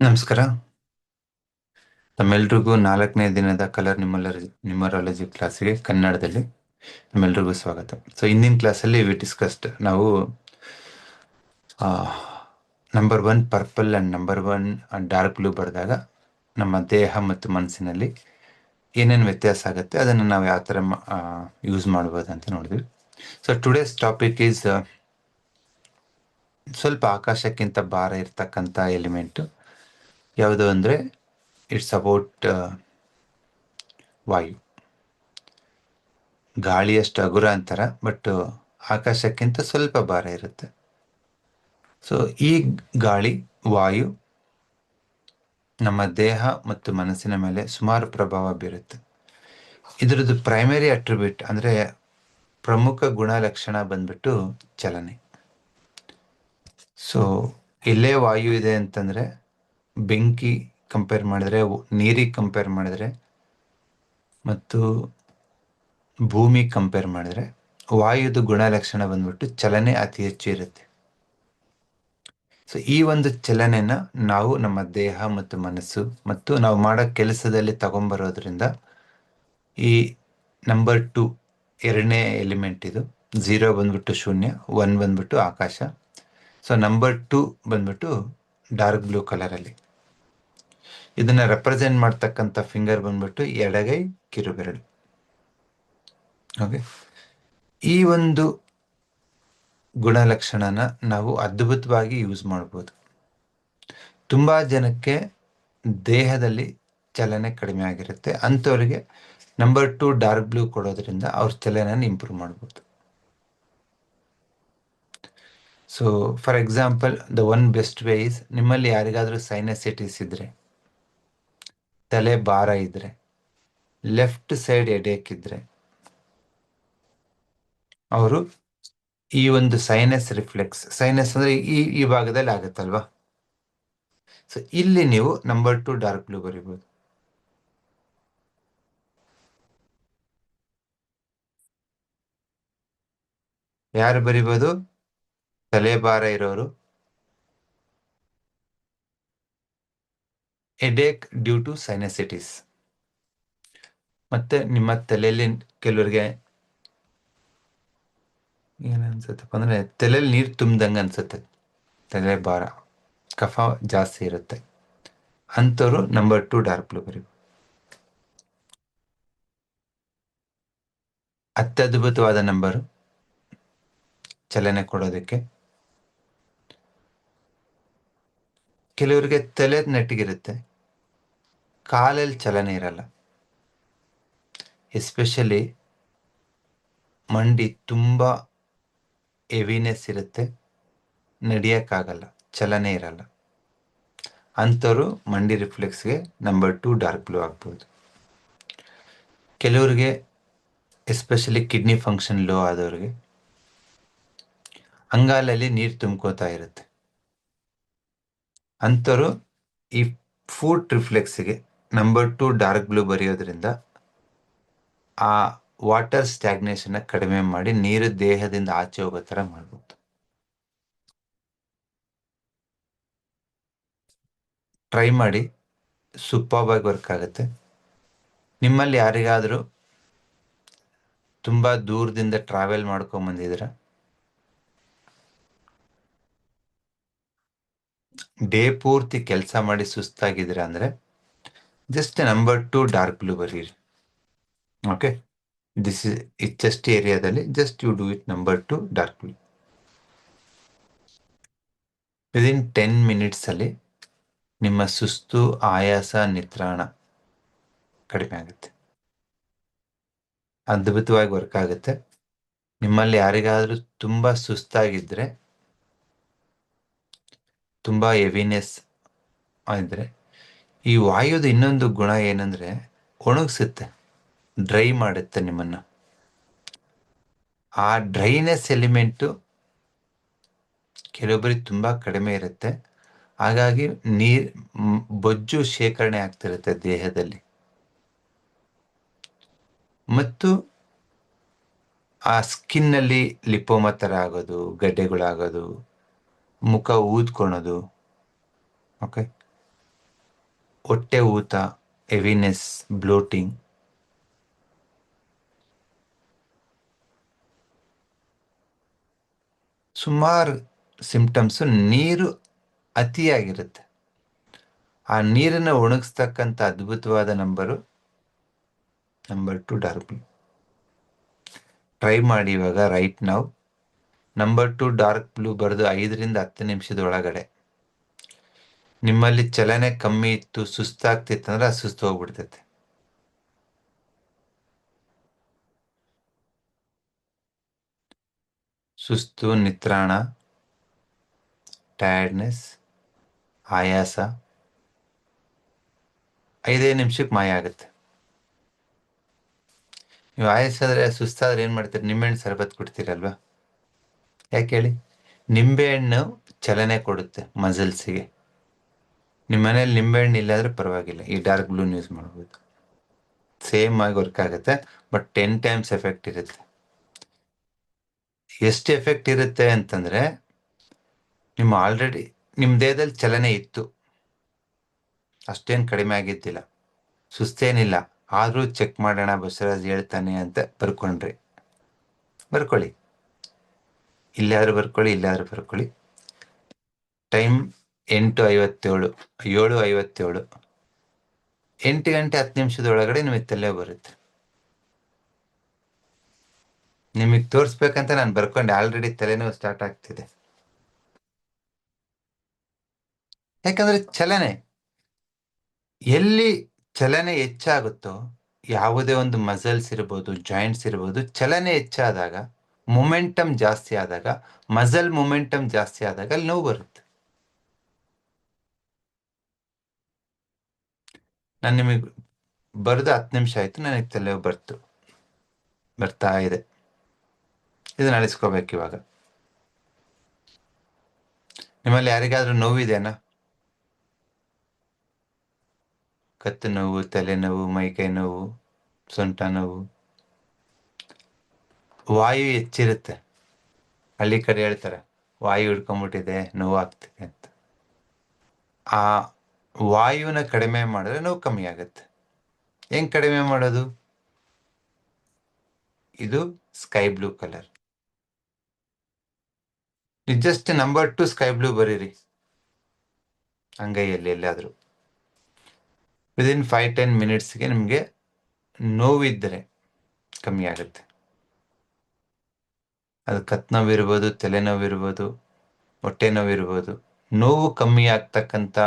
ನಮಸ್ಕಾರ. ತಮ್ಮೆಲ್ರಿಗೂ 4ನೇ ದಿನದ ಕಲರ್ ನ್ಯೂಮರಾಲಜಿ ಕ್ಲಾಸಿಗೆ ಕನ್ನಡದಲ್ಲಿ ತಮ್ಮೆಲ್ರಿಗೂ ಸ್ವಾಗತ. ಸೊ ಇಂದಿನ ಕ್ಲಾಸಲ್ಲಿ ನಾವು number 1 purple and number 1 dark blue ಬರೆದಾಗ ನಮ್ಮ ದೇಹ ಮತ್ತು ಮನಸ್ಸಿನಲ್ಲಿ ಏನೇನು ವ್ಯತ್ಯಾಸ ಆಗುತ್ತೆ ಅದನ್ನು ನಾವು ಯಾವ ಥರ ಯೂಸ್ ಮಾಡ್ಬೋದು ಅಂತ ನೋಡಿದ್ವಿ. ಸೊ ಟುಡೇಸ್ ಟಾಪಿಕ್ ಈಸ್ ಸ್ವಲ್ಪ ಆಕಾಶಕ್ಕಿಂತ ಭಾರ ಇರ್ತಕ್ಕಂಥ ಎಲಿಮೆಂಟು ಯಾವುದು ಅಂದರೆ ಇಟ್ಸ್ ಅಬೌಟ್ ವಾಯು. ಗಾಳಿಯಷ್ಟು ಹಗುರ ಅಂತಾರ, ಬಟ್ ಆಕಾಶಕ್ಕಿಂತ ಸ್ವಲ್ಪ ಭಾರ ಇರುತ್ತೆ. ಸೊ ಈ ಗಾಳಿ ವಾಯು ನಮ್ಮ ದೇಹ ಮತ್ತು ಮನಸ್ಸಿನ ಮೇಲೆ ಸುಮಾರು ಪ್ರಭಾವ ಬೀರುತ್ತೆ. ಇದರದ್ದು ಪ್ರೈಮರಿ ಅಟ್ರಿಬ್ಯೂಟ್ ಅಂದರೆ ಪ್ರಮುಖ ಗುಣಲಕ್ಷಣ ಬಂದ್ಬಿಟ್ಟು ಚಲನೆ. ಸೊ ಎಲ್ಲೇ ವಾಯು ಇದೆ ಅಂತಂದರೆ ಬೆಂಕಿ ಕಂಪೇರ್ ಮಾಡಿದ್ರೆ, ನೀರಿಗೆ ಕಂಪೇರ್ ಮಾಡಿದ್ರೆ ಮತ್ತು ಭೂಮಿ ಕಂಪೇರ್ ಮಾಡಿದ್ರೆ ವಾಯುದು ಗುಣಲಕ್ಷಣ ಬಂದ್ಬಿಟ್ಟು ಚಲನೆ ಅತಿ ಹೆಚ್ಚು ಇರುತ್ತೆ. ಸೊ ಈ ಒಂದು ಚಲನೆನ ನಾವು ನಮ್ಮ ದೇಹ ಮತ್ತು ಮನಸ್ಸು ಮತ್ತು ನಾವು ಮಾಡೋ ಕೆಲಸದಲ್ಲಿ ತಗೊಂಬರೋದ್ರಿಂದ ಈ ನಂಬರ್ 2 ಎರಡನೇ ಎಲಿಮೆಂಟ್ ಇದು 0 ಬಂದ್ಬಿಟ್ಟು ಶೂನ್ಯ, 1 ಬಂದ್ಬಿಟ್ಟು ಆಕಾಶ. ಸೊ ನಂಬರ್ 2 ಬಂದ್ಬಿಟ್ಟು ಡಾರ್ಕ್ ಬ್ಲೂ ಕಲರಲ್ಲಿ. ಇದನ್ನ ರೆಪ್ರೆಸೆಂಟ್ ಮಾಡ್ತಕ್ಕಂಥ ಫಿಂಗರ್ ಬಂದ್ಬಿಟ್ಟು ಎಡಗೈ ಕಿರುಬೆರಳು. ಓಕೆ, ಈ ಒಂದು ಗುಣಲಕ್ಷಣನ ನಾವು ಅದ್ಭುತವಾಗಿ ಯೂಸ್ ಮಾಡ್ಬೋದು. ತುಂಬ ಜನಕ್ಕೆ ದೇಹದಲ್ಲಿ ಚಲನೆ ಕಡಿಮೆ ಆಗಿರುತ್ತೆ, ಅಂಥವ್ರಿಗೆ ನಂಬರ್ 2 ಡಾರ್ಕ್ ಬ್ಲೂ ಕೊಡೋದ್ರಿಂದ ಅವ್ರ ಚಲನೆನ ಇಂಪ್ರೂವ್ ಮಾಡ್ಬೋದು. So for example, the one best way is, ನಿಮ್ಮಲ್ಲಿ ಯಾರಿಗಾದರೂ ಸೈನಸೈಟಿಸ್ ಇದ್ರೆ, ತಲೆ ಭಾರ ಇದ್ರೆ, ಲೆಫ್ಟ್ ಸೈಡ್ ಹೆಡೇಕ್ ಇದ್ರೆ, ಅವರು ಈ ಒಂದು ಸೈನಸ್ ರಿಫ್ಲೆಕ್ಸ್, ಸೈನಸ್ ಅಂದ್ರೆ ಈ ಭಾಗದಲ್ಲಿ ಆಗುತ್ತಲ್ವಾ, ಸೊ ಇಲ್ಲಿ ನೀವು ನಂಬರ್ 2 ಡಾರ್ಕ್ ಬ್ಲೂ ಬರಿಬೋದು. ಯಾರು ಬರಿಬೋದು? ತಲೆ ಭಾರ ಇರೋರು, ಹೆಡೇಕ್ ಡ್ಯೂ ಟು ಸೈನಸೈಟಿಸ್, ಮತ್ತೆ ನಿಮ್ಮ ತಲೆಯಲ್ಲಿ ಕೆಲವರಿಗೆ ಏನನ್ಸುತ್ತಪ್ಪ ಅಂದ್ರೆ ತಲೆಯಲ್ಲಿ ನೀರು ತುಂಬ್ದಂಗೆ ಅನ್ಸುತ್ತೆ, ತಲೆ ಭಾರ, ಕಫ ಜಾಸ್ತಿ ಇರುತ್ತೆ, ಅಂಥವ್ರು ನಂಬರ್ 2 ಡಾರ್ಕ್ ಬ್ಲೂ ಬರಿಬೋದು. ಅತ್ಯದ್ಭುತವಾದ ನಂಬರು ಚಲನೆ ಕೊಡೋದಕ್ಕೆ. ಕೆಲವರಿಗೆ ತಲೆ ನೆಟ್ಟಿಗಿರುತ್ತೆ, ಕಾಲಲ್ಲಿ ಚಲನೆ ಇರಲ್ಲ, ಎಸ್ಪೆಷಲಿ ಮಂಡಿ ತುಂಬ ಹೆವಿನೆಸ್ ಇರುತ್ತೆ, ನಡೆಯೋಕ್ಕಾಗಲ್ಲ, ಚಲನೆ ಇರಲ್ಲ, ಅಂಥವ್ರು ಮಂಡಿ ರಿಫ್ಲೆಕ್ಸ್ಗೆ ನಂಬರ್ 2 ಡಾರ್ಕ್ ಬ್ಲೂ ಆಗ್ಬೋದು. ಕೆಲವರಿಗೆ ಎಸ್ಪೆಷಲಿ ಕಿಡ್ನಿ ಫಂಕ್ಷನ್ ಲೋ ಆದವ್ರಿಗೆ ಅಂಗಾಲಲ್ಲಿ ನೀರು ತುಂಬ್ಕೋತಾ ಇರುತ್ತೆ, ಅಂಥವ್ರು ಈ ಫುಟ್ ರಿಫ್ಲೆಕ್ಸ್ಗೆ ನಂಬರ್ 2 ಡಾರ್ಕ್ ಬ್ಲೂ ಬರೆಯೋದ್ರಿಂದ ಆ ವಾಟರ್ ಸ್ಟ್ಯಾಗ್ನೇಷನ್ನ ಕಡಿಮೆ ಮಾಡಿ ನೀರು ದೇಹದಿಂದ ಆಚೆ ಹೋಗೋ ಥರ ಮಾಡ್ಬೋದು. ಟ್ರೈ ಮಾಡಿ, ಸೂಪರ್ಬ್ ಆಗಿ ವರ್ಕ್ ಆಗುತ್ತೆ. ನಿಮ್ಮಲ್ಲಿ ಯಾರಿಗಾದರೂ ತುಂಬ ದೂರದಿಂದ ಟ್ರಾವೆಲ್ ಮಾಡ್ಕೊಂಬಂದಿದ್ದೀರಾ, ಡೇ ಪೂರ್ತಿ ಕೆಲಸ ಮಾಡಿ ಸುಸ್ತಾಗಿದ್ದೀರಾ ಅಂದರೆ ಜಸ್ಟ್ ನಂಬರ್ 2 ಡಾರ್ಕ್ ಬ್ಲೂ ಬರೀರಿ. ಓಕೆ, ದಿಸ್ ಇಸ್ ಚೆಸ್ಟ್ ಏರಿಯಾದಲ್ಲಿ just you do it number 2 dark blue. Within 10 ಮಿನಿಟ್ಸಲ್ಲಿ ನಿಮ್ಮ ಸುಸ್ತು, ಆಯಾಸ, ನಿತ್ರಾಣ ಕಡಿಮೆ ಆಗುತ್ತೆ, ಅದ್ಭುತವಾಗಿ ವರ್ಕ್ ಆಗುತ್ತೆ. ನಿಮ್ಮಲ್ಲಿ ಯಾರಿಗಾದರೂ ತುಂಬ ಸುಸ್ತಾಗಿದ್ದರೆ, ತುಂಬ ಹೆವಿನೆಸ್ ಇದ್ದರೆ, ಈ ವಾಯುದ ಇನ್ನೊಂದು ಗುಣ ಏನಂದರೆ ಒಣಗಿಸುತ್ತೆ, ಡ್ರೈ ಮಾಡುತ್ತೆ ನಿಮ್ಮನ್ನು. ಆ ಡ್ರೈನೆಸ್ ಎಲಿಮೆಂಟು ಕೆಲವೊಬ್ಬರಿಗೆ ತುಂಬ ಕಡಿಮೆ ಇರುತ್ತೆ, ಹಾಗಾಗಿ ಬೊಜ್ಜು ಶೇಖರಣೆ ಆಗ್ತಿರುತ್ತೆ ದೇಹದಲ್ಲಿ, ಮತ್ತು ಆ ಸ್ಕಿನ್ನಲ್ಲಿ ಲಿಪೋಮ ಥರ ಆಗೋದು, ಗಡ್ಡೆಗಳಾಗೋದು, ಮುಖ ಊದ್ಕೊಳೋದು, ಓಕೆ, ಹೊಟ್ಟೆ ಊತ, ಹೆವಿನೆಸ್, ಬ್ಲೋಟಿಂಗ್. ಸುಮಾರು ಸಿಂಪ್ಟಮ್ಸು ನೀರು ಅತಿಯಾಗಿರುತ್ತೆ. ಆ ನೀರನ್ನು ಒಣಗಿಸ್ತಕ್ಕಂಥ ಅದ್ಭುತವಾದ ನಂಬರ್ 2 ಡಾರ್ಕ್ ಬ್ಲೂ. ಟ್ರೈ ಮಾಡಿ ಇವಾಗ ರೈಟ್ ನಾವು ನಂಬರ್ 2 ಡಾರ್ಕ್ ಬ್ಲೂ ಬರೆದು 5ರಿಂದ 10 ನಿಮಿಷದ ಒಳಗಡೆ. ನಿಮ್ಮಲ್ಲಿ ಚಲನೆ ಕಮ್ಮಿ ಇತ್ತು, ಸುಸ್ತಾಗ್ತಿತ್ತಂದ್ರೆ ಆ ಸುಸ್ತು ಹೋಗ್ಬಿಡ್ತೈತೆ. ಸುಸ್ತು, ನಿತ್ರಾಣ, ಟಯರ್ಡ್ನೆಸ್, ಆಯಾಸ 5 ನಿಮಿಷಕ್ಕೆ ಮಾಯ ಆಗುತ್ತೆ. ನೀವು ಆಯಾಸಾದ್ರೆ, ಸುಸ್ತಾದ್ರೆ ಏನು ಮಾಡ್ತೀರಿ? ನಿಂಬೆಹಣ್ಣು ಸರ್ಬತ್ ಕೊಡ್ತೀರಲ್ವಾ? ಯಾಕೆ ಹೇಳಿ? ನಿಂಬೆಹಣ್ಣು ಚಲನೆ ಕೊಡುತ್ತೆ ಮಸಲ್ಸಿಗೆ. ನಿಮ್ಮ ಮನೇಲಿ ನಿಂಬೆಹಣ್ಣು ಇಲ್ಲಾಂದ್ರೆ ಪರವಾಗಿಲ್ಲ, ಈ ಡಾರ್ಕ್ ಬ್ಲೂನ್ ಯೂಸ್ ಮಾಡ್ಬೋದು. ಸೇಮ್ ಆಗಿ ವರ್ಕ್ ಆಗುತ್ತೆ, ಬಟ್ 10 ಟೈಮ್ಸ್ ಎಫೆಕ್ಟ್ ಇರುತ್ತೆ. ಎಷ್ಟು ಎಫೆಕ್ಟ್ ಇರುತ್ತೆ ಅಂತಂದ್ರೆ, ನಿಮ್ಮ ದೇಹದಲ್ಲಿ ಚಲನೆ ಇತ್ತು, ಅಷ್ಟೇನು ಕಡಿಮೆ ಆಗಿದ್ದಿಲ್ಲ, ಸುಸ್ತೇನಿಲ್ಲ, ಆದರೂ ಚೆಕ್ ಮಾಡೋಣ ಬಸವರಾಜ್ ಹೇಳ್ತಾನೆ ಅಂತ ಬರ್ಕೊಳ್ಳಿ. ಇಲ್ಲಾದ್ರೂ ಬರ್ಕೊಳ್ಳಿ. ಟೈಮ್ 8:57, 7:57. 8 ಗಂಟೆ 10 ನಿಮಿಷದೊಳಗಡೆ ನಿಮಗೆ ತಲೆ ಬರುತ್ತೆ. ನಿಮಗೆ ತೋರಿಸ್ಬೇಕಂತ ನಾನು ಬರ್ಕೊಂಡೆ, ಆಲ್ರೆಡಿ ತಲೆನೋವು ಸ್ಟಾರ್ಟ್ ಆಗ್ತಿದೆ. ಯಾಕಂದ್ರೆ ಎಲ್ಲಿ ಚಲನೆ ಹೆಚ್ಚಾಗುತ್ತೋ, ಯಾವುದೇ ಒಂದು ಮಸಲ್ಸ್ ಇರ್ಬೋದು, ಜಾಯಿಂಟ್ಸ್ ಇರ್ಬೋದು, ಚಲನೆ ಹೆಚ್ಚಾದಾಗ, ಮೊಮೆಂಟಮ್ ಜಾಸ್ತಿ ಆದಾಗ, ಮಸಲ್ ಮೊಮೆಂಟಮ್ ಜಾಸ್ತಿ ಆದಾಗ ಅಲ್ಲಿ ನೋವು ಬರುತ್ತೆ. ನಾನು ನಿಮಗೆ ಬರೆದು 10 ನಿಮಿಷ ಆಯ್ತು, ನನಗೆ ತಲೆ ಬರ್ತಾ ಇದೆ. ಇದನ್ನ ಅಳಿಸ್ಕೋಬೇಕು ಇವಾಗ. ನಿಮ್ಮಲ್ಲಿ ಯಾರಿಗಾದ್ರೂ ನೋವಿದೆನಾ? ಕತ್ತು ನೋವು, ತಲೆನೋವು, ಮೈಕೈ ನೋವು, ಸೊಂಟ ನೋವು, ವಾಯು ಹೆಚ್ಚಿರುತ್ತೆ. ಹಳ್ಳಿ ಕಡೆ ಹೇಳ್ತಾರೆ, ವಾಯು ಹಿಡ್ಕೊಂಡ್ಬಿಟ್ಟಿದೆ, ನೋವು ಆಗ್ತಿದೆ ಅಂತ. ಆ ವಾಯುನ ಕಡಿಮೆ ಮಾಡಿದ್ರೆ ನೋವು ಕಮ್ಮಿ ಆಗುತ್ತೆ. ಹೆಂಗ್ ಕಡಿಮೆ ಮಾಡೋದು? ಇದು sky blue colour. Just number 2 sky blue ಬರೀರಿ ಅಂಗೈಯಲ್ಲಿ ಎಲ್ಲಾದ್ರೂ. ವಿದಿನ್ 5-10 ಮಿನಿಟ್ಸ್ಗೆ ನಿಮಗೆ ನೋವಿದ್ದರೆ ಕಮ್ಮಿ ಆಗುತ್ತೆ. ಅದು ಕತ್ ನೋವಿರ್ಬೋದು, ತಲೆನೋವಿರ್ಬೋದು, ಹೊಟ್ಟೆ ನೋವಿರ್ಬೋದು. ನೋವು ಕಮ್ಮಿ ಆಗ್ತಕ್ಕಂಥ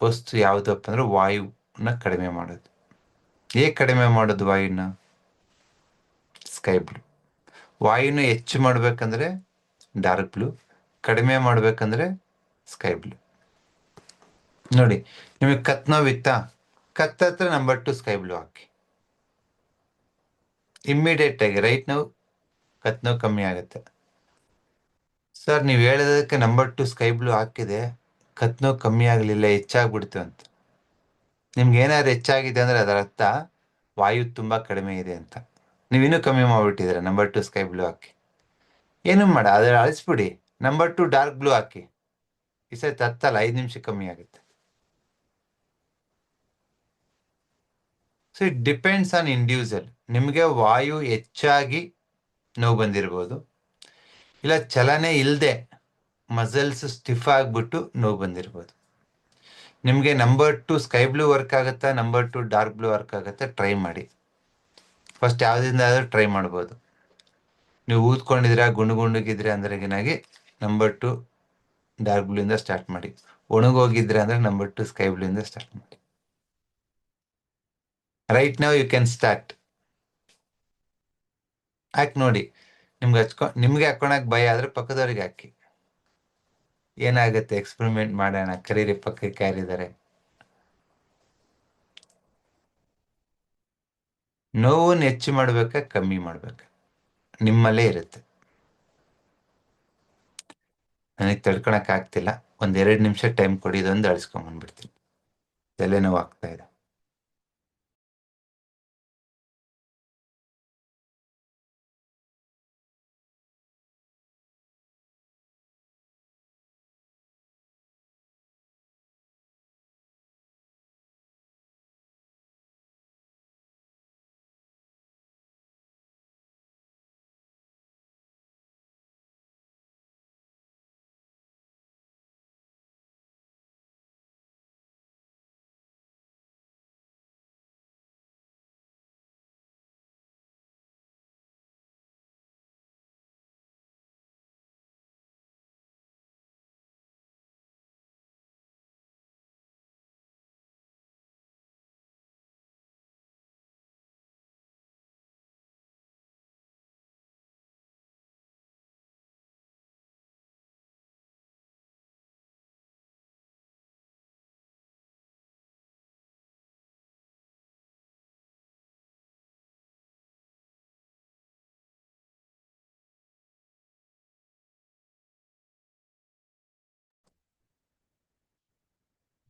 ವಸ್ತು ಯಾವುದಪ್ಪ ಅಂದ್ರೆ ವಾಯುನ ಕಡಿಮೆ ಮಾಡೋದು. ಹೇಗೆ ಕಡಿಮೆ ಮಾಡೋದು ವಾಯುನ? Sky blue. ವಾಯುನ ಹೆಚ್ಚು ಮಾಡ್ಬೇಕಂದ್ರೆ ಡಾರ್ಕ್ ಬ್ಲೂ, ಕಡಿಮೆ ಮಾಡ್ಬೇಕಂದ್ರೆ ಸ್ಕೈ ಬ್ಲೂ. ನೋಡಿ, ನಿಮಗೆ ಕತ್ ನೋವಿತ್ತಾ? ಕತ್ತತ್ರ ನಂಬರ್ 2 ಸ್ಕೈ ಬ್ಲೂ ಹಾಕಿ. ಇಮ್ಮಿಡಿಯೇಟ್ ಆಗಿ ರೈಟ್ ನಾವು ಕತ್ ನೋವು ಕಮ್ಮಿ ಆಗುತ್ತೆ. ಸರ್, ನೀವು ಹೇಳೋದಕ್ಕೆ ನಂಬರ್ 2 ಸ್ಕೈ ಬ್ಲೂ ಹಾಕಿದೆ, ಕತ್ ನೋವು ಕಮ್ಮಿ ಆಗಲಿಲ್ಲ, ಹೆಚ್ಚಾಗ್ಬಿಡ್ತು ಅಂತ. ನಿಮ್ಗೆ ಏನಾದ್ರು ಹೆಚ್ಚಾಗಿದೆ ಅಂದ್ರೆ ಅದರ ಅರ್ಥ ವಾಯು ತುಂಬಾ ಕಡಿಮೆ ಇದೆ ಅಂತ. ನೀವಿನ್ನೂ ಕಮ್ಮಿ ಮಾಡ್ಬಿಟ್ಟಿದ್ದೀರ ನಂಬರ್ 2 ಸ್ಕೈ ಬ್ಲೂ ಹಾಕಿ. ಏನು ಮಾಡ, ಅದ್ರ ಅಳಿಸ್ಬಿಡಿ, ನಂಬರ್ 2 ಡಾರ್ಕ್ ಬ್ಲೂ ಹಾಕಿ. ಈ ಸರಿ ತತ್ತಲ್ಲ 5 ನಿಮಿಷ ಕಮ್ಮಿ ಆಗುತ್ತೆ. So it depends on individual. ನಿಮಗೆ ವಾಯು ಹೆಚ್ಚಾಗಿ ನೋವು ಬಂದಿರ್ಬೋದು, ಇಲ್ಲ ಚಲನೆ ಇಲ್ಲದೆ ಮಸಲ್ಸ್ ಸ್ಟಿಫ್ ಆಗಿಬಿಟ್ಟು ನೋವು ಬಂದಿರ್ಬೋದು. ನಿಮಗೆ ನಂಬರ್ 2 ಸ್ಕೈ ಬ್ಲೂ ವರ್ಕ್ ಆಗುತ್ತಾ, ನಂಬರ್ 2 ಡಾರ್ಕ್ ಬ್ಲೂ ವರ್ಕ್ ಆಗುತ್ತಾ? ಟ್ರೈ ಮಾಡಿ. ಫಸ್ಟ್ ಯಾವುದರಿಂದ ಆದರೂ ಟ್ರೈ ಮಾಡ್ಬೋದು. ನೀವು ಊದ್ಕೊಂಡಿದ್ದೀರಾ, ಗುಂಡುಗಿದ್ರೆ ಅಂದ್ರೆಗಿನಾಗಿ ನಂಬರ್ 2 ಡಾರ್ಕ್ ಬ್ಲೂ ಇಂದ ಸ್ಟಾರ್ಟ್ ಮಾಡಿ. ಒಣಗೋಗಿದ್ರೆ ಅಂದ್ರೆ ನಂಬರ್ 2 ಸ್ಕೈ ಬ್ಲೂ ಇಂದ ಸ್ಟಾರ್ಟ್ ಮಾಡಿ. Right now you can start. ಹಾಕಿ ನೋಡಿ. ನಿಮ್ಗೆ ಹಾಕೊಳಕ್ ಭಯ ಆದ್ರೆ ಪಕ್ಕದವ್ರಿಗೆ ಹಾಕಿ. ಏನಾಗುತ್ತೆ ಎಕ್ಸ್ಪೆರಿಮೆಂಟ್ ಮಾಡೋಣ. ಕರೀರಿ, ಪಕ್ಕಕ್ಕೆ ಯಾರಿದ್ದಾರೆ? ನೋವನ್ನು ಹೆಚ್ಚು ಮಾಡ್ಬೇಕಾ ಕಮ್ಮಿ ಮಾಡ್ಬೇಕಾ ನಿಮ್ಮಲ್ಲೇ ಇರುತ್ತೆ. ನನಗೆ ತಡ್ಕೊಳಕ್ ಆಗ್ತಿಲ್ಲ, 1-2 ನಿಮಿಷ ಟೈಮ್ ಕೊಡಿ, ಇದೊಂದು ಅಳಿಸ್ಕೊಂಡ್ಬಂದ್ಬಿಡ್ತೀನಿ. ತಲೆನೋವು ಆಗ್ತಾ ಇದೆ.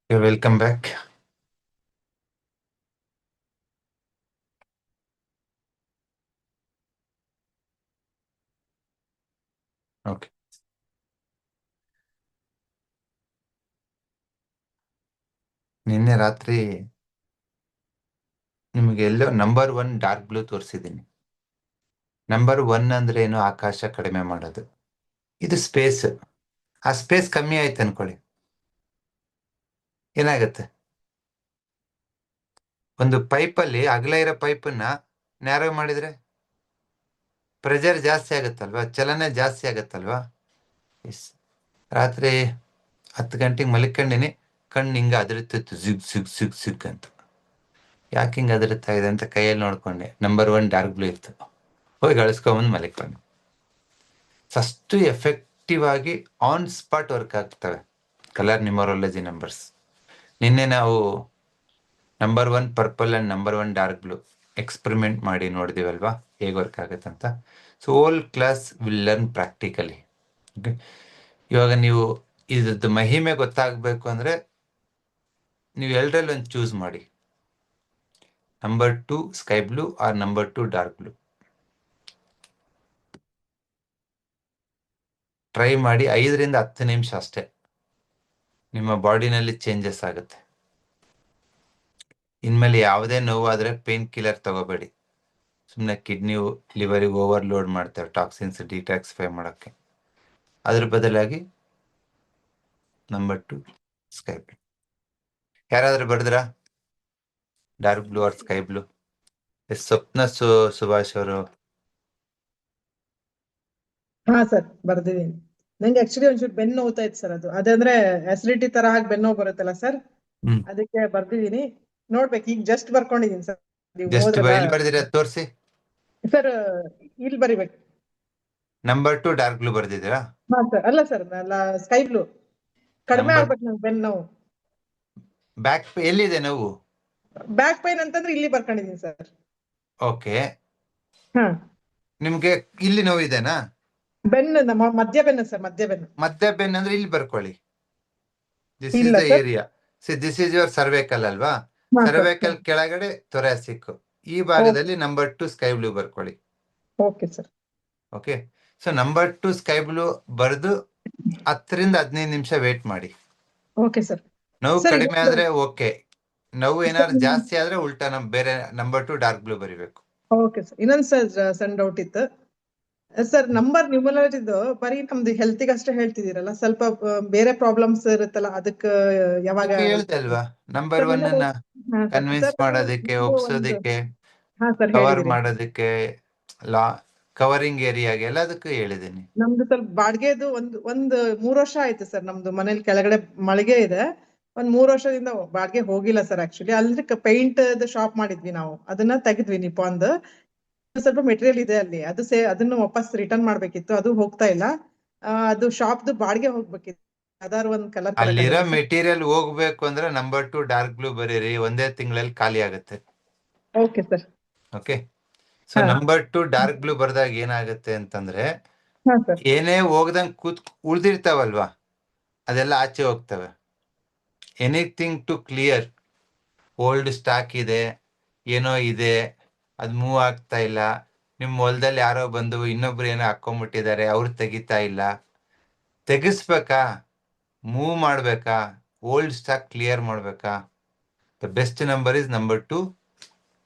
Welcome back. ಓಕೆ, ನಿನ್ನೆ ರಾತ್ರಿ ನಿಮಗೆ ಎಲ್ಲೋ ನಂಬರ್ 1 ಡಾರ್ಕ್ ಬ್ಲೂ ತೋರಿಸಿದ್ದೀನಿ. ನಂಬರ್ 1 ಅಂದ್ರೆ ಏನು? ಆಕಾಶ ಕಡಿಮೆ ಮಾಡೋದು. ಇದು ಸ್ಪೇಸ್. ಆ ಸ್ಪೇಸ್ ಕಮ್ಮಿ ಆಯ್ತು ಅನ್ಕೊಳ್ಳಿ, ಏನಾಗತ್ತೆ? ಒಂದು ಪೈಪಲ್ಲಿ ಅಗಲ ಇರೋ ಪೈಪನ್ನ ನ್ಯಾರೋ ಮಾಡಿದ್ರೆ ಪ್ರೆಷರ್ ಜಾಸ್ತಿ ಆಗುತ್ತಲ್ವಾ, ಚಲನೆ ಜಾಸ್ತಿ ಆಗುತ್ತಲ್ವಾ? ಎಸ್. ರಾತ್ರಿ 10 ಗಂಟೆಗೆ ಮಲ್ಕೊಂಡಿನಿ, ಕಣ್ಣು ಹಿಂಗೆ ಅದರುತ್ತಿತ್ತು, ಜಿಗ್ ಸಿಗ್ ಸಿಗ್ ಸಿಗ್ ಅಂತ. ಯಾಕೆ ಹಿಂಗೆ ಅದರುತ್ತಾ ಇದೆ ಅಂತ ಕೈಯಲ್ಲಿ ನೋಡ್ಕೊಂಡೆ, ನಂಬರ್ 1 ಡಾರ್ಕ್ ಬ್ಲೂ ಇತ್ತು. ಹೋಗಿ ಅಳಿಸ್ಕೊಂಬಂದು ಮಲ್ಕೊಂಡೆ. ಅಷ್ಟು ಎಫೆಕ್ಟಿವ್ ಆಗಿ ಆನ್ ಸ್ಪಾಟ್ ವರ್ಕ್ ಆಗ್ತವೆ ಕಲರ್ ನ್ಯೂಮರಾಲಜಿ ನಂಬರ್ಸ್. ನಿನ್ನೆ ನಾವು number 1 purple and number 1 dark blue experiment ಮಾಡಿ ನೋಡಿದಿವಲ್ವಾ, ಹೇಗೆ ವರ್ಕ್ ಆಗುತ್ತಂತ. So whole class will learn practically. ಇವಾಗ ನೀವು ಇದ್ರದ್ದು ಮಹಿಮೆ ಗೊತ್ತಾಗಬೇಕು ಅಂದರೆ ನೀವು ಎರಡರಲ್ಲಿ ಒಂದು ಚೂಸ್ ಮಾಡಿ, number 2 sky blue R number 2 dark blue. Try ಮಾಡಿ, 5ರಿಂದ 10 ನಿಮಿಷ ಅಷ್ಟೇ, ನಿಮ್ಮ ಬಾಡಿನಲ್ಲಿ ಚೇಂಜಸ್ ಆಗುತ್ತೆ. ಇನ್ಮೇಲೆ ಯಾವುದೇ ನೋವಾದರೆ ಪೇನ್ ಕಿಲ್ಲರ್ ತಗೋಬೇಡಿ. ಸುಮ್ಮನೆ ಕಿಡ್ನಿ ಲಿವರಿಗೆ ಓವರ್ಲೋಡ್ ಮಾಡ್ತೇವೆ ಟಾಕ್ಸಿನ್ಸ್ ಡಿಟಾಕ್ಸಿಫೈ ಮಾಡೋಕ್ಕೆ. ಅದ್ರ ಬದಲಾಗಿ ನಂಬರ್ 2 ಸ್ಕೈ ಬ್ಲೂ. ಯಾರಾದ್ರೂ ಬರೆದ್ರಾ dark blue or sky blue? Swapna Subhash ಅವರು. ಹಾ ಸರ್, ಬರ್ದಿದ್ದೀನಿ. ನಂಗೆ ಆಕ್ಚುಲಿ ಒಂಚೂರು ಬೆನ್ನು ನೋವ್ತಾ ಇತ್ತು ಸರ್. ಅದಂದ್ರೆ ಅಸಿಡಿಟಿ ತರ ಆಗಿ ಬೆನ್ನು ನೋವು ಬರುತ್ತಲ್ಲ ಸರ್, ಅದಕ್ಕೆ ಬರ್ದಿದ್ದೀನಿ. ನೋಡ್ಬೇಕು, ಈಗ ಜಸ್ಟ್ ಬರ್ಕೊಂಡಿದೀನಿ ಸರ್. ನೀವು ಜಸ್ಟ್ ಹೋದ್ರಲ್ಲ ಎಲ್ಲಿ ಬರ್ದಿರ ತೋರಿಸಿ ಸರ್, ಇಲ್ಲಿ ಬರಿಬೇಕು. ನಂಬರ್ 2 ಡಾರ್ಕ್ ಬ್ಲೂ ಬರ್ದಿದ್ದೀರಾ? ಹಾ ಸರ್, ಅಲ್ಲ ಸರ್, ಸ್ಕೈ ಬ್ಲೂ. ಕಡಿಮೆ Number- ಆಗ್ಬೇಕು ನಂಗೆ ಬೆನ್ನು ನೋವು. ಬ್ಯಾಕ್ ಎಲ್ಲಿದೆ ನೋವು? ಬ್ಯಾಕ್ ಪೈನ್ ಅಂತಂದ್ರೆ ಇಲ್ಲಿ ಬರ್ಕೊಂಡಿದೀನಿ ಸರ್. ಓಕೆ, ಹಾ, ನಿಮ್ಗೆ ಇಲ್ಲಿ ನೋವಿದೆನಾ? ಬೆನ್ನು ಮಧ್ಯ ಬೆನ್ನು ಸರ್, ಮಧ್ಯ ಬೆನ್ನು. ಮಧ್ಯ ಬೆನ್ ಅಂದ್ರೆ ಇಲ್ಲಿ ಬರ್ಕೊಳ್ಳಿ. ದಿಸ್ ಇಸ್ ಇಲ್ಲ the sir. Area. This is your cervical ಅಲ್ವಾ? ಹಾ ಸರ್. ಸರ್ವೈಕಲ್ ಕೆಳಗಡೆ ಥೊರಾಸಿಕ್, ಈ ಭಾಗದಲ್ಲಿ ನಂಬರ್ 2 ಸ್ಕೈ ಬ್ಲೂ ಬರ್ಕೊಳ್ಳಿ. Okay sir. Okay, so number 2 sky blue ಬರೆದು 10ರಿಂದ 15 ನಿಮಿಷ ವೇಟ್ ಮಾಡಿ. Okay sir. ನೋವು ಸರ್, ಕಡಿಮೆ ಆದ್ರೆ ಓಕೆ, ನೋವು ಏನಾದ್ರು ಜಾಸ್ತಿ ಆದ್ರೆ ಉಲ್ಟಾ ಬೇರೆ ನಂಬರ್ 2 ಡಾರ್ಕ್ ಬ್ಲೂ ಬರಿಬೇಕು. Okay sir. ಇನ್ನೊಂದು ಸರ್ ಸಣ್ಣ ಡೌಟ್ ಇತ್ತು ಸರ್. ನಂಬರ್ ನ್ಯೂಮರಾಲಜಿದು ಬರೀ ನಮ್ದು ಹೆಲ್ತಿಗೆ ಅಷ್ಟೇ ಹೇಳ್ತಿದ್ದೀರಲ್ಲ, ಸ್ವಲ್ಪ ಬೇರೆ ಪ್ರಾಬ್ಲಮ್ಸ್ ಇರುತ್ತಲ್ಲ, ಅದಕ್ಕೆ ಯಾವಾಗ ಹೇಳ್ದೆ ಅಲ್ವಾ, ನಂಬರ್ ಸರ್, 1 ಅನ್ನ ಕನ್ವಿನ್ಸ್ ಸರ್, ಮಾಡೋದಕ್ಕೆ, ಒಪ್ಸೋದಕ್ಕೆ, ಹಾ ಸರ್, ಕವರ್ ಹೇಳಿದಿರಿ. ಮಾಡೋದಕ್ಕೆ, ಲಾ ಕವರಿಂಗ್ ಏರಿಯಾಗೆ ಎಲ್ಲದಕ್ಕೂ ಹೇಳಿದ್ದೀನಿ. ನಮ್ದು ಸ್ವಲ್ಪ ಬಾಡಿಗೆದು ಒಂದು 3 ವರ್ಷ ಆಯ್ತು ಸರ್. ನಮ್ದು ಮನೇಲಿ ಕೆಳಗಡೆ ಮಳಿಗೆ ಇದೆ. ಒಂದ್ 3 ವರ್ಷದಿಂದ ಬಾಡಿಗೆ ಹೋಗಿಲ್ಲ ಸರ್. ಆಕ್ಚುಲಿ ಅಲ್ಲಿ ಪೇಂಟ್ ಶಾಪ್ ಮಾಡಿದ್ವಿ ನಾವು, ಅದನ್ನ ತೆಗೆದ್ವಿ ನಿಪಾನ್ದು. ಸ್ವಲ್ಪ ಮೆಟೀರಿಯಲ್ ಇದೆ ಅಲ್ಲಿ, ಅದನ್ನು ವಾಪಸ್ ರಿಟರ್ನ್ ಮಾಡ್ಬೇಕಿತ್ತು, ಅದು ಹೋಗ್ತಾ ಇಲ್ಲ. ಅದು ಶಾಪ್ದು ಬಾಡಿಗೆ ಹೋಗ್ಬೇಕಿತ್ತು, ಯಾವ್ದಾದ್ರು ಒಂದ್ ಕಲರ್ ಅಲ್ಲಿರೋ ಮೆಟೀರಿಯಲ್ ಹೋಗ್ಬೇಕು ಅಂದ್ರೆ ನಂಬರ್ 2 ಡಾರ್ಕ್ ಬ್ಲೂ ಬರೀರಿ, ಒಂದೇ ತಿಂಗಳಲ್ಲಿ ಖಾಲಿ ಆಗುತ್ತೆ. Okay sir. Okay, so number 2 dark blue ಬರ್ದಾಗ ಏನಾಗುತ್ತೆ ಅಂತಂದ್ರೆ, ಏನೇ ಹೋಗ್ದಂಗ್ ಉಳ್ದಿರ್ತಾವಲ್ವಾ, ಅದೆಲ್ಲ ಆಚೆ ಹೋಗ್ತವೆ. Anything to clear, old stock ಇದೆ, ಏನೋ ಇದೆ, ಅದು ಮೂವ್ ಆಗ್ತಾ ಇಲ್ಲ, ನಿಮ್ಮ ಹೊಲದಲ್ಲಿ ಯಾರೋ ಬಂದು ಇನ್ನೊಬ್ರು ಏನೋ ಹಾಕೊಂಡ್ಬಿಟ್ಟಿದ್ದಾರೆ, ಅವ್ರು ತೆಗಿತಾ ಇಲ್ಲ, ತೆಗಿಸ್ಬೇಕಾ, ಮೂವ್ ಮಾಡ್ಬೇಕಾ, ಓಲ್ಡ್ ಸ್ಟಾಕ್ ಕ್ಲಿಯರ್ ಮಾಡ್ಬೇಕಾ? The best number is number 2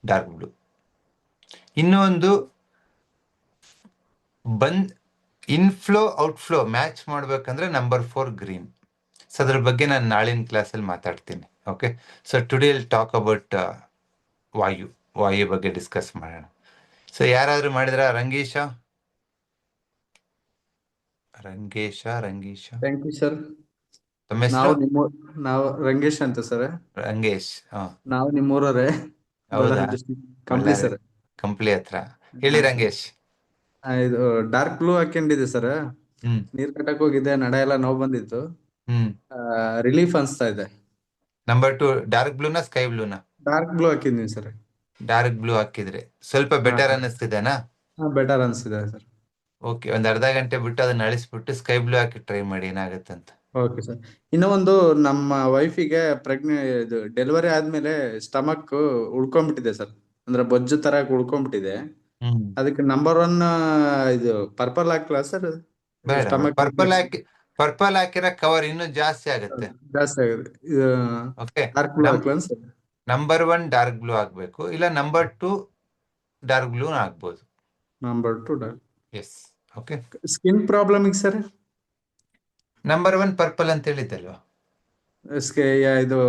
dark blue. ಇನ್ನೊಂದು ಇನ್ಫ್ಲೋ ಔಟ್ಫ್ಲೋ ಮ್ಯಾಚ್ ಮಾಡ್ಬೇಕಂದ್ರೆ ನಂಬರ್ 4 ಗ್ರೀನ್. ಸೊ ಅದ್ರ ಬಗ್ಗೆ ನಾನು ನಾಳಿನ ಕ್ಲಾಸಲ್ಲಿ ಮಾತಾಡ್ತೀನಿ. Okay, so today will talk about ವಾಯು ಬಗ್ಗೆ ಡಿಸ್ಕಸ್ ಮಾಡೋಣ. ಸೊ ಯಾರಾದ್ರೂ ಮಾಡಿದ್ರ? Rangesh thank you sir. ತಮ್ಮ ಹೆಸರು? ನಾವು ರಂಗೇಶ್ ಅಂತ ಸರ್. ರಂಗೇಶ್, ನಾವು ನಿಮ್ಮೂರವರೇ, ಹೌದಾ? ಕಂಪ್ಲಿ ಸರ್. ಕಂಪ್ಲಿ ಹತ್ರ. ಹೇಳಿ ರಂಗೇಶ್. ಇದು ಡಾರ್ಕ್ ಬ್ಲೂ ಹಾಕೊಂಡಿದೆ ಸರ್. ನೀರ್ ಕಟ್ಟಕ್ ಹೋಗಿದ್ದೆ, ನಡ ಎಲ್ಲ ನೋವು ಬಂದಿತ್ತು, ರಿಲೀಫ್ ಅನ್ಸ್ತಾ ಇದೆ. ನಂಬರ್ 2 ಡಾರ್ಕ್ ಬ್ಲೂನ ಸ್ಕೈ ಬ್ಲೂನ? ಡಾರ್ಕ್ ಬ್ಲೂ ಹಾಕಿದ್ನಿ ಸರ್. ಡಾರ್ಕ್ ಬ್ಲೂ ಹಾಕಿದ್ರೆ ಸ್ವಲ್ಪ ಬೆಟರ್ ಅನ್ನಿಸ್ತಿದೆನಾ? ಬೆಟರ್ ಅನ್ಸ್ತಿದೆ ಸರ್. ಓಕೆ, ಒಂದ್ ಅರ್ಧ ಗಂಟೆ ಬಿಟ್ಟು ಅದನ್ನ ಅಳಿಸ್ಬಿಟ್ಟು ಸ್ಕೈ ಬ್ಲೂ ಹಾಕಿ ಟ್ರೈ ಮಾಡಿ, ಏನಾಗತ್ತಂತ. Okay sir. ಇನ್ನೂ ಒಂದು, ನಮ್ಮ ವೈಫಿಗೆ ಇದು ಡೆಲಿವರಿ ಆದ್ಮೇಲೆ ಸ್ಟಮಕ್ ಉಳ್ಕೊಂಡ್ಬಿಟ್ಟಿದೆ ಸರ್. ಅಂದ್ರೆ ಬೊಜ್ಜು ತರ ಉಳ್ಕೊಂಡ್ಬಿಟ್ಟಿದೆ. ಹ್ಮ್ ಅದಕ್ಕೆ ನಂಬರ್ 1 ಇದು ಪರ್ಪಲ್ ಹಾಕ್ಲಾ ಸರ್? ಬೇಡ ಸ್ಟಮಕ್ ಪರ್ಪಲ್ ಹಾಕಿರೋ ಕವರ್ ಇನ್ನೂ ಜಾಸ್ತಿ ಆಗುತ್ತೆ. ಜಾಸ್ತಿ ಆಗುತ್ತೆ. ಇದು ಓಕೆ, ಡಾರ್ಕ್ ಬ್ಲೂ ಹಾಕ್ಲಾ ಸರ್? ನಂಬರ್ 1 ಡಾರ್ಕ್ ಬ್ಲೂ ಆಗ್ಬೇಕು, ಇಲ್ಲ ನಂಬರ್ 2 ಡಾರ್ಕ್ ಬ್ಲೂ ಆಗ್ಬೋದು. Number 2 dark. Yes. Okay, skin problem sir? Number 1 purple ಅಂತ ಹೇಳಿದ್ದಲ್ವಾ? ಇದು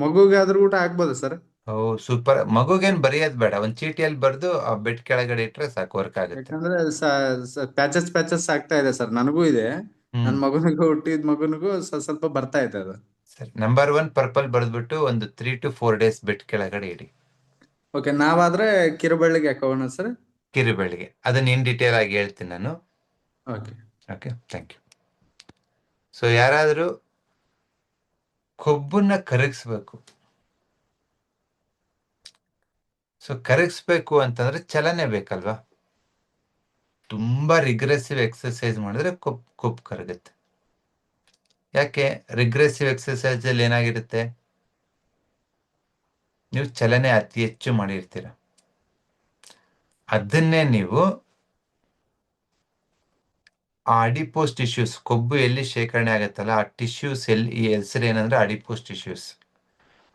ಮಗುಗಾದ್ರೂ ಊಟ ಆಗ್ಬೋದಾ ಸರ್? ಓ ಸೂಪರ್. ಮಗುಗೇನ್ ಬರೆಯೋದ್ ಬೇಡ, ಒಂದ್ ಚೀಟಿಯಲ್ಲಿ ಬರ್ದು ಆ ಬೆಡ್ ಕೆಳಗಡೆ ಇಟ್ರೆ ಸಾಕು, ವರ್ಕ್ ಆಗುತ್ತೆ. ಯಾಕಂದ್ರೆ ಪ್ಯಾಚಸ್ ಆಗ್ತಾ ಇದೆ ಸರ್, ನನಗೂ ಇದೆ. ನನ್ ಮಗನಿಗೂ, ಹುಟ್ಟಿದ ಮಗನಿಗೂ ಸ್ವಲ್ಪ ಬರ್ತಾ ಇದೆ ಅದು. ಸರಿ, ನಂಬರ್ 1 ಪರ್ಪಲ್ ಬರೆದ್ಬಿಟ್ಟು ಒಂದು 3 to 4 days ಬೆಡ್ ಕೆಳಗಡೆ ಇಡಿ. ಓಕೆ, ನಾವಾದ್ರೆ ಕಿರುಬೆಳ್ಳಿಗೆ ಹಾಕೋಣ ಸರ್? ಕಿರುಬೆಳಿಗ್ಗೆ ಅದನ್ನ ಇನ್ ಡೀಟೇಲ್ ಆಗಿ ಹೇಳ್ತೀನಿ ನಾನು. Okay okay, thank you. So ಯಾರಾದರೂ ಕೊಬ್ಬನ್ನ ಕರಗಿಸ್ಬೇಕು, ಸೊ ಕರಗಿಸ್ಬೇಕು ಅಂತಂದ್ರೆ ಚಲನೆ ಬೇಕಲ್ವಾ? ತುಂಬಾ ರಿಗ್ರೆಸಿವ್ ಎಕ್ಸರ್ಸೈಸ್ ಮಾಡಿದ್ರೆ ಕೊಬ್ಬು ಕರಗುತ್ತೆ. ಯಾಕೆ? ರಿಗ್ರೆಸಿವ್ ಎಕ್ಸರ್ಸೈಸ್ ಅಲ್ಲಿ ಏನಾಗಿರುತ್ತೆ, ನೀವು ಚಲನೆ ಅತಿ ಹೆಚ್ಚು ಮಾಡಿರ್ತೀರ. ಅದನ್ನೇ ನೀವು ಆ ಅಡಿಪೋಸ್ ಟಿಶ್ಯೂಸ್, ಕೊಬ್ಬು ಎಲ್ಲಿ ಶೇಖರಣೆ ಆಗುತ್ತಲ್ಲ ಆ ಟಿಶ್ಯೂಸ್ ಎಲ್ಲಿ, ಈ ಹೆಸರು ಏನಂದ್ರೆ ಅಡಿಪೋಸ್ ಟಿಶ್ಯೂಸ್.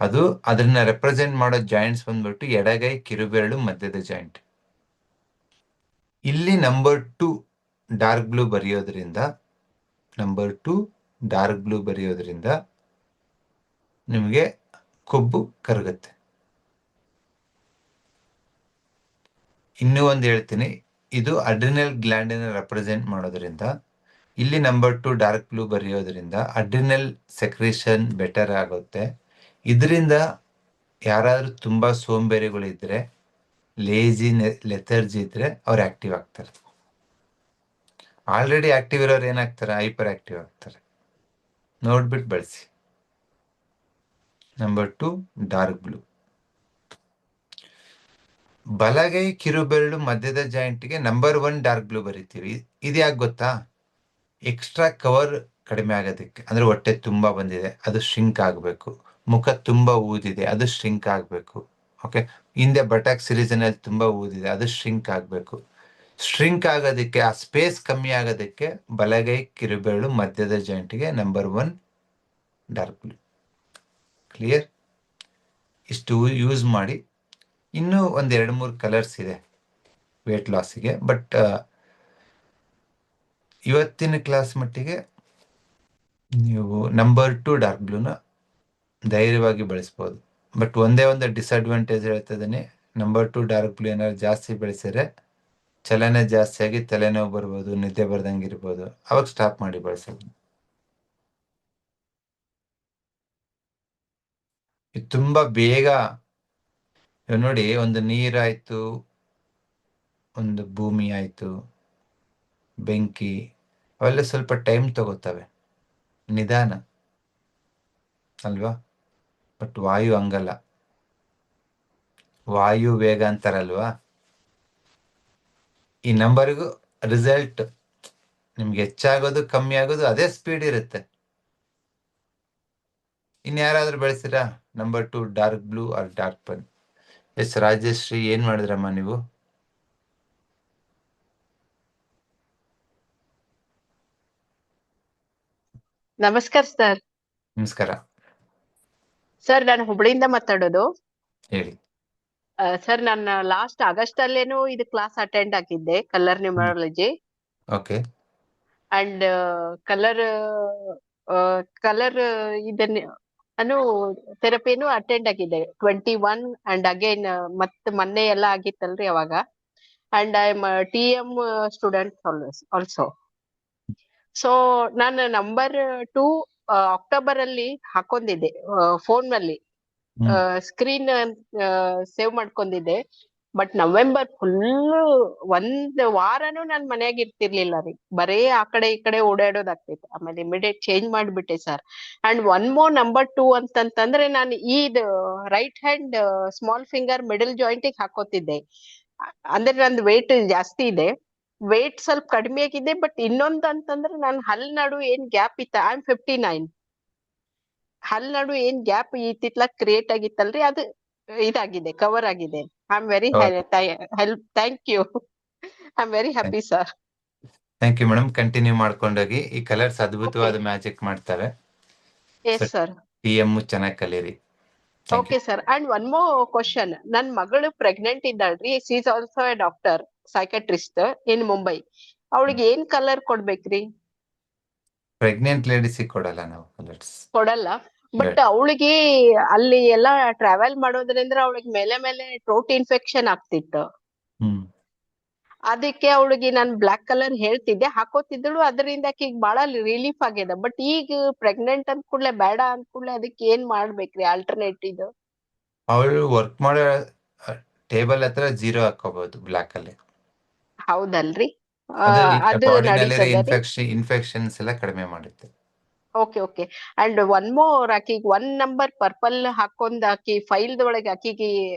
ಅದು ಅದನ್ನ ರೆಪ್ರೆಸೆಂಟ್ ಮಾಡೋ ಜಾಯಿಂಟ್ಸ್ ಬಂದ್ಬಿಟ್ಟು ಎಡಗೈ, ಕಿರುಬೆರಳು, ಮಧ್ಯದ ಜಾಯಿಂಟ್. ಇಲ್ಲಿ ನಂಬರ್ 2 ಡಾರ್ಕ್ ಬ್ಲೂ ಬರೆಯೋದ್ರಿಂದ, ನಿಮಗೆ ಕೊಬ್ಬು ಕರಗುತ್ತೆ. ಇನ್ನೂ ಒಂದು ಹೇಳ್ತೀನಿ, ಇದು ಅಡ್ರಿನಲ್ ಗ್ಲ್ಯಾಂಡ್ ರೆಪ್ರೆಸೆಂಟ್ ಮಾಡೋದ್ರಿಂದ, ಇಲ್ಲಿ ನಂಬರ್ 2 ಡಾರ್ಕ್ ಬ್ಲೂ ಬರೆಯೋದ್ರಿಂದ ಅಡ್ರಿನಲ್ ಸೆಕ್ರೇಷನ್ ಬೆಟರ್ ಆಗುತ್ತೆ. ಇದರಿಂದ ಯಾರಾದ್ರೂ ತುಂಬಾ ಸೋಂಬೇರಿಗಳಿದ್ರೆ, ಲೇಜಿ ಲೆಥರ್ಜಿ ಇದ್ರೆ ಅವ್ರು ಆಕ್ಟಿವ್ ಆಗ್ತಾರೆ. ಆಲ್ರೆಡಿ ಆಕ್ಟಿವ್ ಇರೋರು ಏನಾಗ್ತಾರೆ, ಹೈಪರ್ ಆಕ್ಟಿವ್ ಆಗ್ತಾರೆ. ನೋಡ್ಬಿಟ್ಟು ಬಳಸಿ. Number 2 dark blue. ಬಲಗೈ, ಕಿರುಬೆರಳು, ಮಧ್ಯದ ಜಾಯಿಂಟ್ಗೆ ನಂಬರ್ 1 ಡಾರ್ಕ್ ಬ್ಲೂ ಬರಿತೀವಿ. ಇದ್ಯಾಕೆ ಗೊತ್ತಾ? ಎಕ್ಸ್ಟ್ರಾ ಕವರ್ ಕಡಿಮೆ ಆಗೋದಕ್ಕೆ. ಅಂದ್ರೆ ಹೊಟ್ಟೆ ತುಂಬಾ ಬಂದಿದೆ, ಅದು ಶ್ರಿಂಕ್ ಆಗಬೇಕು. ಮುಖ ತುಂಬಾ ಊದಿದೆ, ಅದು ಶ್ರಿಂಕ್ ಆಗಬೇಕು. ಓಕೆ, ಹಿಂದೆ ಬಟಾಕ್ ರೀಜನ್ ಅಲ್ಲಿ ತುಂಬಾ ಊದಿದೆ, ಅದು ಶ್ರಿಂಕ್ ಆಗಬೇಕು. ಶ್ರಿಂಕ್ ಆಗೋದಕ್ಕೆ, ಆ ಸ್ಪೇಸ್ ಕಮ್ಮಿ ಆಗೋದಕ್ಕೆ ಬಲಗೈ, ಕಿರುಬೆರಳು, ಮಧ್ಯದ ಜಾಯಿಂಟ್ಗೆ ನಂಬರ್ 1 ಡಾರ್ಕ್ ಬ್ಲೂ. ಕ್ಲಿಯರ್? ಇಷ್ಟು ಯೂಸ್ ಮಾಡಿ. ಇನ್ನೂ ಒಂದ್ 2-3 ಕಲರ್ಸ್ ಇದೆ ವೇಟ್ ಲಾಸಿಗೆ, ಬಟ್ ಇವತ್ತಿನ ಕ್ಲಾಸ್ ಮಟ್ಟಿಗೆ ನೀವು ನಂಬರ್ 2 ಡಾರ್ಕ್ ಬ್ಲೂನ ಧೈರ್ಯವಾಗಿ ಬಳಸ್ಬೋದು. ಬಟ್ ಒಂದೇ ಒಂದು ಡಿಸ್ಅಡ್ವಾಂಟೇಜ್ ಹೇಳ್ತಿದ್ದೀನಿ, ನಂಬರ್ 2 ಡಾರ್ಕ್ ಬ್ಲೂ ಏನಾದ್ರು ಜಾಸ್ತಿ ಬೆಳೆಸಿದ್ರೆ ಚಲನೆ ಜಾಸ್ತಿ ಆಗಿ ತಲೆನೋವು ಬರ್ಬೋದು, ನಿದ್ದೆ ಬರ್ದಂಗೆ ಇರ್ಬೋದು. ಅವಾಗ ಸ್ಟಾಪ್ ಮಾಡಿ ಬಳಸೋದು. ಇದು ತುಂಬಾ ಬೇಗ, ನೋಡಿ, ಒಂದು ನೀರಾಯ್ತು, ಒಂದು ಭೂಮಿ ಆಯ್ತು, ಬೆಂಕಿ, ಅವೆಲ್ಲ ಸ್ವಲ್ಪ ಟೈಮ್ ತಗೋತವೆ, ನಿಧಾನ ಅಲ್ವಾ? ಬಟ್ ವಾಯು ಹಂಗಲ್ಲ. ವಾಯು ವೇಗ ಅಂತಾರಲ್ವಾ? ಈ ನಂಬರ್ಗೂ ರಿಸಲ್ಟ್ ನಿಮ್ಗೆ ಹೆಚ್ಚಾಗೋದು ಕಮ್ಮಿ ಆಗೋದು ಅದೇ ಸ್ಪೀಡ್ ಇರುತ್ತೆ. ಇನ್ಯಾರಾದ್ರೂ ಬೆಳೆಸಿರಾ number 2 dark blue or dark purple? Yes Rajashree, ಏನ್ ಮಾಡಿದ್ರಮ್ಮ ನೀವು? ನಮಸ್ಕಾರ ಸರ್. ನಮಸ್ಕಾರ, ಸರ್ ನಾನು ಹುಬ್ಳಿಯಿಂದ ಮಾತಾಡೋದು. ಹೇಳಿ. ಸರ್ ನಾನು ಲಾಸ್ಟ್ ಆಗಸ್ಟ್ ಅಲ್ಲೇನು ಇದು ಕ್ಲಾಸ್ ಅಟೆಂಡ್ ಆಗಿದ್ದೆ, colour numerology okay. And colour ಇದನ್ನ ನಾನು ಥೆರಪಿನೂ ಅಟೆಂಡ್ ಆಗಿದ್ದೆ 21 ಅಂಡ್ ಅಗೈನ್ ಮತ್ತೆ ಮೊನ್ನೆ ಎಲ್ಲ ಆಗಿತ್ತಲ್ರಿ ಅವಾಗ. And I M TM student also. So ನಾನು ನಂಬರ್ 2 ಅಕ್ಟೋಬರ್ ಅಲ್ಲಿ ಹಾಕೊಂಡಿದ್ದೆ ಫೋನ್ ನಲ್ಲಿ, ಸ್ಕ್ರೀನ್ ಸೇವ್ ಮಾಡ್ಕೊಂಡಿದ್ದೆ. ಬಟ್ ನವೆಂಬರ್ ಫುಲ್ ಒಂದ್ ವಾರನೂ ನಾನ್ ಮನ್ಯಾಗ ಇರ್ತಿರ್ಲಿಲ್ಲ ರೀ, ಬರೇ ಆ ಕಡೆ ಈ ಕಡೆ ಓಡಾಡೋದಾಗ್ತೈತೆ. ಆಮೇಲೆ ಇಮಿಡಿಯೇಟ್ ಚೇಂಜ್ ಮಾಡ್ಬಿಟ್ಟೆ sir. And one more number 2 ಅಂತಂತಂದ್ರೆ ನಾನು ಇದು right hand small finger middle ಜಾಯಿಂಟಿಗೆ ಹಾಕೋತಿದ್ದೆ. ಅಂದ್ರೆ ನಂದು ವೇಟ್ ಜಾಸ್ತಿ ಇದೆ, ವೇಟ್ ಸ್ವಲ್ಪ ಕಡಿಮೆ ಆಗಿದೆ. ಬಟ್ ಇನ್ನೊಂದ್ ಅಂತಂದ್ರೆ ನನ್ ಹಲ್ ನಡು ಏನ್ ಗ್ಯಾಪ್ ಇತ್ತ, ಐ ಆಮ್ 59. ಹಲ್ ನಡು ಏನ್ ಗ್ಯಾಪ್ ಇತ್ತಿತ್ಲ ಕ್ರಿಯೇಟ್ ಆಗಿತ್ತಲ್ರಿ, ಅದು ಇದಾಗಿದೆ, ಕವರ್ ಆಗಿದೆ. I am very help, thank you. I am very happy sir. Thank you madam. Continue ಮಾಡ್ಕೊಂಡೋಗಿ. ಈ ಕಲರ್ಸ್ ಅದ್ಭುತವಾದ ಮ್ಯಾಜಿಕ್ ಮಾಡ್ತವೆ. Yes sir. TM ಚೆನ್ನಾಗಿ ಕಲೀರಿ. Okay sir. And one more question. ನನ್ ಮಗಳು ಪ್ರೆಗ್ನೆಂಟ್ ಇದ್ದಾಳ್ರಿ. She is also a doctor, psychiatrist in Mumbai. ಅವಳಿಗೆ ಏನ್ ಕಲರ್ ಕೊಡ್ಬೇಕ್ರಿ? ಪ್ರೆಗ್ನೆಂಟ್ ಲೇಡೀಸಿಗೆ ಕೊಡಲ್ಲ ನಾವು ಕಲರ್ಸ್. ಕೊಡಲ್ಲ. ಬಟ್ ಅವಳಿಗೆ ಅಲ್ಲಿ ಎಲ್ಲಾ ಟ್ರಾವೆಲ್ ಮಾಡೋದ್ರಿಂದ ಅವಳಿಗೆ ಮೇಲೆ ಮೇಲೆ ಥ್ರೋಟ್ ಇನ್ಫೆಕ್ಷನ್ ಆಗ್ತಿತ್ತು. ಅದಕ್ಕೆ ಅವಳಿಗೆ ನಾನು ಬ್ಲಾಕ್ ಕಲರ್ ಹೇಳ್ತಿದ್ದೆ, ಹಾಕೋತಿದ್ದಳು. ಅದರಿಂದ ಆಕಿಗ್ ಬಹಳ ರಿಲೀಫ್ ಆಗ್ಯದ. ಬಟ್ ಈಗ ಪ್ರೆಗ್ನೆಂಟ್ ಅಂದ ಕೂಡಲೇ ಬೇಡ ಅಂದ ಕೂಡಲೇ ಅದಕ್ಕೆ ಏನ್ ಮಾಡ್ಬೇಕ್ರಿ ಆಲ್ಟರ್ನೇಟ್ ಇದು? ಅವಳು ವರ್ಕ್ ಮಾಡೋ ಟೇಬಲ್ ಹತ್ರ 0 ಹಾಕೋಬಹುದು ಬ್ಲಾಕ್ ಅಲ್ಲಿ. ಹೌದಲ್ರಿ? ಅದು ಬಾಡಿನಲ್ಲಿ ನಡೀತದ? ಇನ್ಫೆಕ್ಷನ್ಸ್ ಎಲ್ಲ ಕಡಿಮೆ ಮಾಡುತ್ತೆ. Okay okay. And one more, ಆಕಿಗ್ 1 ನಂಬರ್ ಪರ್ಪಲ್ ಹಾಕೊಂಡ್ ಆಕಿ ಫೈಲ್ ಒಳಗೆ ಆಕಿಗೆ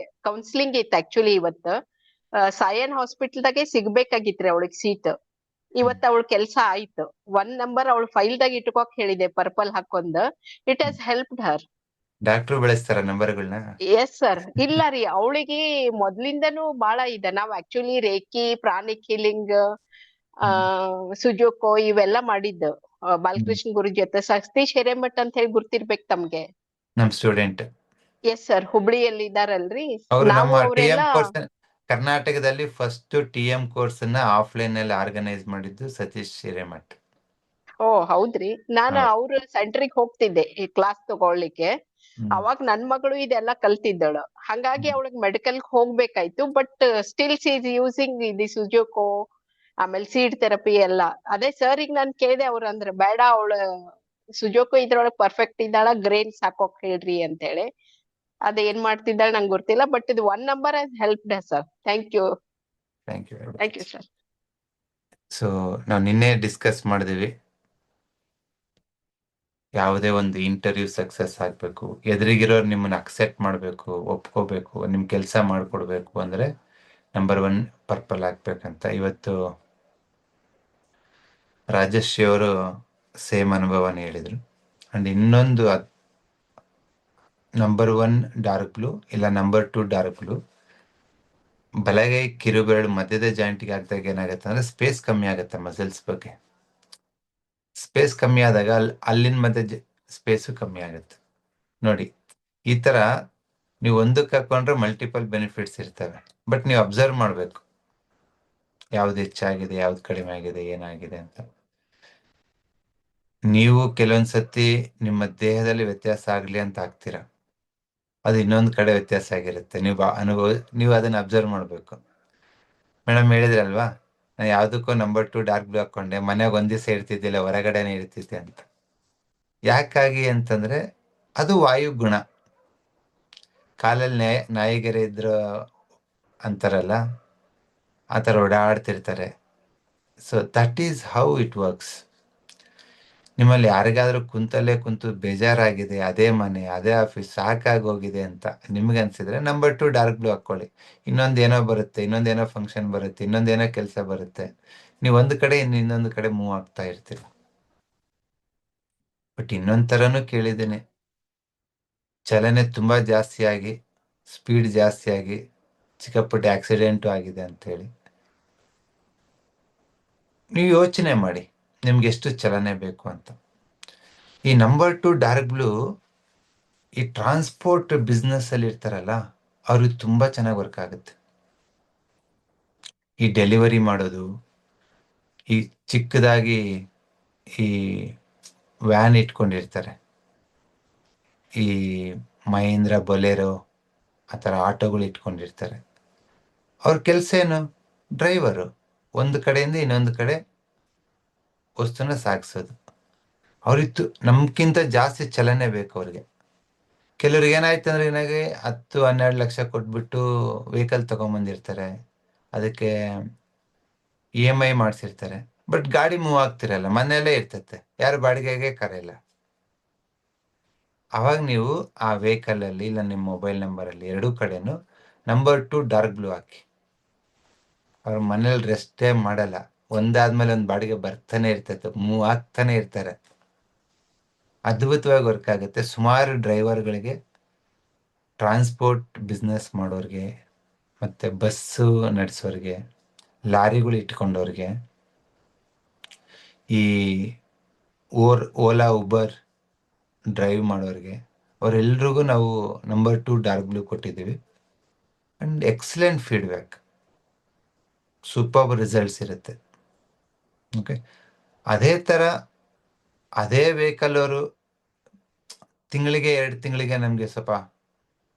ಕೌನ್ಸಿಲಿಂಗ್ ಇತ್ತು ಆಕ್ಚುಲಿ ಇವತ್ತು. ಸಾಯನ್ ಹಾಸ್ಪಿಟಲ್ದಾಗೆ ಸಿಗ್ಬೇಕಾಗಿತ್ರಿ ಅವಳಿಗೆ ಸೀಟ್. ಇವತ್ತು ಅವಳ ಕೆಲ್ಸ ಆಯ್ತು. 1 ನಂಬರ್ ಅವಳ ಫೈಲ್ದಾಗ ಇಟ್ಕೋಕ್ ಹೇಳಿದೆ ಪರ್ಪಲ್ ಹಾಕೊಂಡ್. It has helped Har. Doctor ಬೆಳೆಸ್ತಾರ ನಂಬರ್ಗಳನ್ನ. Yes sir. ಇಲ್ಲ ರೀ, ಅವಳಿಗೆ ಮೊದ್ಲಿಂದನೂ ಬಾಳ ಇದೆ. ನಾವ್ ಆಕ್ಚುಲಿ ರೇಖಿ, ಪ್ರಾಣಿಕ್ ಹೀಲಿಂಗ್, ಸುಜೋಕೋ ಇವೆಲ್ಲ ಮಾಡಿದ್ದು ಬಾಲಕೃಷ್ಣ ಗುರು ಜೊತೆ. ಸತೀಶ್ ಹಿರೇಮಠ್ ಅಂತ ಹೇಳಿ ಗುರ್ತಿರ್ಬೇಕು ತಮ್ಗೆ. ನಮ್ ಸ್ಟೂಡೆಂಟ್. ಎಸ್ ಸರ್, ಹುಬ್ಳಿಯಲ್ಲಿ ಇದಾರಲ್ರಿ. ಅವರು ನಾವು ನಮ್ಮ ಅವರೆಲ್ಲ TM ಕೋರ್ಸ್ ಕರ್ನಾಟಕದಲ್ಲಿ ಫಸ್ಟ್ TM ಕೋರ್ಸ್ ಅನ್ನ ಆಫ್ಲೈನ್ ಅಲ್ಲಿ ಆರ್ಗನೈಸ್ ಮಾಡಿದ್ದು ಸತೀಶ್ ಹಿರೇಮಠ್. ಓ ಹೌದ್ರಿ. ನಾನು ಅವ್ರ ಸೆಂಟ್ರಿಗೆ ಹೋಗ್ತಿದ್ದೆ ಈ ಕ್ಲಾಸ್ ತಗೊಳ್ಳಿಕ್ಕೆ. ಅವಾಗ ನನ್ ಮಗಳು ಇದೆಲ್ಲ ಕಲ್ತಿದ್ದಳು. ಹಂಗಾಗಿ ಅವಳಿಗೆ ಮೆಡಿಕಲ್ ಹೋಗ್ಬೇಕಾಯ್ತು. But still she is using the Sujok, ಆಮೇಲೆ ಸೀಡ್ ಥೆರಪಿ ಎಲ್ಲ. ಅದೇ ಸರ್ ಈಗ ನಾನ್ ಕೇಳಿದೆ, ಅವ್ರ ಅಂದ್ರೆ ಬೇಡ, ಅವಳು ಸುಜೋಕೋ ಇದ್ರೊಳಗೆ ಪರ್ಫೆಕ್ಟ್ ಇದ್ದಾಳ, ಗ್ರೇನ್ಸ್ ಹಾಕೋಕ್ ಹೇಳ್ರಿ ಅಂತ ಹೇಳಿ. ಅದ ಏನ್ ಮಾಡ್ತಿದ್ದಾಳ ನಂಗೆ ಗೊತ್ತಿಲ್ಲ. ಬಟ್ ಇದು 1 number has helped sir. Thank you. Thank you. Thank you sir. So ನಾವು ನಿನ್ನೆ ಡಿಸ್ಕಸ್ ಮಾಡಿದ್ವಿ, ಯಾವುದೇ ಒಂದು ಇಂಟರ್ವ್ಯೂ ಸಕ್ಸಸ್ ಆಗ್ಬೇಕು, ಎದುರಿಗಿರೋರು ನಿಮ್ಮನ್ನ ಅಕ್ಸೆಪ್ಟ್ ಮಾಡಬೇಕು, ಒಪ್ಕೋಬೇಕು, ನಿಮ್ ಕೆಲಸ ಮಾಡ್ಕೊಡ್ಬೇಕು ಅಂದ್ರೆ ನಂಬರ್ 1 ಪರ್ಪಲ್ ಹಾಕ್ಬೇಕಂತ. ಇವತ್ತು ರಾಜಶ್ರೀ ಅವರು ಸೇಮ್ ಅನುಭವನ ಹೇಳಿದ್ರು. ಅಂಡ್ ಇನ್ನೊಂದು ನಂಬರ್ 1 ಡಾರ್ಕ್ ಬ್ಲೂ ಇಲ್ಲ ನಂಬರ್ 2 ಡಾರ್ಕ್ ಬ್ಲೂ ಬಲಗೈ ಕಿರುಬೆರಳು ಮಧ್ಯದ ಜಾಯಿಂಟ್ಗೆ ಹಾಕಿದಾಗ ಏನಾಗುತ್ತೆ ಅಂದ್ರೆ ಸ್ಪೇಸ್ ಕಮ್ಮಿ ಆಗುತ್ತೆ ಮಸಲ್ಸ್ ಬಗ್ಗೆ. ಸ್ಪೇಸ್ ಕಮ್ಮಿ ಆದಾಗ ಅಲ್ಲಿನ ಮಧ್ಯೆ ಸ್ಪೇಸು ಕಮ್ಮಿ ಆಗುತ್ತೆ. ನೋಡಿ, ಈ ತರ ನೀವು ಒಂದಕ್ಕೆ ಹಾಕೊಂಡ್ರೆ ಮಲ್ಟಿಪಲ್ ಬೆನಿಫಿಟ್ಸ್ ಇರ್ತವೆ. ಬಟ್ ನೀವು ಅಬ್ಸರ್ವ್ ಮಾಡ್ಬೇಕು, ಯಾವ್ದು ಹೆಚ್ಚಾಗಿದೆ, ಯಾವ್ದು ಕಡಿಮೆ ಆಗಿದೆ, ಏನಾಗಿದೆ ಅಂತ. ನೀವು ಕೆಲವೊಂದ್ಸತಿ ನಿಮ್ಮ ದೇಹದಲ್ಲಿ ವ್ಯತ್ಯಾಸ ಆಗ್ಲಿ ಅಂತ ಹಾಕ್ತೀರಾ, ಅದು ಇನ್ನೊಂದು ಕಡೆ ವ್ಯತ್ಯಾಸ ಆಗಿರುತ್ತೆ. ನೀವು ಅದನ್ನ ಅಬ್ಸರ್ವ್ ಮಾಡ್ಬೇಕು. ಮೇಡಮ್ ಹೇಳಿದ್ರಲ್ವಾ, ನಾನು ಯಾವ್ದಕ್ಕೂ ನಂಬರ್ 2 ಡಾರ್ಕ್ ಬ್ಲೂ ಹಾಕೊಂಡೆ, ಮನೆಯಾಗ ಒಂದ್ ದಿವಸ ಇರ್ತಿದ್ದಿಲ್ಲ, ಹೊರಗಡೆನೆ ಇರ್ತಿದ್ದೆ ಅಂತ. ಯಾಕಾಗಿ ಅಂತಂದ್ರೆ ಅದು ವಾಯು ಗುಣ. ಕಾಲಲ್ಲಿ ನಾಯಿಗೆರೆ ಇದ್ರ ಅಂತಾರಲ್ಲ, ಆ ಥರ ಓಡಾಡ್ತಿರ್ತಾರೆ. So that is how it works. ನಿಮ್ಮಲ್ಲಿ ಯಾರಿಗಾದ್ರೂ ಕುಂತಲ್ಲೇ ಕುಂತು ಬೇಜಾರಾಗಿದೆ, ಅದೇ ಮನೆ, ಅದೇ ಆಫೀಸ್, ಸಾಕಾಗಿ ಹೋಗಿದೆ ಅಂತ ನಿಮ್ಗೆ ಅನ್ಸಿದ್ರೆ ನಂಬರ್ 2 ಡಾರ್ಕ್ ಬ್ಲೂ ಹಾಕೊಳ್ಳಿ. ಇನ್ನೊಂದೇನೋ ಬರುತ್ತೆ, ಇನ್ನೊಂದೇನೋ ಫಂಕ್ಷನ್ ಬರುತ್ತೆ, ಇನ್ನೊಂದೇನೋ ಕೆಲಸ ಬರುತ್ತೆ, ನೀವು ಒಂದು ಕಡೆ ಇನ್ನೊಂದು ಕಡೆ ಮೂವ್ ಆಗ್ತಾ ಇರ್ತೀರ. ಬಟ್ ಇನ್ನೊಂದ್ ಥರನೂ ಕೇಳಿದ್ದೀನಿ, ಚಲನೆ ತುಂಬಾ ಜಾಸ್ತಿ ಆಗಿ, ಸ್ಪೀಡ್ ಜಾಸ್ತಿ ಆಗಿ, ಚಿಕ್ಕಪುಟ್ಟ ಆಕ್ಸಿಡೆಂಟು ಆಗಿದೆ ಅಂತೇಳಿ. ನೀವು ಯೋಚನೆ ಮಾಡಿ ನಿಮ್ಗೆ ಎಷ್ಟು ಚಲನೆ ಬೇಕು ಅಂತ. ಈ ನಂಬರ್ 2 ಡಾರ್ಕ್ ಬ್ಲೂ ಈ ಟ್ರಾನ್ಸ್ಪೋರ್ಟ್ ಬಿಸ್ನೆಸ್ ಅಲ್ಲಿ ಇರ್ತಾರಲ್ಲ, ಅವ್ರಿಗೆ ತುಂಬಾ ಚೆನ್ನಾಗಿ ವರ್ಕ್ ಆಗುತ್ತೆ. ಈ ಡೆಲಿವರಿ ಮಾಡೋದು, ಈ ಚಿಕ್ಕದಾಗಿ ಈ ವ್ಯಾನ್ ಇಟ್ಕೊಂಡಿರ್ತಾರೆ, ಈ ಮಹೇಂದ್ರ ಬೊಲೆರೋ ಆ ಥರ ಆಟೋಗಳು ಇಟ್ಕೊಂಡಿರ್ತಾರೆ. ಅವ್ರ ಕೆಲಸ ಏನು? ಡ್ರೈವರು. ಒಂದು ಕಡೆಯಿಂದ ಇನ್ನೊಂದು ಕಡೆ ವಸ್ತುನ ಸಾಗಿಸೋದು. ಅವ್ರಿತ್ತು ನಮ್ಗಿಂತ ಜಾಸ್ತಿ ಚಲನೆ ಬೇಕು ಅವ್ರಿಗೆ. ಕೆಲವ್ರಿಗೆ ಏನಾಯ್ತು ಅಂದ್ರೆ ಏನಾಗಿ 10-12 ಲಕ್ಷ ಕೊಟ್ಬಿಟ್ಟು ವೆಹಿಕಲ್ ತಗೊಂಬಂದಿರ್ತಾರೆ, ಅದಕ್ಕೆ EMI ಮಾಡಿಸಿರ್ತಾರೆ. ಬಟ್ ಗಾಡಿ ಮೂವ್ ಆಗ್ತಿರಲ್ಲ, ಮನೆಯಲ್ಲೇ ಇರ್ತತೆ, ಯಾರು ಬಾಡಿಗೆಗೆ ಕರೆಯಲ್ಲ. ಅವಾಗ ನೀವು ಆ ವೆಹಿಕಲ್ ಅಲ್ಲಿ ಇಲ್ಲ ನಿಮ್ಮ ಮೊಬೈಲ್ ನಂಬರ್ ಅಲ್ಲಿ ಎರಡೂ ಕಡೆನೂ ನಂಬರ್ 2 ಡಾರ್ಕ್ ಬ್ಲೂ ಹಾಕಿ. ಅವ್ರ ಮನೇಲಿ ರೆಸ್ಟೇ ಮಾಡಲ್ಲ, ಒಂದಾದ್ಮೇಲೆ ಒಂದು ಬಾಡಿಗೆ ಬರ್ತಾನೆ ಇರ್ತೈತೆ, ಮೂವ್ ಆಗ್ತಾನೆ ಇರ್ತಾರೆ. ಅದ್ಭುತವಾಗಿ ವರ್ಕ್ ಆಗುತ್ತೆ. ಸುಮಾರು ಡ್ರೈವರ್ಗಳಿಗೆ, ಟ್ರಾನ್ಸ್ಪೋರ್ಟ್ ಬಿಸ್ನೆಸ್ ಮಾಡೋರಿಗೆ, ಮತ್ತೆ ಬಸ್ಸು ನಡೆಸೋರಿಗೆ, ಲಾರಿಗಳು ಇಟ್ಕೊಂಡವ್ರಿಗೆ, ಈ ಓಲಾ ಉಬರ್ ಡ್ರೈವ್ ಮಾಡೋರಿಗೆ, ಅವರೆಲ್ರಿಗೂ ನಾವು ನಂಬರ್ 2 ಡಾರ್ಕ್ ಬ್ಲೂ ಕೊಟ್ಟಿದ್ದೀವಿ. And excellent feedback, super results ಇರುತ್ತೆ. ಓಕೆ, ಅದೇ ಥರ ಅದೇ ವೆಹಿಕಲ್ ಅವರು ತಿಂಗಳಿಗೆ 2 ತಿಂಗಳಿಗೆ ನಮಗೆ ಸ್ವಲ್ಪ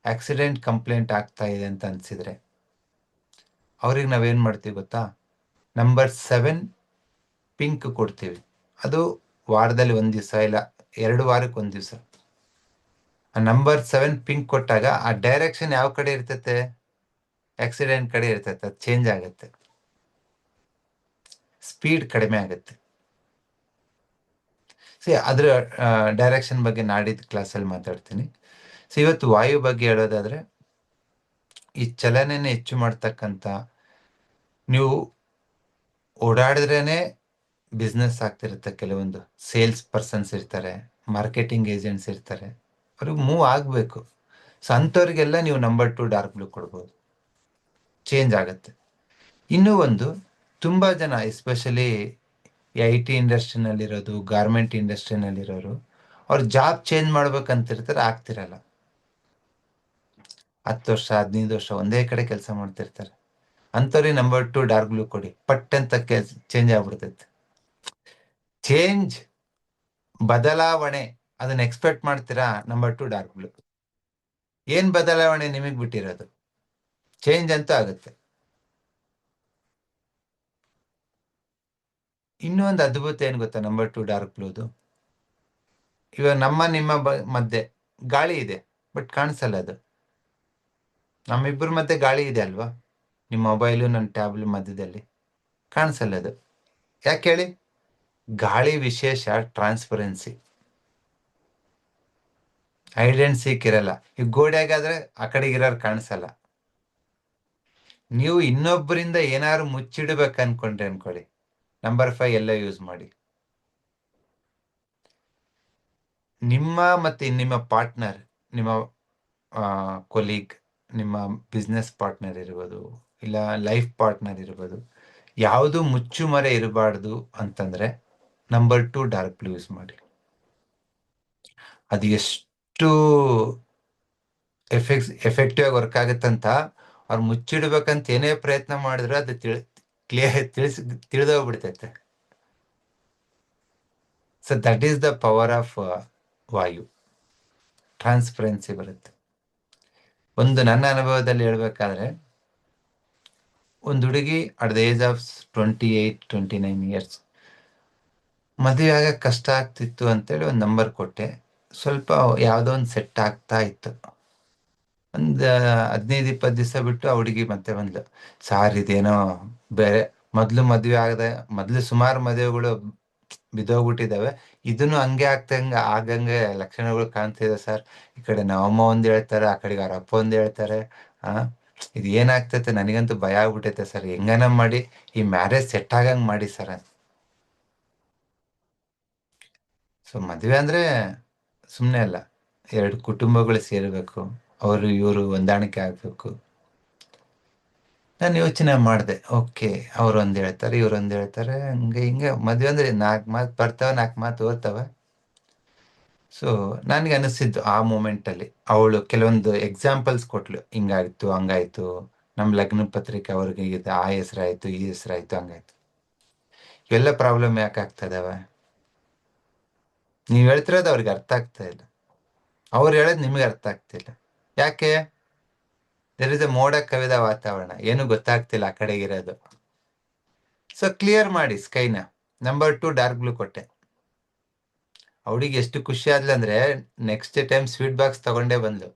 ಆಕ್ಸಿಡೆಂಟ್ ಕಂಪ್ಲೇಂಟ್ ಆಗ್ತಾ ಇದೆ ಅಂತ ಅನಿಸಿದ್ರೆ ಅವ್ರಿಗೆ ನಾವೇನು ಮಾಡ್ತೀವಿ ಗೊತ್ತಾ, ನಂಬರ್ 7 ಪಿಂಕ್ ಕೊಡ್ತೀವಿ. ಅದು ವಾರದಲ್ಲಿ 1 ದಿವಸ ಇಲ್ಲ 2 ವಾರಕ್ಕೆ 1 ದಿವಸ. ಆ ನಂಬರ್ 7 ಪಿಂಕ್ ಕೊಟ್ಟಾಗ ಆ ಡೈರೆಕ್ಷನ್ ಯಾವ ಕಡೆ ಇರ್ತೈತೆ, ಆಕ್ಸಿಡೆಂಟ್ ಕಡೆ ಇರ್ತೈತೆ. ಅದು ಚೇಂಜ್ ಆಗುತ್ತೆ, ಸ್ಪೀಡ್ ಕಡಿಮೆ ಆಗುತ್ತೆ. ಅದ್ರ ಡೈರೆಕ್ಷನ್ ಬಗ್ಗೆ ನಾಡಿದ್ದು ಕ್ಲಾಸಲ್ಲಿ ಮಾತಾಡ್ತೀನಿ. ಇವತ್ತು ವಾಯು ಬಗ್ಗೆ ಹೇಳೋದಾದ್ರೆ, ಈ ಚಲನೆನ ಹೆಚ್ಚು ಮಾಡ್ತಕ್ಕಂಥ, ನೀವು ಓಡಾಡಿದ್ರೇನೆ ಬಿಸ್ನೆಸ್ ಆಗ್ತಿರುತ್ತೆ. ಕೆಲವೊಂದು ಸೇಲ್ಸ್ ಪರ್ಸನ್ಸ್ ಇರ್ತಾರೆ, ಮಾರ್ಕೆಟಿಂಗ್ ಏಜೆಂಟ್ಸ್ ಇರ್ತಾರೆ, ಅವ್ರಿಗೆ ಮೂವ್ ಆಗಬೇಕು. ಸೊ ಅಂಥವ್ರಿಗೆಲ್ಲ ನೀವು ನಂಬರ್ 2 ಡಾರ್ಕ್ ಬ್ಲೂ ಕೊಡ್ಬೋದು, ಚೇಂಜ್ ಆಗುತ್ತೆ. ಇನ್ನೂ ಒಂದು, ತುಂಬ ಜನ ಎಸ್ಪೆಷಲಿ IT ಇಂಡಸ್ಟ್ರಿನಲ್ಲಿರೋದು, ಗಾರ್ಮೆಂಟ್ ಇಂಡಸ್ಟ್ರಿನಲ್ಲಿರೋರು, ಅವ್ರು ಜಾಬ್ ಚೇಂಜ್ ಮಾಡ್ಬೇಕಂತಿರ್ತಾರೆ, ಆಗ್ತಿರಲ್ಲ. 10 ವರ್ಷ 15 ವರ್ಷ ಒಂದೇ ಕಡೆ ಕೆಲಸ ಮಾಡ್ತಿರ್ತಾರೆ. ಅಂಥವ್ರಿಗೆ ನಂಬರ್ 2 ಡಾರ್ಕ್ ಬ್ಲೂ ಕೊಡಿ, ಪಟ್ ಅಂತ ಚೇಂಜ್ ಆಗ್ಬಿಡ್ತೈತೆ. ಚೇಂಜ್, ಬದಲಾವಣೆ, ಅದನ್ನ ಎಕ್ಸ್ಪೆಕ್ಟ್ ಮಾಡ್ತೀರಾ, ನಂಬರ್ 2 ಡಾರ್ಕ್ ಬ್ಲೂ. ಏನ್ ಬದಲಾವಣೆ ನಿಮಗೆ ಬಿಟ್ಟಿರೋದು, ಚೇಂಜ್ ಅಂತೂ ಆಗುತ್ತೆ. ಇನ್ನೂ ಒಂದು ಅದ್ಭುತ ಏನ್ ಗೊತ್ತಾ ನಂಬರ್ 2 ಡಾರ್ಕ್ ಬ್ಲೂದು, ಇವಾಗ ನಿಮ್ಮ ಮಧ್ಯೆ ಗಾಳಿ ಇದೆ, ಬಟ್ ಕಾಣಿಸಲ್ಲ. ಅದು ನಮ್ಮಿಬ್ಬರ ಮಧ್ಯೆ ಗಾಳಿ ಇದೆ ಅಲ್ವಾ, ನಿಮ್ಮ ಮೊಬೈಲು ನನ್ನ ಟ್ಯಾಬ್ಲ್ ಮಧ್ಯದಲ್ಲಿ ಕಾಣಿಸಲ್ಲ. ಅದು ಯಾಕೆ ಹೇಳಿ? ಗಾಳಿ ವಿಶೇಷ ಟ್ರಾನ್ಸ್ಪರೆನ್ಸಿ, ಐಡೆಂಟ್ ಸಿಕ್ಕಿರಲ್ಲ. ಈ ಗೋಡೆಗಾದ್ರೆ ಆ ಕಡೆಗಿರೋರು ಕಾಣಿಸಲ್ಲ. ನೀವು ಇನ್ನೊಬ್ಬರಿಂದ ಏನಾದ್ರು ಮುಚ್ಚಿಡ್ಬೇಕು ಅನ್ಕೊಳ್ಳಿ, ನಂಬರ್ 5 ಎಲ್ಲ ಯೂಸ್ ಮಾಡಿ. ನಿಮ್ಮ ಮತ್ತೆ ನಿಮ್ಮ ಪಾರ್ಟ್ನರ್, ನಿಮ್ಮ ಕೊಲೀಗ್, ನಿಮ್ಮ ಬಿಸ್ನೆಸ್ ಪಾರ್ಟ್ನರ್ ಇರ್ಬೋದು, ಇಲ್ಲ ಲೈಫ್ ಪಾರ್ಟ್ನರ್ ಇರ್ಬೋದು, ಯಾವುದು ಮುಚ್ಚುಮರೆ ಇರಬಾರ್ದು ಅಂತಂದ್ರೆ ನಂಬರ್ 2 ಡಾರ್ಕ್ ಬ್ಲೂ ಯೂಸ್ ಮಾಡಿ. ಅದು ಎಷ್ಟು ಎಫೆಕ್ಟಿವ್ ಆಗಿ ವರ್ಕ್ ಆಗುತ್ತಂತ, ಅವ್ರು ಮುಚ್ಚಿಡ್ಬೇಕಂತ ಏನೇ ಪ್ರಯತ್ನ ಮಾಡಿದ್ರೆ ಅದು ತಿಳಿದೋಗ್ಬಿಡ್ತೈತೆ. So that is the power of ವಾಯು, ಟ್ರಾನ್ಸ್ಪರೆನ್ಸಿ ಬರುತ್ತೆ. ಒಂದು ನನ್ನ ಅನುಭವದಲ್ಲಿ ಹೇಳ್ಬೇಕಾದ್ರೆ, ಒಂದು ಹುಡುಗಿ at the age of 28-29 years, ಮದುವೆ ಆಗ ಕಷ್ಟ ಆಗ್ತಿತ್ತು ಅಂತೇಳಿ ಒಂದು ನಂಬರ್ ಕೊಟ್ಟೆ. ಸ್ವಲ್ಪ ಯಾವುದೋ ಒಂದು ಸೆಟ್ ಆಗ್ತಾ ಇತ್ತು. ಒಂದು 15-20 ದಿವಸ ಬಿಟ್ಟು ಆ ಹುಡುಗಿ ಮತ್ತೆ ಬಂದ್ಲು, ಸಾರ್ ಇದೇನೋ ಬೇರೆ, ಮೊದಲು ಸುಮಾರು ಮದುವೆಗಳು ಬಿದ್ದೋಗ್ಬಿಟ್ಟಿದ್ದಾವೆ, ಇದನ್ನು ಹಂಗೆ ಆಗಂಗೆ ಲಕ್ಷಣಗಳು ಕಾಣ್ತಿದೆ ಸರ್. ಈ ಕಡೆ ನಮ್ಮಮ್ಮ ಒಂದ್ ಹೇಳ್ತಾರೆ, ಆ ಕಡೆಗೆ ಅವ್ರ ಅಪ್ಪ ಒಂದ್ ಹೇಳ್ತಾರೆ. ಇದು ಏನಾಗ್ತೈತೆ, ನನಗಂತೂ ಭಯ ಆಗ್ಬಿಟ್ಟೈತೆ ಸರ್, ಹೆಂಗನ ಮಾಡಿ ಈ ಮ್ಯಾರೇಜ್ ಸೆಟ್ ಆಗಂಗ್ ಮಾಡಿ ಸರ್ ಅಂತ. ಸೊ ಮದುವೆ ಅಂದ್ರೆ ಸುಮ್ಮನೆ ಅಲ್ಲ, 2 ಕುಟುಂಬಗಳು ಸೇರ್ಬೇಕು, ಇವರು ಹೊಂದಾಣಿಕೆ ಆಗ್ಬೇಕು. ನಾನು ಯೋಚನೆ ಮಾಡಿದೆ, ಓಕೆ, ಅವ್ರೊಂದು ಹೇಳ್ತಾರೆ, ಇವ್ರೊಂದು ಹೇಳ್ತಾರೆ, ಹಂಗೆ ಹಿಂಗೆ ಮದುವೆ ಅಂದ್ರೆ 4 ಮಾತು ಬರ್ತಾವೆ, 4 ಮಾತು ಓದ್ತವೆ. ಸೊ ನನಗೆ ಅನಿಸಿದ್ದು ಆ ಮೂಮೆಂಟಲ್ಲಿ, ಅವಳು ಕೆಲವೊಂದು ಎಕ್ಸಾಂಪಲ್ಸ್ ಕೊಟ್ಲು, ಹಿಂಗಾಯ್ತು ಹಂಗಾಯ್ತು, ನಮ್ಮ ಲಗ್ನ ಪತ್ರಿಕೆ ಅವ್ರಿಗೆ ಇದು ಆ ಹೆಸರಾಯ್ತು, ಈ ಹೆಸರಾಯ್ತು, ಹಂಗಾಯ್ತು. ಇವೆಲ್ಲ ಪ್ರಾಬ್ಲಮ್ ಯಾಕೆ ಆಗ್ತಾ ಇದಾವೆ? ನೀವು ಹೇಳ್ತಿರೋದು ಅವ್ರಿಗೆ ಅರ್ಥ ಆಗ್ತಾ ಇಲ್ಲ, ಅವ್ರು ಹೇಳೋದು ನಿಮಗೆ ಅರ್ಥ ಆಗ್ತಿಲ್ಲ. ಯಾಕೆ? ದೇರ್ ಇಸ್ ಎ ಮೋಡ ಕವಿದ ವಾತಾವರಣ, ಏನು ಗೊತ್ತಾಗ್ತಿಲ್ಲ ಆ ಕಡೆಗಿರೋದು. ಸೊ ಕ್ಲಿಯರ್ ಮಾಡಿ ಸ್ಕೈನ. ನಂಬರ್ 2 ಡಾರ್ಕ್ ಬ್ಲೂ ಕೊಟ್ಟೆ. ಅವಳಿಗೆ ಎಷ್ಟು ಖುಷಿ ಆದ್ಲು ಅಂದ್ರೆ, ನೆಕ್ಸ್ಟ್ ಟೈಮ್ ಸ್ವೀಟ್ ಬಾಕ್ಸ್ ತಗೊಂಡೇ ಬಂದ್ಲು.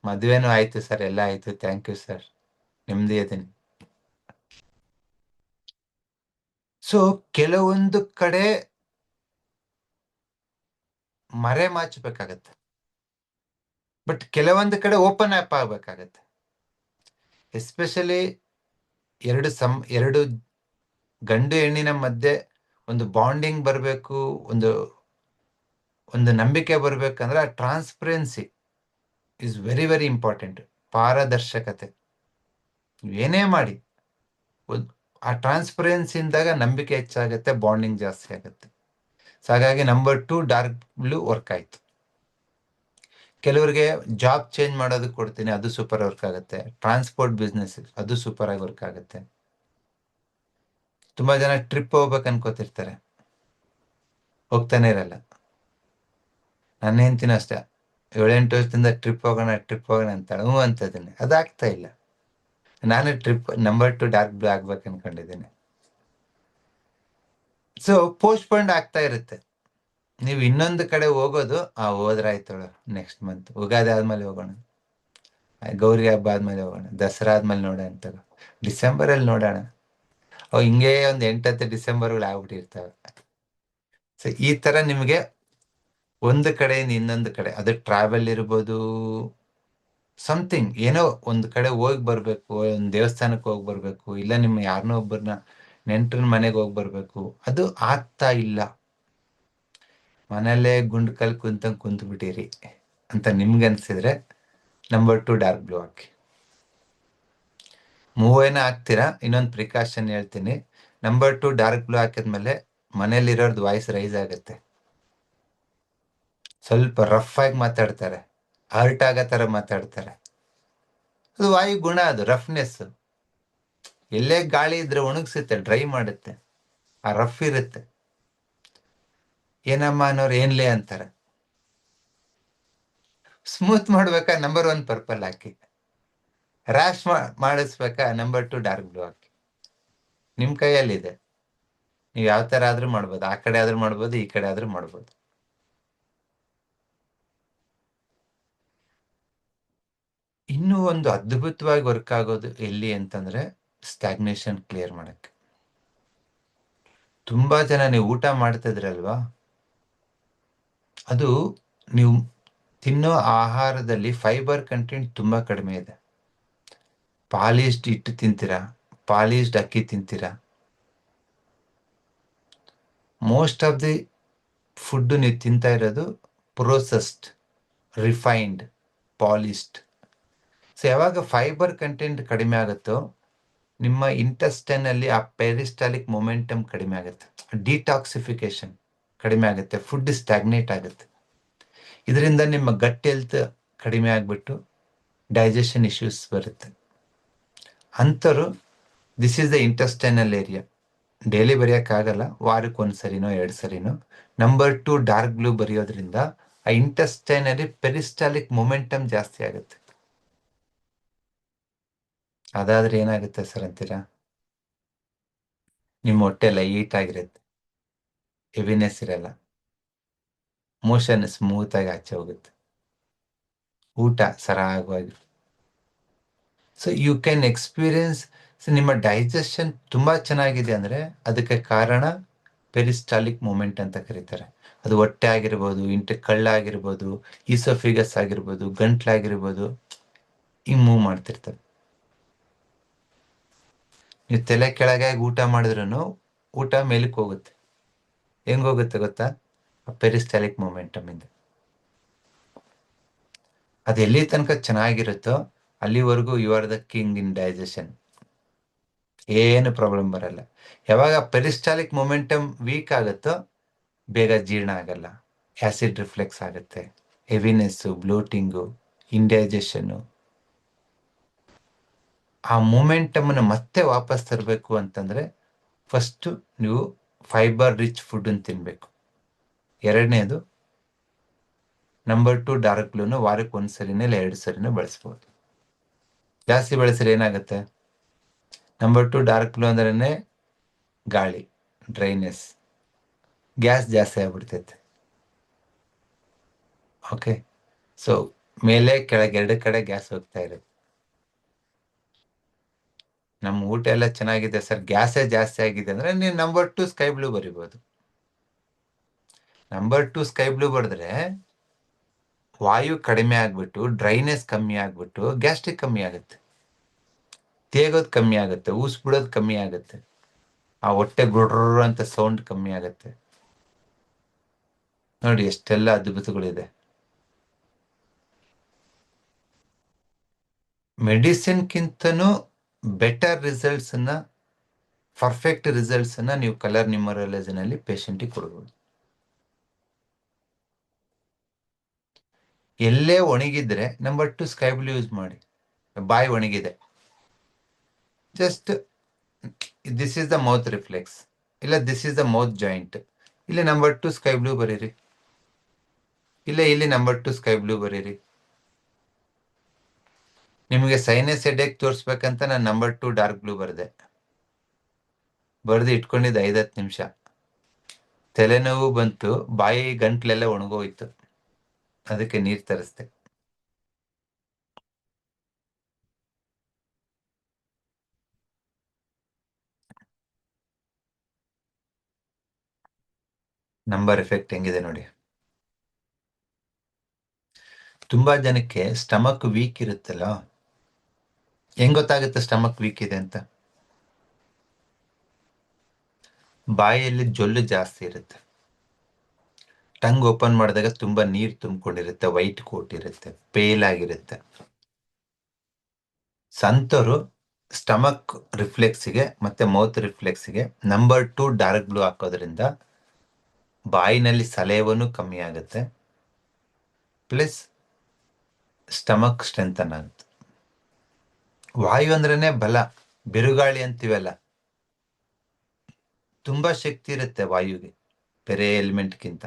ಮದ್ವೆನೂ ಆಯ್ತು ಸರ್, ಎಲ್ಲ ಆಯ್ತು, ಥ್ಯಾಂಕ್ ಯು ಸರ್, ನೆಮ್ಮದಿ ಅದೀನಿ. ಸೊ ಕೆಲವೊಂದು ಕಡೆ ಮರೆ ಮಾಚಬೇಕಾಗತ್ತೆ, ಬಟ್ ಕೆಲವೊಂದು ಕಡೆ ಓಪನ್ ಅಪ್ ಆಗ್ಬೇಕಾಗತ್ತೆ. ಎಸ್ಪೆಷಲಿ ಎರಡು ಗಂಡು ಹೆಣ್ಣಿನ ಮಧ್ಯೆ ಒಂದು ಬಾಂಡಿಂಗ್ ಬರಬೇಕು, ಒಂದು ಒಂದು ನಂಬಿಕೆ ಬರ್ಬೇಕಂದ್ರೆ ಆ transparency is very very important. ಪಾರದರ್ಶಕತೆ. ಏನೇ ಮಾಡಿ ಆ ಟ್ರಾನ್ಸ್ಪರೆನ್ಸಿ ಇಂದಾಗ ನಂಬಿಕೆ ಹೆಚ್ಚಾಗುತ್ತೆ, ಬಾಂಡಿಂಗ್ ಜಾಸ್ತಿ ಆಗುತ್ತೆ. ಸೊ ಹಾಗಾಗಿ ನಂಬರ್ 2 ಡಾರ್ಕ್ ಬ್ಲೂ ವರ್ಕ್ ಆಯ್ತು. ಕೆಲವರಿಗೆ ಜಾಬ್ ಚೇಂಜ್ ಮಾಡೋದಕ್ಕೆ ಕೊಡ್ತೀನಿ, ಅದು ಸೂಪರ್ ವರ್ಕ್ ಆಗುತ್ತೆ. ಟ್ರಾನ್ಸ್ಪೋರ್ಟ್ ಬಿಸ್ನೆಸ್ ಅದು ಸೂಪರ್ ಆಗಿ ವರ್ಕ್ ಆಗುತ್ತೆ. ತುಂಬಾ ಜನ ಟ್ರಿಪ್ ಹೋಗ್ಬೇಕು ಅನ್ಕೋತಿರ್ತಾರೆ, ಹೋಗ್ತಾನೆ ಇರಲ್ಲ. ನನ್ನ ಹೆಂಡ್ತಿನೂ ಅಷ್ಟೇ 7-8 ವರ್ಷದಿಂದ ಟ್ರಿಪ್ ಹೋಗೋಣ ಅಂತಾಳೆ. ಅಂತ ಇದ್ದೀನಿ, ಅದಾಗ್ತಾ ಇಲ್ಲ. ನಾನು ಟ್ರಿಪ್ ನಂಬರ್ 2 ಡಾರ್ಕ್ ಬ್ಲೂ ಆಗ್ಬೇಕು ಅನ್ಕೊಂಡಿದ್ದೀನಿ. ಸೊ ಪೋಸ್ಟ್ಪೋಂಡ್ ಆಗ್ತಾ ಇರುತ್ತೆ. ನೀವು ಇನ್ನೊಂದು ಕಡೆ ಹೋಗೋದು, ಹೋದ್ರಾಯ್ತಳು ನೆಕ್ಸ್ಟ್ ಮಂತ್, ಉಗಾದಿ ಆದ್ಮೇಲೆ ಹೋಗೋಣ, ಗೌರಿ ಹಬ್ಬ ಆದ್ಮೇಲೆ ಹೋಗೋಣ, ದಸರಾ ಆದ್ಮೇಲೆ ನೋಡೋಣ ಅಂತ, ಡಿಸೆಂಬರ್ ಅಲ್ಲಿ ನೋಡೋಣ. ಹಿಂಗೆ ಒಂದು 8-10 ಡಿಸೆಂಬರ್ಗಳು ಆಗ್ಬಿಟ್ಟಿರ್ತವೆ. ಸೊ ಈ ತರ ನಿಮಗೆ ಒಂದು ಕಡೆಯಿಂದ ಇನ್ನೊಂದು ಕಡೆ, ಅದು ಟ್ರಾವೆಲ್ ಇರ್ಬೋದು, ಸಮಥಿಂಗ್ ಏನೋ ಒಂದು ಕಡೆ ಹೋಗಿ ಬರ್ಬೇಕು, ಒಂದು ದೇವಸ್ಥಾನಕ್ಕೆ ಹೋಗಿ ಬರ್ಬೇಕು, ಇಲ್ಲ ನಿಮ್ಮ ಯಾರನ್ನೋ ಒಬ್ಬರನ್ನ ನೆಂಟರ ಮನೆಗೆ ಹೋಗಿ ಬರ್ಬೇಕು, ಅದು ಆಗ್ತಾ ಇಲ್ಲ. ಮನೆಯಲ್ಲೇ ಗುಂಡ್ಕಲ್ ಕುಂತು ಬಿಟ್ಟಿರಿ ಅಂತ ನಿಮ್ಗೆ ಅನ್ಸಿದ್ರೆ ನಂಬರ್ 2 ಡಾರ್ಕ್ ಬ್ಲೂ ಹಾಕಿ. ಮೂವೇನ ಹಾಕ್ತೀರಾ, ಇನ್ನೊಂದು ಪ್ರಿಕಾಷನ್ ಹೇಳ್ತೀನಿ. ನಂಬರ್ 2 ಡಾರ್ಕ್ ಬ್ಲೂ ಹಾಕಿದ್ಮೇಲೆ ಮನೇಲಿರೋರ್ದು ವಾಯ್ಸ್ ರೈಸ್ ಆಗುತ್ತೆ. ಸ್ವಲ್ಪ ರಫ್ ಆಗಿ ಮಾತಾಡ್ತಾರೆ, ಹರ್ಟ್ ಆಗೋ ತರ ಮಾತಾಡ್ತಾರೆ. ಅದು ವಾಯು ಗುಣ, ಅದು ರಫ್ನೆಸ್. ಎಲ್ಲೇ ಗಾಳಿ ಇದ್ರೆ ಒಣಗಿಸುತ್ತೆ, ಡ್ರೈ ಮಾಡುತ್ತೆ. ಆ ರಫ್ ಇರುತ್ತೆ. ಏನಮ್ಮ ಅನ್ನೋರು ಏನ್ಲೇ ಅಂತಾರೆ. ಸ್ಮೂತ್ ಮಾಡ್ಬೇಕಾ ನಂಬರ್ 1 ಪರ್ಪಲ್ ಹಾಕಿ. ರ್ಯಾಶ್ ಮಾಡಿಸ್ಬೇಕಾ ನಂಬರ್ 2 ಡಾರ್ಕ್ ಬ್ಲೂ ಹಾಕಿ. ನಿಮ್ ಕೈಯಲ್ಲಿದೆ, ನೀವು ಯಾವ ತರ ಆದ್ರೂ ಮಾಡ್ಬೋದು. ಆ ಕಡೆ ಆದ್ರೂ ಮಾಡ್ಬೋದು, ಈ ಕಡೆ ಆದ್ರೂ ಮಾಡ್ಬೋದು. ಇನ್ನೂ ಒಂದು ಅದ್ಭುತವಾಗಿ ವರ್ಕ್ ಆಗೋದು ಎಲ್ಲಿ ಅಂತಂದ್ರೆ ಸ್ಟಾಗ್ನೇಷನ್ ಕ್ಲಿಯರ್ ಮಾಡಕ್ಕೆ. ತುಂಬಾ ಜನ ನೀವು ಊಟ ಮಾಡ್ತಿದ್ರಲ್ವಾ, ಅದು ನೀವು ತಿನ್ನೋ ಆಹಾರದಲ್ಲಿ ಫೈಬರ್ ಕಂಟೆಂಟ್ ತುಂಬಾ ಕಡಿಮೆ ಇದೆ. ಪಾಲಿಶ್ಡ್ ಹಿಟ್ಟು ತಿಂತೀರಾ, ಪಾಲಿಶ್ಡ್ ಅಕ್ಕಿ ತಿಂತೀರಾ. ಮೋಸ್ಟ್ ಆಫ್ ದಿ ಫುಡ್ ನೀವು ತಿಂತಾ ಇರೋದು ಪ್ರೊಸೆಸ್ಡ್, ರಿಫೈನ್ಡ್, ಪಾಲಿಶ್ಡ್. ಸೊ ಯಾವಾಗ ಫೈಬರ್ ಕಂಟೆಂಟ್ ಕಡಿಮೆ ಆಗುತ್ತೋ ನಿಮ್ಮ ಇಂಟೆಸ್ಟೈನ್ ಅಲ್ಲಿ ಆ ಪೆರಿಸ್ಟಾಲಿಕ್ ಮೊಮೆಂಟಮ್ ಕಡಿಮೆ ಆಗುತ್ತೆ, ಡಿಟಾಕ್ಸಿಫಿಕೇಶನ್ ಕಡಿಮೆ ಆಗುತ್ತೆ, ಫುಡ್ ಸ್ಟಾಗ್ನೇಟ್ ಆಗುತ್ತೆ. ಇದರಿಂದ ನಿಮ್ಮ ಗಟ್ ಹೆಲ್ತ್ ಕಡಿಮೆ ಆಗ್ಬಿಟ್ಟು ಡೈಜೆಷನ್ ಇಶ್ಯೂಸ್ ಬರುತ್ತೆ. ಅಂಥವ್ರು this is the intestinal area. Daily ಬರೆಯೋಕ್ಕಾಗಲ್ಲ, ವಾರಕ್ಕೆ 1 ಸರಿನೋ 2 ಸರಿನೋ ನಂಬರ್ 2 ಡಾರ್ಕ್ ಬ್ಲೂ ಬರೆಯೋದ್ರಿಂದ ಆ ಇಂಟೆಸ್ಟೈನ್ ಅಲ್ಲಿ ಪೆರಿಸ್ಟಾಲಿಕ್ ಮೊಮೆಂಟಮ್ ಜಾಸ್ತಿ ಆಗುತ್ತೆ. ಅದಾದ್ರೆ ಏನಾಗುತ್ತೆ ಸರ್ ಅಂತೀರಾ? ನಿಮ್ಮ ಹೊಟ್ಟೆ ಲೈಟ್ ಆಗಿರುತ್ತೆ, ಹೆವಿನೆಸ್ ಇರಲ್ಲ, ಮೋಷನ್ ಸ್ಮೂತ್ ಆಗಿ ಆಚೆ ಹೋಗುತ್ತೆ, ಊಟ ಸರಾಗವಾಗಿ. So you can experience. ನಿಮ್ಮ ಡೈಜೆಷನ್ ತುಂಬಾ ಚೆನ್ನಾಗಿದೆ ಅಂದ್ರೆ ಅದಕ್ಕೆ ಕಾರಣ ಪೆರಿಸ್ಟಾಲಿಕ್ ಮೂಮೆಂಟ್ ಅಂತ ಕರೀತಾರೆ. ಅದು ಹೊಟ್ಟೆ ಆಗಿರ್ಬೋದು, ಕಳ್ಳಾಗಿರ್ಬೋದು, ಈಸೋಫಿಗಸ್ ಆಗಿರ್ಬೋದು, ಗಂಟ್ಲಾಗಿರ್ಬೋದು, ಹಿಂಗ್ ಮೂವ್ ಮಾಡ್ತಿರ್ತಾರೆ. ನೀವು ತಲೆ ಕೆಳಗೆ ಊಟ ಮಾಡಿದ್ರೂ ಊಟ ಮೇಲಕ್ಕೆ ಹೋಗುತ್ತೆ. ಹೆಂಗ್ ಹೋಗುತ್ತೆ ಗೊತ್ತಾ? ಪೆರಿಸ್ಟಾಲಿಕ್ ಮೊಮೆಂಟಮ್ ಇಂದ. ಅದು ಎಲ್ಲಿ ತನಕ ಚೆನ್ನಾಗಿರುತ್ತೋ ಅಲ್ಲಿವರೆಗೂ you are the king in digestion, ಏನು ಪ್ರಾಬ್ಲಮ್ ಬರಲ್ಲ. ಯಾವಾಗ ಪೆರಿಸ್ಟಾಲಿಕ್ ಮೊಮೆಂಟಮ್ ವೀಕ್ ಆಗುತ್ತೋ ಬೇಗ ಜೀರ್ಣ ಆಗಲ್ಲ, ಆಸಿಡ್ ರಿಫ್ಲೆಕ್ಸ್ ಆಗುತ್ತೆ, ಹೆವಿನೆಸ್ಸು, ಬ್ಲೋಟಿಂಗು, ಇಂಡೈಜೆಷನ್ನು. ಆ ಮೊಮೆಂಟಮ್ನ ಮತ್ತೆ ವಾಪಸ್ ತರಬೇಕು ಅಂತಂದ್ರೆ ಫಸ್ಟ್ ನೀವು ಫೈಬರ್ ರಿಚ್ ಫುಡ್ ಅನ್ನು ತಿನ್ಬೇಕು. ಎರಡನೇದು ನಂಬರ್ 2 ಡಾರ್ಕ್ ಬ್ಲೂನ ವಾರಕ್ಕೆ 1 ಸರಿನೋ ಇಲ್ಲ 2 ಸರಿನೋ ಬಳಸ್ಬೋದು. ಜಾಸ್ತಿ ಬಳಸಿದ್ರೆ ಏನಾಗುತ್ತೆ? ನಂಬರ್ 2 ಡಾರ್ಕ್ ಬ್ಲೂ ಅಂದ್ರೇನೆ ಗಾಳಿ, ಡ್ರೈನೆಸ್, ಗ್ಯಾಸ್ ಜಾಸ್ತಿ ಆಗ್ಬಿಡ್ತೈತೆ. ಓಕೆ, ಸೊ ಮೇಲೆ ಕೆಳಗೆ 2 ಕಡೆ ಗ್ಯಾಸ್ ಹೋಗ್ತಾ ಇರುತ್ತೆ. ನಮ್ಮ ಊಟ ಎಲ್ಲ ಚೆನ್ನಾಗಿದೆ ಸರ್, ಗ್ಯಾಸೇ ಜಾಸ್ತಿ ಆಗಿದೆ ಅಂದ್ರೆ ನೀವು ನಂಬರ್ 2 ಸ್ಕೈ ಬ್ಲೂ ಬರಿಬೋದು. ನಂಬರ್ 2 ಸ್ಕೈ ಬ್ಲೂ ಬರೆದ್ರೆ ವಾಯು ಕಡಿಮೆ ಆಗ್ಬಿಟ್ಟು, ಡ್ರೈನೆಸ್ ಕಮ್ಮಿ ಆಗ್ಬಿಟ್ಟು, ಗ್ಯಾಸ್ಟ್ರಿಕ್ ಕಮ್ಮಿ ಆಗುತ್ತೆ, ತೇಗೋದು ಕಮ್ಮಿ ಆಗುತ್ತೆ, ಊಸ್ ಬಿಡೋದು ಕಮ್ಮಿ ಆಗುತ್ತೆ. ಆ ಹೊಟ್ಟೆ ಗುಡ್ರ ಅಂತ ಸೌಂಡ್ ಕಮ್ಮಿ ಆಗತ್ತೆ. ನೋಡಿ ಎಷ್ಟೆಲ್ಲ ಅದ್ಭುತಗಳಿದೆ. ಮೆಡಿಸಿನ್ಗಿಂತನೂ ಬೆಟರ್ ರಿಸಲ್ಟ್ಸ್ ಅನ್ನ, ಪರ್ಫೆಕ್ಟ್ ರಿಸಲ್ಟ್ಸ್ ಅನ್ನ ನೀವು ಕಲರ್ ನ್ಯೂಮರಾಲಜಿನಲ್ಲಿ ಪೇಷಂಟಿಗೆ ಕೊಡ್ಬೋದು. ಎಲ್ಲೇ ಒಣಗಿದ್ರೆ ನಂಬರ್ 2 ಸ್ಕೈ ಬ್ಲೂ ಯೂಸ್ ಮಾಡಿ. ಬಾಯಿ ಒಣಗಿದೆ, just this is the mouth reflex, ಇಲ್ಲ this is the mouth joint, ಇಲ್ಲಿ ನಂಬರ್ 2 ಸ್ಕೈ ಬ್ಲೂ ಬರೀರಿ, ಇಲ್ಲ ಇಲ್ಲಿ ನಂಬರ್ 2 ಸ್ಕೈ ಬ್ಲೂ ಬರೀರಿ. ನಿಮಗೆ ಸೈನಸ್ ಹೆಡ್ಏಕ್ ತೋರಿಸ್ಬೇಕಂತ ನಾನು ನಂಬರ್ 2 ಡಾರ್ಕ್ ಬ್ಲೂ ಬರೆದು ಇಟ್ಕೊಂಡಿದ್ದೆ 5-10 ನಿಮಿಷ. ತಲೆನೋವು ಬಂತು, ಬಾಯಿ ಗಂಟ್ಲೆಲ್ಲ ಒಣಗೋಯ್ತು, ಅದಕ್ಕೆ ನೀರು ತರಿಸ್ದೆ. ನಂಬರ್ ಎಫೆಕ್ಟ್ ಹೆಂಗಿದೆ ನೋಡಿ. ತುಂಬಾ ಜನಕ್ಕೆ ಸ್ಟಮಕ್ ವೀಕ್ ಇರುತ್ತಲ್ಲ, ಹೆಂಗ್ ಗೊತ್ತಾಗುತ್ತೆ ಸ್ಟಮಕ್ ವೀಕ್ ಇದೆ ಅಂತ? ಬಾಯಲ್ಲಿ ಜೊಲ್ಲು ಜಾಸ್ತಿ ಇರುತ್ತೆ, ಟಂಗ್ ಓಪನ್ ಮಾಡಿದಾಗ ತುಂಬಾ ನೀರು ತುಂಬಿಕೊಂಡಿರುತ್ತೆ, ವೈಟ್ ಕೋಟ್ ಇರುತ್ತೆ, ಪೇಲ್ ಆಗಿರುತ್ತೆ. ಸಂತರು ಸ್ಟಮಕ್ ರಿಫ್ಲೆಕ್ಸ್ಗೆ ಮತ್ತೆ ಮೌತ್ ರಿಫ್ಲೆಕ್ಸ್ಗೆ ನಂಬರ್ 2 ಡಾರ್ಕ್ ಬ್ಲೂ ಹಾಕೋದ್ರಿಂದ ಬಾಯಿನಲ್ಲಿ ಸಲೇವನು ಕಮ್ಮಿ ಆಗುತ್ತೆ, ಪ್ಲಸ್ ಸ್ಟಮಕ್ ಸ್ಟ್ರೆಂಥನ್ ಆಗುತ್ತೆ. ವಾಯು ಅಂದ್ರೇನೆ ಬಲ, ಬಿರುಗಾಳಿ ಅಂತೀವಲ್ಲ, ತುಂಬಾ ಶಕ್ತಿ ಇರುತ್ತೆ ವಾಯುಗೆ ಬೇರೆ ಎಲಿಮೆಂಟ್ಗಿಂತ.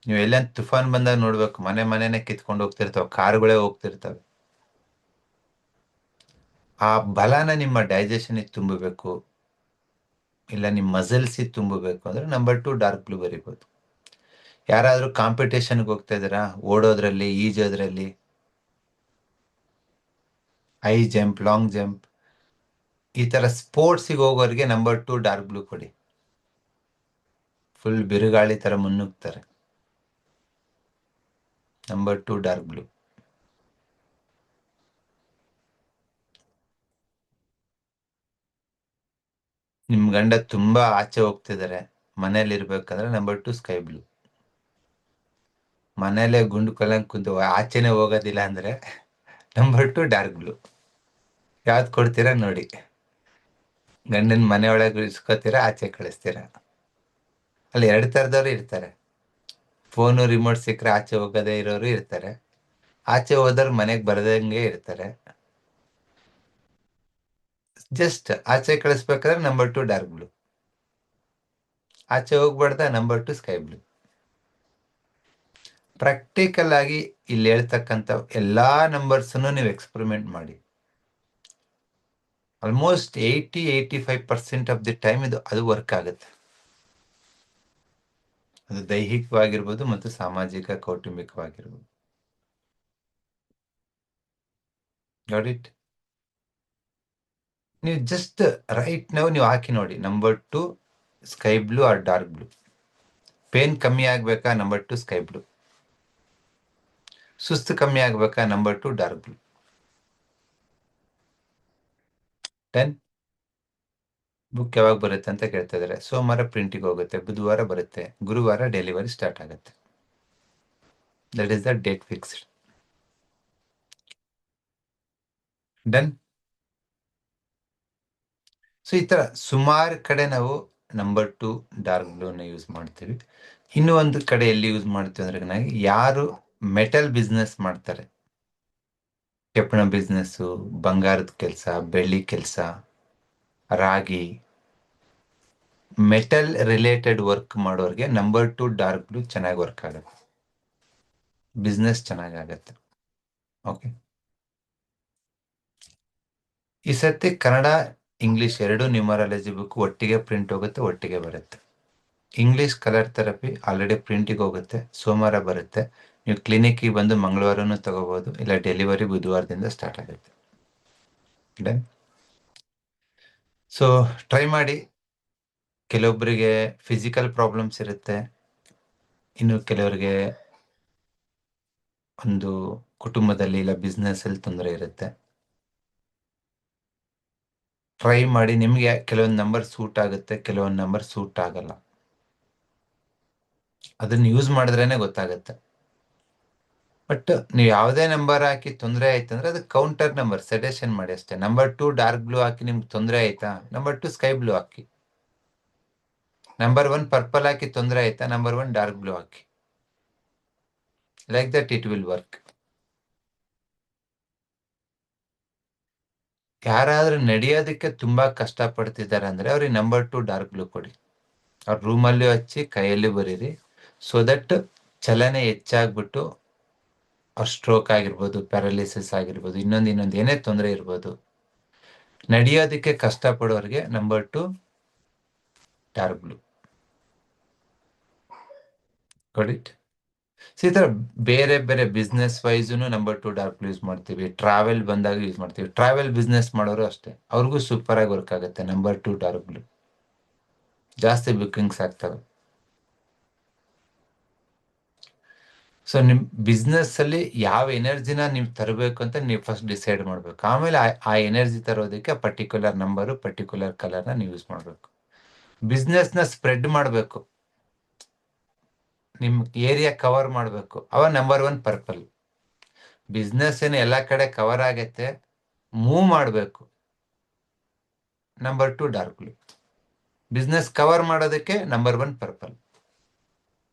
ನೀವು ಎಲ್ಲ ತುಫಾನ್ ಬಂದಾಗ ನೋಡ್ಬೇಕು, ಮನೆನೇ ಕಿತ್ಕೊಂಡು ಹೋಗ್ತಿರ್ತಾವೆ, ಕಾರುಗಳೇ ಹೋಗ್ತಿರ್ತವೆ. ಆ ಬಲನ ನಿಮ್ಮ ಡೈಜೆಷನ್ಗೆ ತುಂಬಬೇಕು, ಇಲ್ಲ ನಿಮ್ಮ ಮಸಲ್ಸಿಗೆ ತುಂಬಬೇಕು ಅಂದ್ರೆ ನಂಬರ್ 2 ಡಾರ್ಕ್ ಬ್ಲೂ ಬರಿಬೋದು. ಯಾರಾದ್ರೂ ಕಾಂಪಿಟೇಷನ್ಗೆ ಹೋಗ್ತಾ ಇದ್ದೀರಾ, ಓಡೋದ್ರಲ್ಲಿ, ಈಜೋದ್ರಲ್ಲಿ, ಹೈ ಜಂಪ್, ಲಾಂಗ್ ಜಂಪ್, ಈ ತರ ಸ್ಪೋರ್ಟ್ಸಿಗೆ ಹೋಗೋರಿಗೆ ನಂಬರ್ 2 ಡಾರ್ಕ್ ಬ್ಲೂ ಕೊಡಿ. ಫುಲ್ ಬಿರುಗಾಳಿ ತರ ಮುನ್ನುಗ್ತಾರೆ. Number 2 dark blue. ನಿಮ್ ಗಂಡ ತುಂಬಾ ಆಚೆ ಹೋಗ್ತಿದ್ದಾರೆ, ಮನೇಲಿ ಇರ್ಬೇಕಂದ್ರೆ ನಂಬರ್ 2 ಸ್ಕೈ ಬ್ಲೂ. ಮನೇಲೆ ಗುಂಡು ಕೊಲ್ಲಂಗ್ ಕುಂತು ಆಚೆನೆ ಹೋಗೋದಿಲ್ಲ ಅಂದ್ರೆ ನಂಬರ್ 2 ಡಾರ್ಕ್ ಬ್ಲೂ. ಯಾವ್ದು ಕೊಡ್ತೀರಾ ನೋಡಿ. ಗಂಡನ ಮನೆ ಒಳಗೆ ಇಸ್ಕೋತೀರಾ, ಆಚೆ ಕಳಿಸ್ತೀರಾ? ಅಲ್ಲಿ 2 ಥರದವ್ರು ಇರ್ತಾರೆ. ಫೋನು ರಿಮೋಟ್ ಸಿಕ್ಕರೆ ಆಚೆ ಹೋಗೋದೇ ಇರೋರು ಇರ್ತಾರೆ, ಆಚೆ ಹೋದವ್ರು ಮನೆಗೆ ಬರ್ದಂಗೆ ಇರ್ತಾರೆ. ಜಸ್ಟ್ ಆಚೆ ಕಳಿಸ್ಬೇಕಾದ್ರೆ ನಂಬರ್ 2 ಡಾರ್ಕ್ ಬ್ಲೂ, ಆಚೆ ಹೋಗ್ಬಾರ್ದ ನಂಬರ್ 2 ಸ್ಕೈ ಬ್ಲೂ. ಪ್ರಾಕ್ಟಿಕಲ್ ಆಗಿ ಇಲ್ಲಿ ಹೇಳ್ತಕ್ಕಂಥ ಎಲ್ಲಾ ನಂಬರ್ಸನ್ನು ನೀವು ಎಕ್ಸ್ಪೆರಿಮೆಂಟ್ ಮಾಡಿ. ಆಲ್ಮೋಸ್ಟ್ 80-85% ಆಫ್ ದಿ ಟೈಮ್ ಅದು ವರ್ಕ್ ಆಗುತ್ತೆ. ಅದು ದೈಹಿಕವಾಗಿರ್ಬೋದು ಮತ್ತು ಸಾಮಾಜಿಕ ಕೌಟುಂಬಿಕವಾಗಿರ್ಬೋದು. Got it? ನೀವು ಜಸ್ಟ್ ರೈಟ್ ನೀವು ಹಾಕಿ ನೋಡಿ, number 2 sky blue or dark blue. Pain ಕಮ್ಮಿ ಆಗ್ಬೇಕಾ? Number 2 sky blue. ಸುಸ್ತು ಕಮ್ಮಿ ಆಗ್ಬೇಕಾ? Number 2 dark blue. 10 ಬುಕ್ ಯಾವಾಗ ಬರುತ್ತೆ ಅಂತ ಕೇಳ್ತಾ ಇದಾರೆ. ಸೋಮವಾರ ಪ್ರಿಂಟಿಗೆ ಹೋಗುತ್ತೆ, ಬುಧವಾರ ಬರುತ್ತೆ, ಗುರುವಾರ ಡೆಲಿವರಿ ಸ್ಟಾರ್ಟ್ ಆಗುತ್ತೆ. That is the date fixed. Done. So ಈ ತರ ಸುಮಾರು ಕಡೆ ನಾವು ನಂಬರ್ 2 ಡಾರ್ಕ್ ಬ್ಲೂನ ಯೂಸ್ ಮಾಡ್ತೀವಿ. ಇನ್ನು ಒಂದು ಕಡೆ ಎಲ್ಲಿ ಯೂಸ್ ಮಾಡ್ತೀವಿ ಅಂದ್ರೆ, ಯಾರು ಮೆಟಲ್ ಬಿಸ್ನೆಸ್ ಮಾಡ್ತಾರೆ, ಕೆಪ್ಪಣ ಬಿಸ್ನೆಸ್ಸು, ಬಂಗಾರದ ಕೆಲಸ, ಬೆಳ್ಳಿ ಕೆಲಸ, ರಾಗಿ, ಮೆಟಲ್ ರಿಲೇಟೆಡ್ ವರ್ಕ್ ಮಾಡೋರಿಗೆ ನಂಬರ್ 2 ಡಾರ್ಕ್ ಬ್ಲೂ ಚೆನ್ನಾಗಿ ವರ್ಕ್ ಆಗುತ್ತೆ, ಬಿಸ್ನೆಸ್ ಚೆನ್ನಾಗಾಗತ್ತೆ. ಓಕೆ, ಈ ಸತಿ ಕನ್ನಡ ಇಂಗ್ಲಿಷ್ 2 ನ್ಯೂಮರಾಲಜಿ ಬುಕ್ ಒಟ್ಟಿಗೆ ಪ್ರಿಂಟ್ ಹೋಗುತ್ತೆ, ಒಟ್ಟಿಗೆ ಬರುತ್ತೆ. ಇಂಗ್ಲಿಷ್ ಕಲರ್ ಥೆರಪಿ ಆಲ್ರೆಡಿ ಪ್ರಿಂಟಿಗೆ ಹೋಗುತ್ತೆ, ಸೋಮವಾರ ಬರುತ್ತೆ. ನೀವು ಕ್ಲಿನಿಕ್ಗೆ ಬಂದು ಮಂಗಳವಾರನೂ ತಗೋಬಹುದು, ಇಲ್ಲ ಡೆಲಿವರಿ ಬುಧವಾರದಿಂದ ಸ್ಟಾರ್ಟ್ ಆಗುತ್ತೆ. ಡನ್. ಸೊ ಟ್ರೈ ಮಾಡಿ. ಕೆಲವೊಬ್ಬರಿಗೆ ಫಿಸಿಕಲ್ ಪ್ರಾಬ್ಲಮ್ಸ್ ಇರುತ್ತೆ, ಇನ್ನು ಕೆಲವರಿಗೆ ಒಂದು ಕುಟುಂಬದಲ್ಲಿ ಇಲ್ಲ ಬಿಸ್ನೆಸ್ ಅಲ್ಲಿ ತೊಂದರೆ ಇರುತ್ತೆ. ಟ್ರೈ ಮಾಡಿ. ನಿಮಗೆ ಕೆಲವೊಂದು ನಂಬರ್ ಸೂಟ್ ಆಗುತ್ತೆ, ಕೆಲವೊಂದು ನಂಬರ್ ಸೂಟ್ ಆಗಲ್ಲ. ಅದನ್ನ ಯೂಸ್ ಮಾಡಿದ್ರೇನೆ ಗೊತ್ತಾಗುತ್ತೆ. ಬಟ್ ನೀವು ಯಾವುದೇ ನಂಬರ್ ಹಾಕಿ ತೊಂದರೆ ಆಯ್ತಂದ್ರೆ ಅದು ಕೌಂಟರ್ ನಂಬರ್ ಸಜೆಷನ್ ಮಾಡಿ ಅಷ್ಟೇ. ನಂಬರ್ 2 ಡಾರ್ಕ್ ಬ್ಲೂ ಹಾಕಿ ನಿಮ್ಗೆ ತೊಂದರೆ ಆಯ್ತಾ, ನಂಬರ್ 2 ಸ್ಕೈ ಬ್ಲೂ ಹಾಕಿ. ನಂಬರ್ 1 ಪರ್ಪಲ್ ಹಾಕಿ ತೊಂದರೆ ಆಯ್ತಾ, number 1 dark blue hockey. Like that it will work. ಯಾರಾದ್ರೂ ನಡೆಯೋದಕ್ಕೆ ತುಂಬಾ ಕಷ್ಟ ಪಡ್ತಿದ್ದಾರೆ ಅಂದ್ರೆ ಅವ್ರಿಗೆ ನಂಬರ್ 2 ಡಾರ್ಕ್ ಬ್ಲೂ ಕೊಡಿ. ಅವ್ರ ರೂಮಲ್ಲಿ ಹಚ್ಚಿ ಕೈಯಲ್ಲಿ ಬರೀರಿ. ಸೊ ದಟ್ ಚಲನೆ ಹೆಚ್ಚಾಗ್ಬಿಟ್ಟು ಅವ್ರ ಸ್ಟ್ರೋಕ್ ಆಗಿರ್ಬೋದು, ಪ್ಯಾರಾಲಿಸಿಸ್ ಆಗಿರ್ಬೋದು, ಇನ್ನೊಂದು ಏನೇ ತೊಂದರೆ ಇರ್ಬೋದು. ನಡೆಯೋದಕ್ಕೆ ಕಷ್ಟ ಪಡೋರಿಗೆ ನಂಬರ್ 2 ಡಾರ್ಕ್ ಬ್ಲೂ ಕೊಡಿ. ಈ ತರ ಬೇರೆ ಬೇರೆ ಬಿಸ್ನೆಸ್ ವೈಸ್ನು ನಂಬರ್ 2 ಡಾರ್ಕ್ ಬ್ಲೂ ಯೂಸ್ ಮಾಡ್ತೀವಿ. ಟ್ರಾವೆಲ್ ಬಂದಾಗ ಯೂಸ್ ಮಾಡ್ತೀವಿ. ಟ್ರಾವೆಲ್ ಬಿಸ್ನೆಸ್ ಮಾಡೋರು ಅಷ್ಟೇ, ಅವ್ರಿಗೂ ಸೂಪರ್ ಆಗಿ ವರ್ಕ್ ಆಗುತ್ತೆ ನಂಬರ್ 2 ಡಾರ್ಕ್ ಬ್ಲೂ. ಜಾಸ್ತಿ ಬುಕ್ಕಿಂಗ್ಸ್ ಆಗ್ತವೆ. ಸೊ ನಿಮ್ ಬಿಸ್ನೆಸ್ ಅಲ್ಲಿ ಯಾವ ಎನರ್ಜಿನ ನೀವು ತರಬೇಕು ಅಂತ ನೀವು ಫಸ್ಟ್ ಡಿಸೈಡ್ ಮಾಡ್ಬೇಕು. ಆಮೇಲೆ ಆ ಎನರ್ಜಿ ತರೋದಕ್ಕೆ ಪರ್ಟಿಕ್ಯುಲರ್ ನಂಬರ್, ಪರ್ಟಿಕ್ಯುಲರ್ ಕಲರ್ನ ನೀವು ಯೂಸ್ ಮಾಡ್ಬೇಕು. ಬಿಸ್ನೆಸ್ ನ ಸ್ಪ್ರೆಡ್ ಮಾಡಬೇಕು, ನಿಮ್ ಏರಿಯಾ ಕವರ್ ಮಾಡಬೇಕು. ಅವ ನಂಬರ್ 1 ಪರ್ಪಲ್. ಬಿಸ್ನೆಸ್ ಏನು ಎಲ್ಲಾ ಕಡೆ ಕವರ್ ಆಗತ್ತೆ, ಮೂವ್ ಮಾಡಬೇಕು, number 2 dark blue. Business cover ಮಾಡೋದಕ್ಕೆ ನಂಬರ್ 1 ಪರ್ಪಲ್.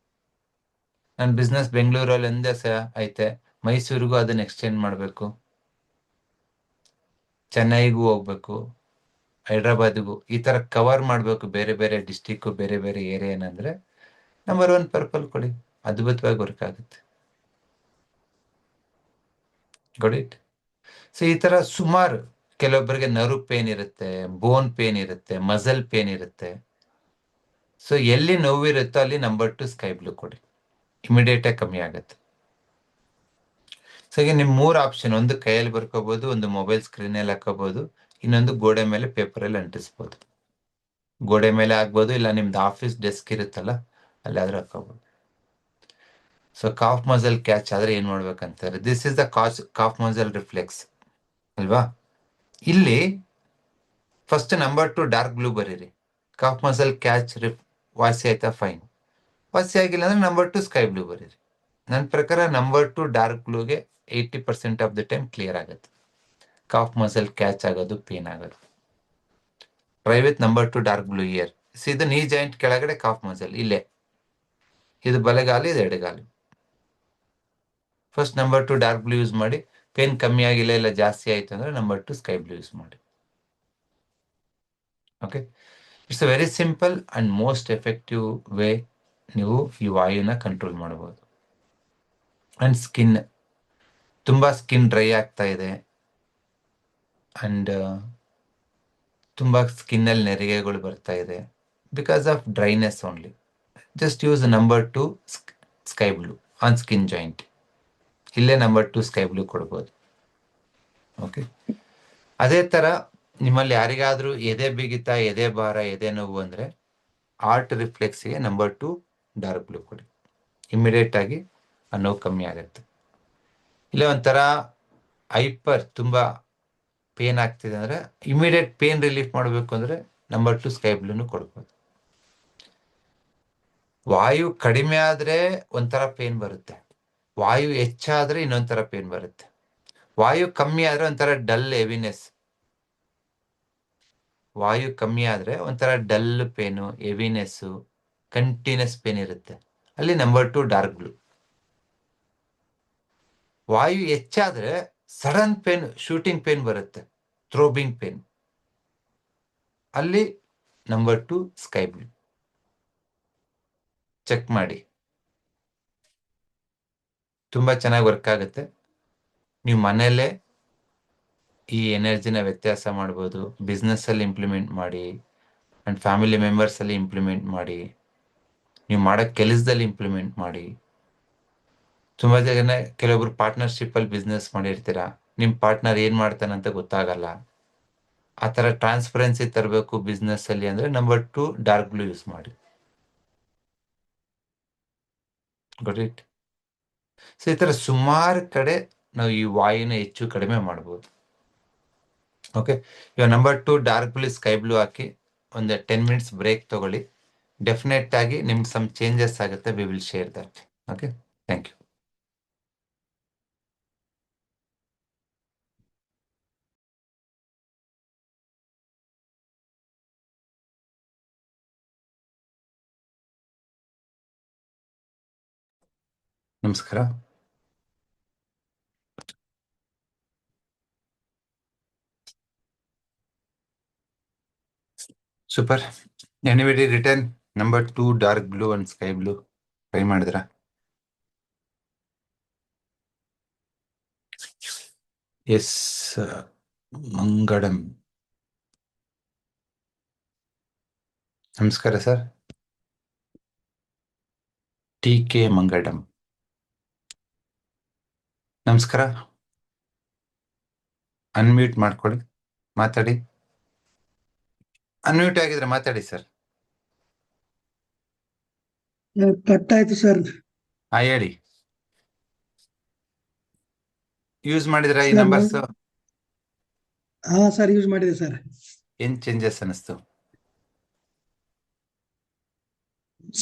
ನನ್ನ ಬಿಸ್ನೆಸ್ ಬೆಂಗಳೂರಲ್ಲಿ ಒಂದೇ ಐತೆ, ಮೈಸೂರಿಗೂ ಅದನ್ನ ಎಕ್ಸ್ಟೆಂಡ್ ಮಾಡಬೇಕು, ಚೆನ್ನೈಗೂ ಹೋಗ್ಬೇಕು, ಹೈದ್ರಾಬಾದ್ಗೂ, ಈ ತರ ಕವರ್ ಮಾಡಬೇಕು ಬೇರೆ ಬೇರೆ ಡಿಸ್ಟಿಕ್, ಬೇರೆ ಬೇರೆ ಏರಿಯಾ ಏನಂದ್ರೆ ನಂಬರ್ 1 ಪರ್ಪಲ್ ಕೊಡಿ. ಅದ್ಭುತವಾಗಿ ವರ್ಕ್ ಆಗುತ್ತೆ. ಗೊಡಿಟ್. ಸೊ ಈ ತರ ಸುಮಾರು, ಕೆಲವೊಬ್ಬರಿಗೆ ನರ್ವ್ ಪೇನ್ ಇರುತ್ತೆ, ಬೋನ್ ಪೇನ್ ಇರುತ್ತೆ, ಮಸಲ್ ಪೇನ್ ಇರುತ್ತೆ. ಸೊ ಎಲ್ಲಿ ನೋವಿರುತ್ತೋ ಅಲ್ಲಿ ನಂಬರ್ 2 ಸ್ಕೈ ಬ್ಲೂ ಕೊಡಿ, ಇಮಿಡಿಯೇಟ್ ಆಗಿ ಕಮ್ಮಿ ಆಗುತ್ತೆ. ಸೊ ಈಗ ನಿಮ್ 3 ಆಪ್ಷನ್, ಒಂದು ಕೈಯಲ್ಲಿ ಬರ್ಕೋಬಹುದು, ಒಂದು ಮೊಬೈಲ್ ಸ್ಕ್ರೀನ್ ಅಲ್ಲಿ ಹಾಕೋಬಹುದು, ಇನ್ನೊಂದು ಗೋಡೆ ಮೇಲೆ ಪೇಪರ್ ಅಲ್ಲಿ ಅಂಟಿಸ್ಬೋದು. ಗೋಡೆ ಮೇಲೆ ಆಗ್ಬೋದು, ಇಲ್ಲ ನಿಮ್ದು ಆಫೀಸ್ ಡೆಸ್ಕ್ ಇರುತ್ತಲ್ಲ ಅಲ್ಲಾದ್ರೂ ಹಾಕೋಬಹುದು. ಸೊ ಕಾಫ್ ಮಸಲ್ ಕ್ಯಾಚ್ ಆದ್ರೆ ಏನ್ ಮಾಡ್ಬೇಕಂತಾರೆ, this is the calf muscle reflex ಅಲ್ವಾ. ಇಲ್ಲಿ ಫಸ್ಟ್ ನಂಬರ್ 2 ಡಾರ್ಕ್ ಬ್ಲೂ ಬರೀರಿ. ಕಾಫ್ ಮಸಲ್ ಕ್ಯಾಚ್ ವಾಸಿ ಆಯ್ತಾ, ಫೈನ್. ವಾಸಿ ಆಗಿಲ್ಲ ಅಂದ್ರೆ ನಂಬರ್ 2 ಸ್ಕೈ ಬ್ಲೂ ಬರೀರಿ. ನನ್ನ ಪ್ರಕಾರ ನಂಬರ್ 2 ಡಾರ್ಕ್ ಬ್ಲೂಗೆ 80% ಆಫ್ ದ ಟೈಮ್ ಕ್ಲಿಯರ್ ಆಗುತ್ತೆ. ಕಾಫ್ ಮಸಲ್ ಕ್ಯಾಚ್ ಆಗೋದು, ಪೇನ್ ಆಗೋದು. Try with number 2 dark blue ear. ಇದು ನೀ ಜಾಯಿಂಟ್ ಕೆಳಗಡೆ ಕಾಫ್ ಮಸಲ್ ಇಲ್ಲೇ, ಇದು ಬಲಗಾಲು, ಇದು ಎಡಗಾಲು. First number 2 dark blue use ಮಾಡಿ. ಪೇನ್ ಕಮ್ಮಿ ಆಗಿಲ್ಲ, ಇಲ್ಲ ಜಾಸ್ತಿ ಆಯ್ತು ಅಂದ್ರೆ ನಂಬರ್ 2 ಸ್ಕೈ ಬ್ಲೂ ಯೂಸ್ ಮಾಡಿ. Okay, it's a very simple and most effective way ನೀವು ಈ ವಾಯುನ ಕಂಟ್ರೋಲ್ ಮಾಡಬಹುದು. ಅಂಡ್ ಸ್ಕಿನ್, ತುಂಬಾ ಸ್ಕಿನ್ ಡ್ರೈ ಆಗ್ತಾ ಇದೆ ಅಂಡ್ ತುಂಬಾ ಸ್ಕಿನ್ ಅಲ್ಲಿ ನೆರಿಗೆಗಳು ಬರ್ತಾ ಇದೆ, because of dryness only. Just use number 2 sky blue on skin joint. ಇಲ್ಲೇ ನಂಬರ್ 2 ಸ್ಕೈ ಬ್ಲೂ ಕೊಡ್ಬೋದು. ಓಕೆ, ಅದೇ ತರ ನಿಮ್ಮಲ್ಲಿ ಯಾರಿಗಾದ್ರೂ ಎದೆ ಬಿಗಿತ, ಎದೆ ಭಾರ, ಎದೆ ನೋವು ಅಂದ್ರೆ ಆರ್ಟ್ ರಿಫ್ಲೆಕ್ಸ್ಗೆ ನಂಬರ್ 2 ಡಾರ್ಕ್ ಬ್ಲೂ ಕೊಡಿ. ಇಮಿಡಿಯೇಟ್ ಆಗಿ ಆ ನೋವು ಕಮ್ಮಿ ಆಗುತ್ತೆ. ಇಲ್ಲ ಒಂಥರ ಹೈಪರ್, ತುಂಬಾ ಪೇನ್ ಆಗ್ತಿದೆ ಅಂದ್ರೆ ಇಮಿಡಿಯೇಟ್ ಪೇನ್ ರಿಲೀಫ್ ಮಾಡಬೇಕು ಅಂದ್ರೆ ನಂಬರ್ 2 ಸ್ಕೈ ಬ್ಲೂನು ಕೊಡ್ಬೋದು. ವಾಯು ಕಡಿಮೆ ಆದ್ರೆ ಒಂಥರ ಪೇನ್ ಬರುತ್ತೆ, ವಾಯು ಹೆಚ್ಚಾದ್ರೆ ಇನ್ನೊಂಥರ ಪೇನ್ ಬರುತ್ತೆ. ವಾಯು ಕಮ್ಮಿ ಆದ್ರೆ ಒಂಥರ ಡಲ್ ಹೆವಿನೆಸ್. ವಾಯು ಕಮ್ಮಿ ಆದ್ರೆ ಒಂಥರ dull pain, heaviness, continuous pain ಇರುತ್ತೆ, ಅಲ್ಲಿ ನಂಬರ್ 2 ಡಾರ್ಕ್ ಬ್ಲೂ. ವಾಯು ಹೆಚ್ಚಾದ್ರೆ ಸಡನ್ ಪೇನ್, ಶೂಟಿಂಗ್ ಪೇನ್ ಬರುತ್ತೆ, ಥ್ರೋಬಿಂಗ್ ಪೇನ್, ಅಲ್ಲಿ ನಂಬರ್ 2 ಸ್ಕೈ ಬ್ಲೂ. ಚೆಕ್ ಮಾಡಿ, ತುಂಬಾ ಚೆನ್ನಾಗಿ ವರ್ಕ್ ಆಗುತ್ತೆ. ನೀವು ಮನೆಯಲ್ಲೇ ಈ ಎನರ್ಜಿನ ವ್ಯತ್ಯಾಸ ಮಾಡ್ಬೋದು. ಬಿಸ್ನೆಸ್ ಅಲ್ಲಿ ಇಂಪ್ಲಿಮೆಂಟ್ ಮಾಡಿ, ಅಂಡ್ ಫ್ಯಾಮಿಲಿ ಮೆಂಬರ್ಸ್ ಅಲ್ಲಿ ಇಂಪ್ಲಿಮೆಂಟ್ ಮಾಡಿ, ನೀವು ಮಾಡೋ ಕೆಲಸದಲ್ಲಿ ಇಂಪ್ಲಿಮೆಂಟ್ ಮಾಡಿ. ತುಂಬಾ ಜನ, ಕೆಲವೊಬ್ರು ಪಾರ್ಟ್ನರ್ಶಿಪ್ ಅಲ್ಲಿ ಬಿಸ್ನೆಸ್ ಮಾಡಿರ್ತೀರಾ, ನಿಮ್ ಪಾರ್ಟ್ನರ್ ಏನ್ ಮಾಡ್ತಾನಂತ ಗೊತ್ತಾಗಲ್ಲ. ಆ ತರ ಟ್ರಾನ್ಸ್ಪರೆನ್ಸಿ ತರಬೇಕು ಬಿಸ್ನೆಸ್ ಅಲ್ಲಿ ಅಂದ್ರೆ ನಂಬರ್ 2 ಡಾರ್ಕ್ ಬ್ಲೂ ಯೂಸ್ ಮಾಡಿ. Got it. ಸೊ ಈ ತರ ಸುಮಾರು ಕಡೆ ನಾವು ಈ ವಾಯುನ ಹೆಚ್ಚು ಕಡಿಮೆ ಮಾಡ್ಬೋದು. ಓಕೆ, ಇವಾಗ number 2 dark blue sky blue ಹಾಕಿ ಒಂದು 10 ಮಿನಿಟ್ಸ್ ಬ್ರೇಕ್ ತಗೊಳ್ಳಿ. ಡೆಫಿನೆಟ್ ಆಗಿ ನಿಮ್ಗೆ ಸಮ್ ಚೇಂಜಸ್ ಆಗುತ್ತೆ. We will share that. Okay, thank you. ನಮಸ್ಕಾರ. Super. Anybody return number 2 dark blue and sky blue try ಮಾಡಿದ್ರ? ಎಸ್ ಮಂಗಡಂ. ನಮಸ್ಕಾರ ಸರ್. T K ಮಂಗಡಂ. ನಮಸ್ಕಾರ. ಅನ್ಮ್ಯೂಟ್ ಮಾಡ್ಕೊಳ್ಳಿ, ಮಾತಾಡಿ. ಅನ್ಮ್ಯೂಟ್ ಆಗಿದ್ರೆ ಮಾತಾಡಿ ಸರ್. ಕಟ್ ಆಯ್ತು ಸರ್. ಹೇಳಿ. ಯೂಸ್ ಮಾಡಿದ್ರ ಈ ಸರ್, ನಂಬರ್ಸ್? ಹಾ ಸರ್, ಯೂಸ್ ಮಾಡಿದೆ ಸರ್. ಏನ್ ಚೇಂಜಸ್ ಅನಿಸ್ತು?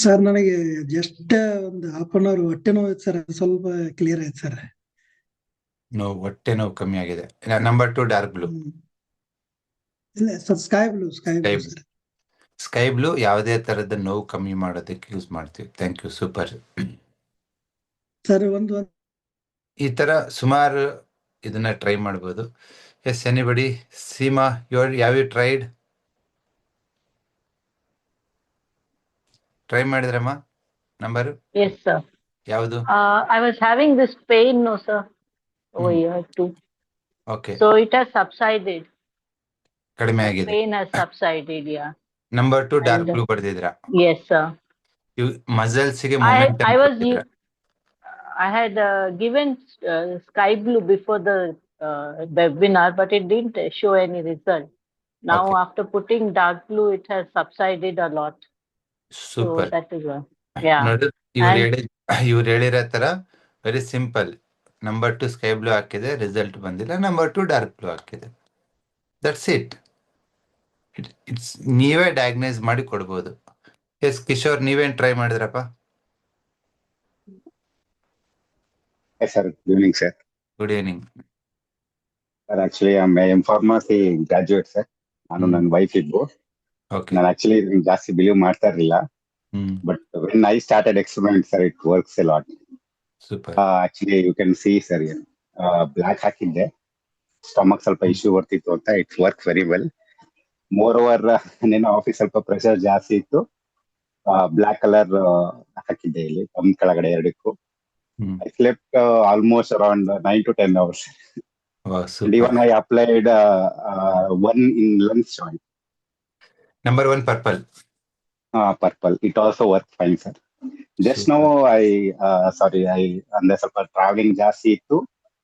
ಸರ್ ನನಗೆ ಜಸ್ಟ್ ಒಂದು ಹಾಫ್ ಅನ್ ಅವರ್ ಹೊಟ್ಟೆ ನೋವು ಸರ್, ಸ್ವಲ್ಪ ಕ್ಲಿಯರ್ ಆಯ್ತು ಸರ್. ಹೊಟ್ಟೆ ನೋವು ಕಮ್ಮಿ ಆಗಿದೆ. Number 2 dark blue. ಇಲ್ಲ sir, sky blue Sky blue. Sir. Sky blue ಯಾವುದೇ ತರದ ನೋವು ಕಮ್ಮಿ ಮಾಡೋದಕ್ಕೆ ಯೂಸ್ ಮಾಡ್ತೀವಿ. Thank you, super. ಸರ್ ಒಂದು ಈ ತರ ಸುಮಾರು ಇದನ್ನ ಟ್ರೈ ಮಾಡ್ಬೋದು. S, anybody? ಸೀಮಾ, ಯಾವ ಟ್ರೈಡ್? ಟ್ರೈ ಮಾಡಿದ್ರಮ್ಮ ನಂಬರ್ Yes, sir. ಯಾವುದು? I was having this pain, no, sir, over Hmm. here too. Okay, So it has subsided. ಕಡಿಮೆ The ಆಗಿದೆ. pain has subsided, yeah. Number 2 dark And blue ಬರ್ದಿದ್ರ? yes, sir. Muscles ಗೆ I momentum was ಕೊಡ್ತಿದ್ರ? I had given sky blue before the webinar, but it didn't show any result. Now Okay. after putting dark blue, it has subsided a lot. So super. that is one. Yeah. ನೋಡಿ, ಇವ್ರು ಹೇಳಿರೋ ತರ very simple. Number 2 sky blue ಹಾಕಿದೆ, result ಬಂದಿಲ್ಲ. Number 2 dark blue ಹಾಕಿದೆ. That's it. It's ನೀವೇ diagnose ಮಾಡಿ ಕೊಡ್ಬೋದು. ಎಸ್ ಕಿಶೋರ್, ನೀವೇನ್ ಟ್ರೈ ಮಾಡಿದ್ರಪ್ಪ? Yes, sir. Good evening, sir. Good evening. Sir, actually, I'm a pharmacy graduate, sir. ನಾನು ನನ್ನ ವೈಫ್ ಇದ್ದು. ಓಕೆ. ನಾನು ಆಕ್ಚುಲಿ ಜಾಸ್ತಿ ಬಿಲೀವ್ ಮಾಡ್ತಾ ಇರಲಿಲ್ಲ, but when I started experiment, sir, it works a lot. Super. Actually you can see, sir, black ಹಾಕಿದ್ದೆ, stomach ಸ್ವಲ್ಪ issue ಬರ್ತಿತ್ತು ಅಂತ. It work very well. Moreover, ನಿನ್ನ ಆಫೀಸ್ ಸ್ವಲ್ಪ ಪ್ರೆಷರ್ ಜಾಸ್ತಿ ಇತ್ತು. ಬ್ಲಾಕ್ ಕಲರ್ ಹಾಕಿದ್ದೆ ಇಲ್ಲಿ ಕಮ್ ಕೆಳಗಡೆ ಎರಡಕ್ಕೂ. I slept almost around 9 to 10 hours. Wow, And super. even I applied one in lunch joint. Number 1 purple. Purple. It also worked fine, sir. Just Super. now I ಅಂದ್ರೆ ಸ್ವಲ್ಪ travelling ಜಾಸ್ತಿ ಇತ್ತು,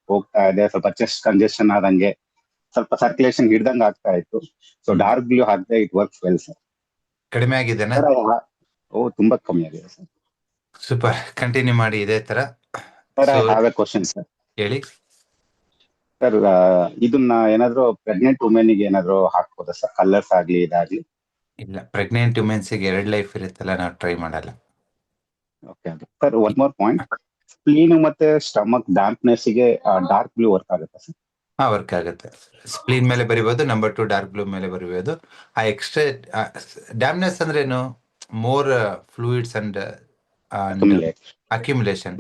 ಹೋಗ್ತಾ ಇದೆ, ಸ್ವಲ್ಪ ಚೆಸ್ಟ್ ಕಂಜೆಷನ್ ಆದಂಗೆ, ಸ್ವಲ್ಪ circulation ಹಿಡ್ದಂಗೆ ಆಗ್ತಾ ಇತ್ತು. ಸೊ ಡಾರ್ಕ್ ಬ್ಲೂ ಹಾಕಿದೆ, ಇಟ್ ವರ್ಕ್ಸ್ ವೆಲ್, ಸರ್. ಕಡಿಮೆ ಆಗಿದೆನಾ? ತುಂಬಾ ಕಮ್ಮಿ ಆಗಿದೆ, ಸರ್. ಸೂಪರ್, ಕಂಟಿನ್ಯೂ ಮಾಡಿ ಇದೇ ತರ. Sir, I have A question, sir. ಹೇಳಿ. ಸರ್, ಇದನ್ನ ಏನಾದ್ರು ಪ್ರೆಗ್ನೆಂಟ್ ವುಮೆನ್ ಗೆ ಏನಾದ್ರು ಹಾಕ್ಬೋದಾ ಸರ್? ಕಲರ್ಸ್ ಆಗ್ಲಿ ಇದಾಗ್ಲಿ? ಇಲ್ಲ, ಪ್ರೆಗ್ನೆಂಟ್ ವುಮೆನ್ಸ್ಗೆ 2 ಲೈಫ್ ಇರುತ್ತಲ್ಲ, ನಾವು ಟ್ರೈ ಮಾಡಲ್ಲ. Okay sir, one more point. Spleen ಮತ್ತೆ ಸ್ಟಮಕ್ ಡ್ಯಾಂಪ್ನೆಸ್ ಗೆ ಡಾರ್ಕ್ ಬ್ಲೂ ವರ್ಕ್ ಆಗುತ್ತಾ ಸರ್? ವರ್ಕ್ ಆಗುತ್ತೆ. ಸ್ಪ್ಲೀನ್ ಮೇಲೆ ಬರಿಬೋದು, ನಂಬರ್ 2 ಡಾರ್ಕ್ ಬ್ಲೂ ಮೇಲೆ ಬರಿಬೋದು. ಆ ಎಕ್ಸ್ಟ್ರಾ ಡ್ಯಾಮ್ನೆಸ್ ಅಂದ್ರೆ ಏನು? More fluids and accumulation.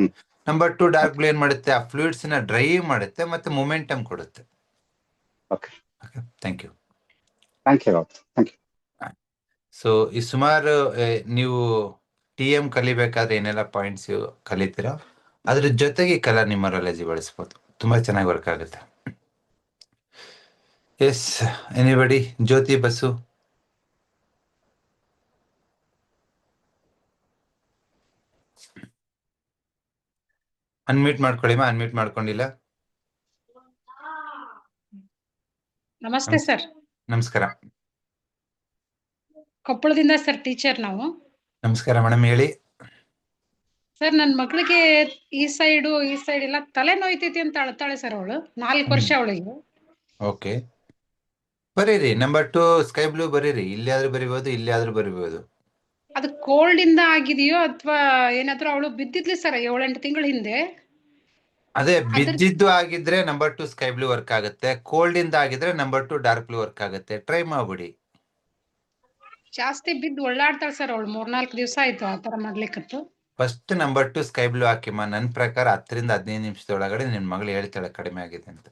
Number 2 dark blue ಏನ್ ಮಾಡುತ್ತೆ? ಆ ಫ್ಲೂಯಿಡ್ಸ್ ನ ಡ್ರೈವ್ ಮಾಡುತ್ತೆ ಮತ್ತೆ ಮೊಮೆಂಟಮ್ ಕೊಡುತ್ತೆ. Okay, thank you. Thank you. So ಈ ಸುಮಾರು ನೀವು TM ಕಲಿಬೇಕಾದ್ರೆ ಏನೆಲ್ಲ ಪಾಯಿಂಟ್ಸ್ ಕಲಿತೀರೋ ಅದ್ರ ಜೊತೆಗೆ ಕಲರ್ ನ್ಯೂಮರಾಲಜಿ ಬಳಸ್ಬೋದು. ತುಂಬಾ ಚೆನ್ನಾಗಿ ವರ್ಕ್ ಆಗುತ್ತೆ. Yes, anybody? Jyoti, Basu? Unmute ಮಾಡ್ಕೊಳ್ಳಿಮ್ಮ. ಅನ್ಮ್ಯೂಟ್ ಮಾಡ್ಕೊಂಡಿಲ್ಲ. ನಮಸ್ತೆ ಸರ್. ನಮಸ್ಕಾರ. ಕೊಪ್ಪಳದಿಂದ ಸರ್, ಟೀಚರ್ ನಾವು. ನಮಸ್ಕಾರ ಮೇಡಮ್, ಹೇಳಿ. ಸರ್, ನನ್ನ ಮಗಳಿಗೆ ಈ ಸೈಡ್ ಎಲ್ಲ ತಲೆ ನೋಯ್ತೈತಿ ಅಂತ ಅಳ್ತಾಳೆ ಸರ್. ಅವಳು 4 ವರ್ಷ ಅವಳಿಗೆ. ಓಕೆ. ಬರೀರಿ ನಂಬರ್ 2 ಸ್ಕೈ ಬ್ಲೂ ಬರೀರಿ. ಇಲ್ಲಿ ಆದ್ರೂ ಬರಿಬಹುದು, ಇಲ್ಲಿ ಆದ್ರೂ ಬರಿಬಹುದು. ಅದು ಕೋಲ್ಡ್ ಇಂದ ಆಗಿದೆಯೋ ಅಥವಾ ಏನಾದ್ರೂ ಅವಳು ಬಿದ್ದಿದ್ಲಿ ಸರ್ 7-8 ತಿಂಗಳ ಹಿಂದೆ. ಅದೇ ಅದ್ರ ಬಿದ್ದಿದ್ದು ಆಗಿದ್ರೆ ನಂಬರ್ 2 ಸ್ಕೈ ಬ್ಲೂ ವರ್ಕ್ ಆಗುತ್ತೆ. ಕೋಲ್ಡ್ ಇಂದ ಆಗಿದ್ರೆ ನಂಬರ್ 2 ಡಾರ್ಕ್ ಬ್ಲೂ ವರ್ಕ್ ಆಗುತ್ತೆ. ಟ್ರೈ ಮಾಡ್ಬಿಡಿ. ಜಾಸ್ತಿ ಬಿದ್ದು ಒಳ್ಳಾಡ್ತಾಳೆ ಸರ್ ಅವಳು. 3-4 ದಿವಸ ಆಯ್ತು ಆ ತರ ಮಾಡ್ಲಿಕ್ಕತ್ತು. ಫಸ್ಟ್ ನಂಬರ್ 2 ಸ್ಕೈ ಬ್ಲೂ ಹಾಕಿಮ್ಮ. ನನ್ನ ಪ್ರಕಾರ 10 ರಿಂದ 15 ನಿಮಿಷದೊಳಗಡೆ ನಿನ್ ಮಗಳು ಹೇಳ್ತಾಳೆ ಕಡಿಮೆ ಆಗಿದೆ ಅಂತ.